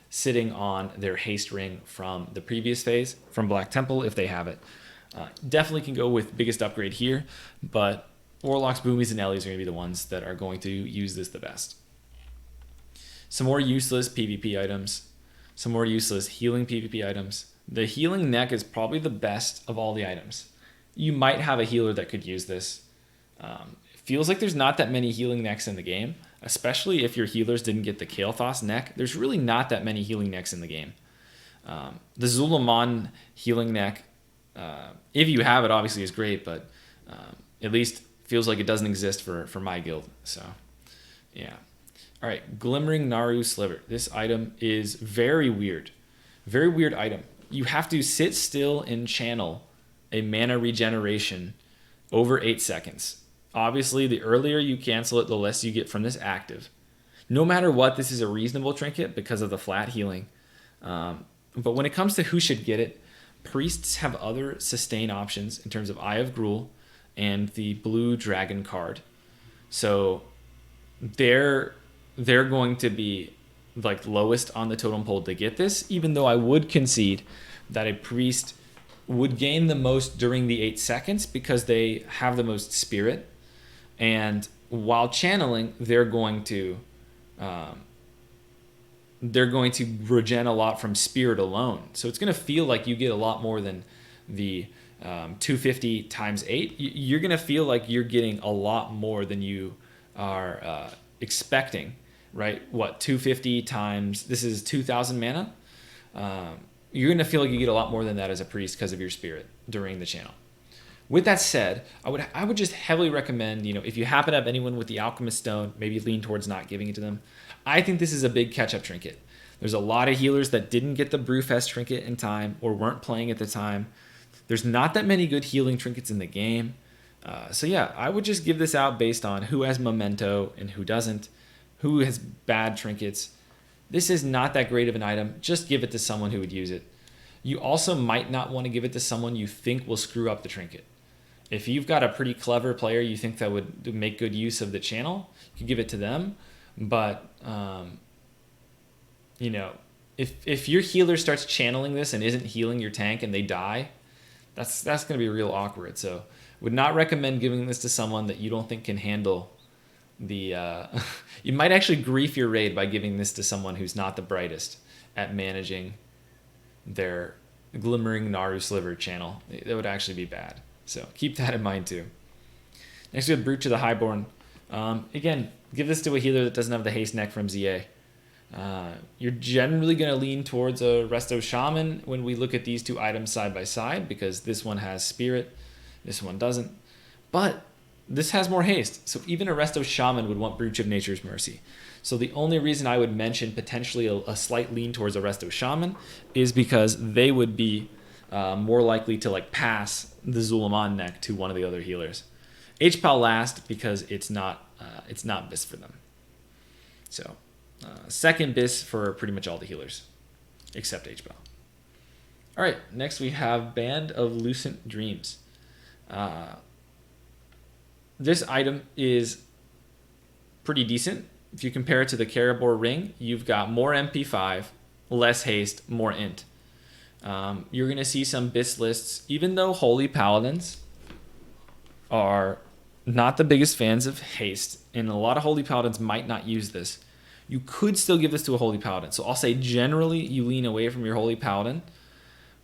sitting on their haste ring from the previous phase, from Black Temple if they have it. Definitely can go with biggest upgrade here, but Warlocks, Boomies, and Ellies are going to be the ones that are going to use this the best. Some more useless PvP items, some more useless healing PvP items. The healing neck is probably the best of all the items. You might have a healer that could use this. It feels like there's not that many healing necks in the game, especially if your healers didn't get the Kael'thas neck. There's really not that many healing necks in the game. The Zulaman healing neck, if you have it, obviously is great, but at least feels like it doesn't exist for my guild. So, yeah. All right, Glimmering Naru Sliver. This item is very weird. Very weird item. You have to sit still and channel a mana regeneration over 8 seconds. Obviously, the earlier you cancel it, the less you get from this active. No matter what, this is a reasonable trinket because of the flat healing. But when it comes to who should get it, Priests have other sustain options in terms of Eye of Gruul and the blue dragon card. So they're going to be like lowest on the totem pole to get this, even though I would concede that a Priest would gain the most during the 8 seconds because they have the most spirit. And while channeling, they're going to they're going to regen a lot from spirit alone. So it's going to feel like you get a lot more than the 250 times 8. You're going to feel like you're getting a lot more than you are expecting, right? What, 250 times, this is 2,000 mana? You're going to feel like you get a lot more than that as a priest because of your spirit during the channel. With that said, I would just heavily recommend, if you happen to have anyone with the Alchemist Stone, maybe lean towards not giving it to them. I think this is a big catch-up trinket. There's a lot of healers that didn't get the Brewfest trinket in time or weren't playing at the time. There's not that many good healing trinkets in the game. So yeah, I would just give this out based on who has Memento and who doesn't, who has bad trinkets. This is not that great of an item. Just give it to someone who would use it. You also might not want to give it to someone you think will screw up the trinket. If you've got a pretty clever player you think that would make good use of the channel, you can give it to them. But, if your healer starts channeling this and isn't healing your tank and they die, that's going to be real awkward. So would not recommend giving this to someone that you don't think can handle the... you might actually grief your raid by giving this to someone who's not the brightest at managing their Glimmering Naru Sliver channel. That would actually be bad. So keep that in mind too. Next we have Brute to the Highborn. Again, give this to a healer that doesn't have the haste neck from ZA. You're generally going to lean towards a Resto Shaman when we look at these two items side by side, because this one has Spirit, this one doesn't. But this has more haste, so even a Resto Shaman would want Brooch of Nature's Mercy. So the only reason I would mention potentially a slight lean towards a Resto Shaman is because they would be more likely to pass the Zulaman neck to one of the other healers. HPAL last because it's not BIS for them. So second BIS for pretty much all the healers except HPAL. All right, next we have Band of Lucent Dreams. This item is pretty decent. If you compare it to the Karabor Ring, you've got more MP5, less haste, more int. You're going to see some BIS lists, even though Holy Paladins are not the biggest fans of haste, and a lot of Holy Paladins might not use this. You could still give this to a Holy Paladin. So I'll say generally you lean away from your Holy Paladin,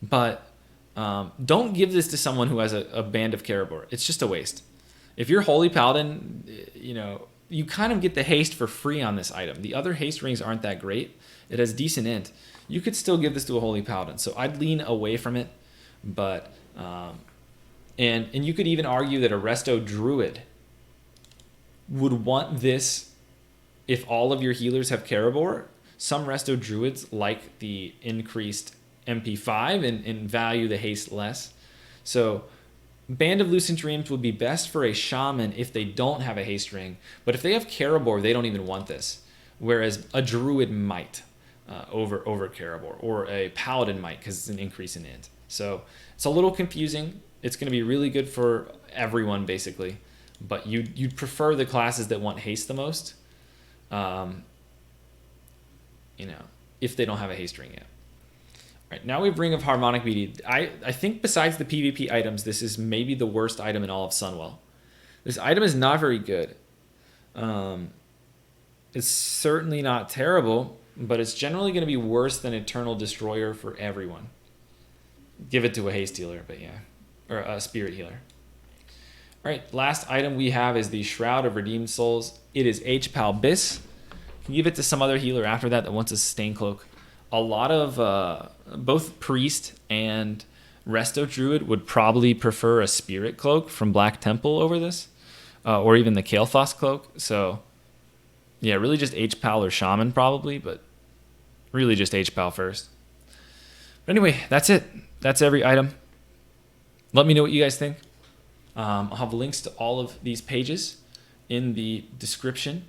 but don't give this to someone who has a Band of Karabor. It's just a waste. If you're Holy Paladin, you kind of get the haste for free on this item. The other haste rings aren't that great. It has decent int. You could still give this to a Holy Paladin. So I'd lean away from it. But and you could even argue that a Resto Druid would want this if all of your healers have Karabor. Some Resto Druids like the increased MP5 and value the haste less. So Band of Lucent Dreams would be best for a Shaman if they don't have a haste ring. But if they have Karabor, they don't even want this. Whereas a Druid might over Karabor, or a Paladin might because it's an increase in int. So it's a little confusing. It's going to be really good for everyone basically, but you'd prefer the classes that want haste the most, if they don't have a haste ring yet. All right, now we have Ring of Harmonic Beauty. I think besides the PvP items, this is maybe the worst item in all of Sunwell. This item is not very good. It's certainly not terrible, but it's generally going to be worse than Eternal Destroyer for everyone. Give it to a haste healer, but yeah, or a spirit healer. All right, last item we have is the Shroud of Redeemed Souls. It is HPAL BIS. You can give it to some other healer after that wants a Sustain Cloak. A lot of both Priest and Resto Druid would probably prefer a Spirit Cloak from Black Temple over this, or even the Kael'thas Cloak. So yeah, really just HPAL or Shaman probably, but really just HPAL first. But anyway, that's it. That's every item. Let me know what you guys think. I'll have links to all of these pages in the description.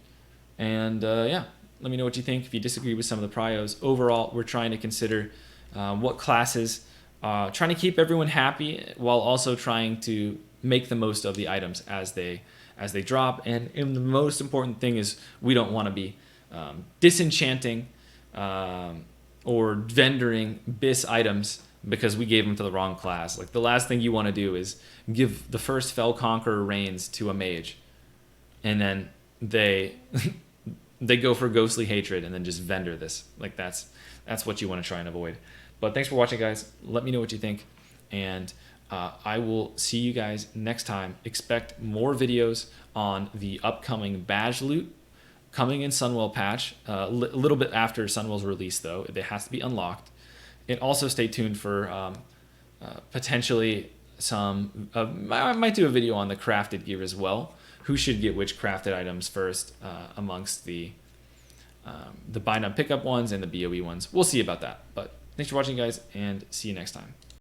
And yeah, let me know what you think if you disagree with some of the prios. Overall, we're trying to consider what classes, trying to keep everyone happy while also trying to make the most of the items as they drop. And the most important thing is we don't want to be disenchanting or vendoring BIS items because we gave them to the wrong class. Like, the last thing you want to do is give the first Fell Conqueror reigns to a mage, and then they they go for ghostly hatred and then just vendor this. Like that's what you want to try and avoid. But thanks for watching, guys. Let me know what you think, and I will see you guys next time. Expect more videos on the upcoming badge loot coming in Sunwell patch, a little bit after Sunwell's release, though. It has to be unlocked. And also stay tuned for potentially some, I might do a video on the crafted gear as well. Who should get which crafted items first amongst the bind on pickup ones and the BOE ones. We'll see about that. But thanks for watching, guys, and see you next time.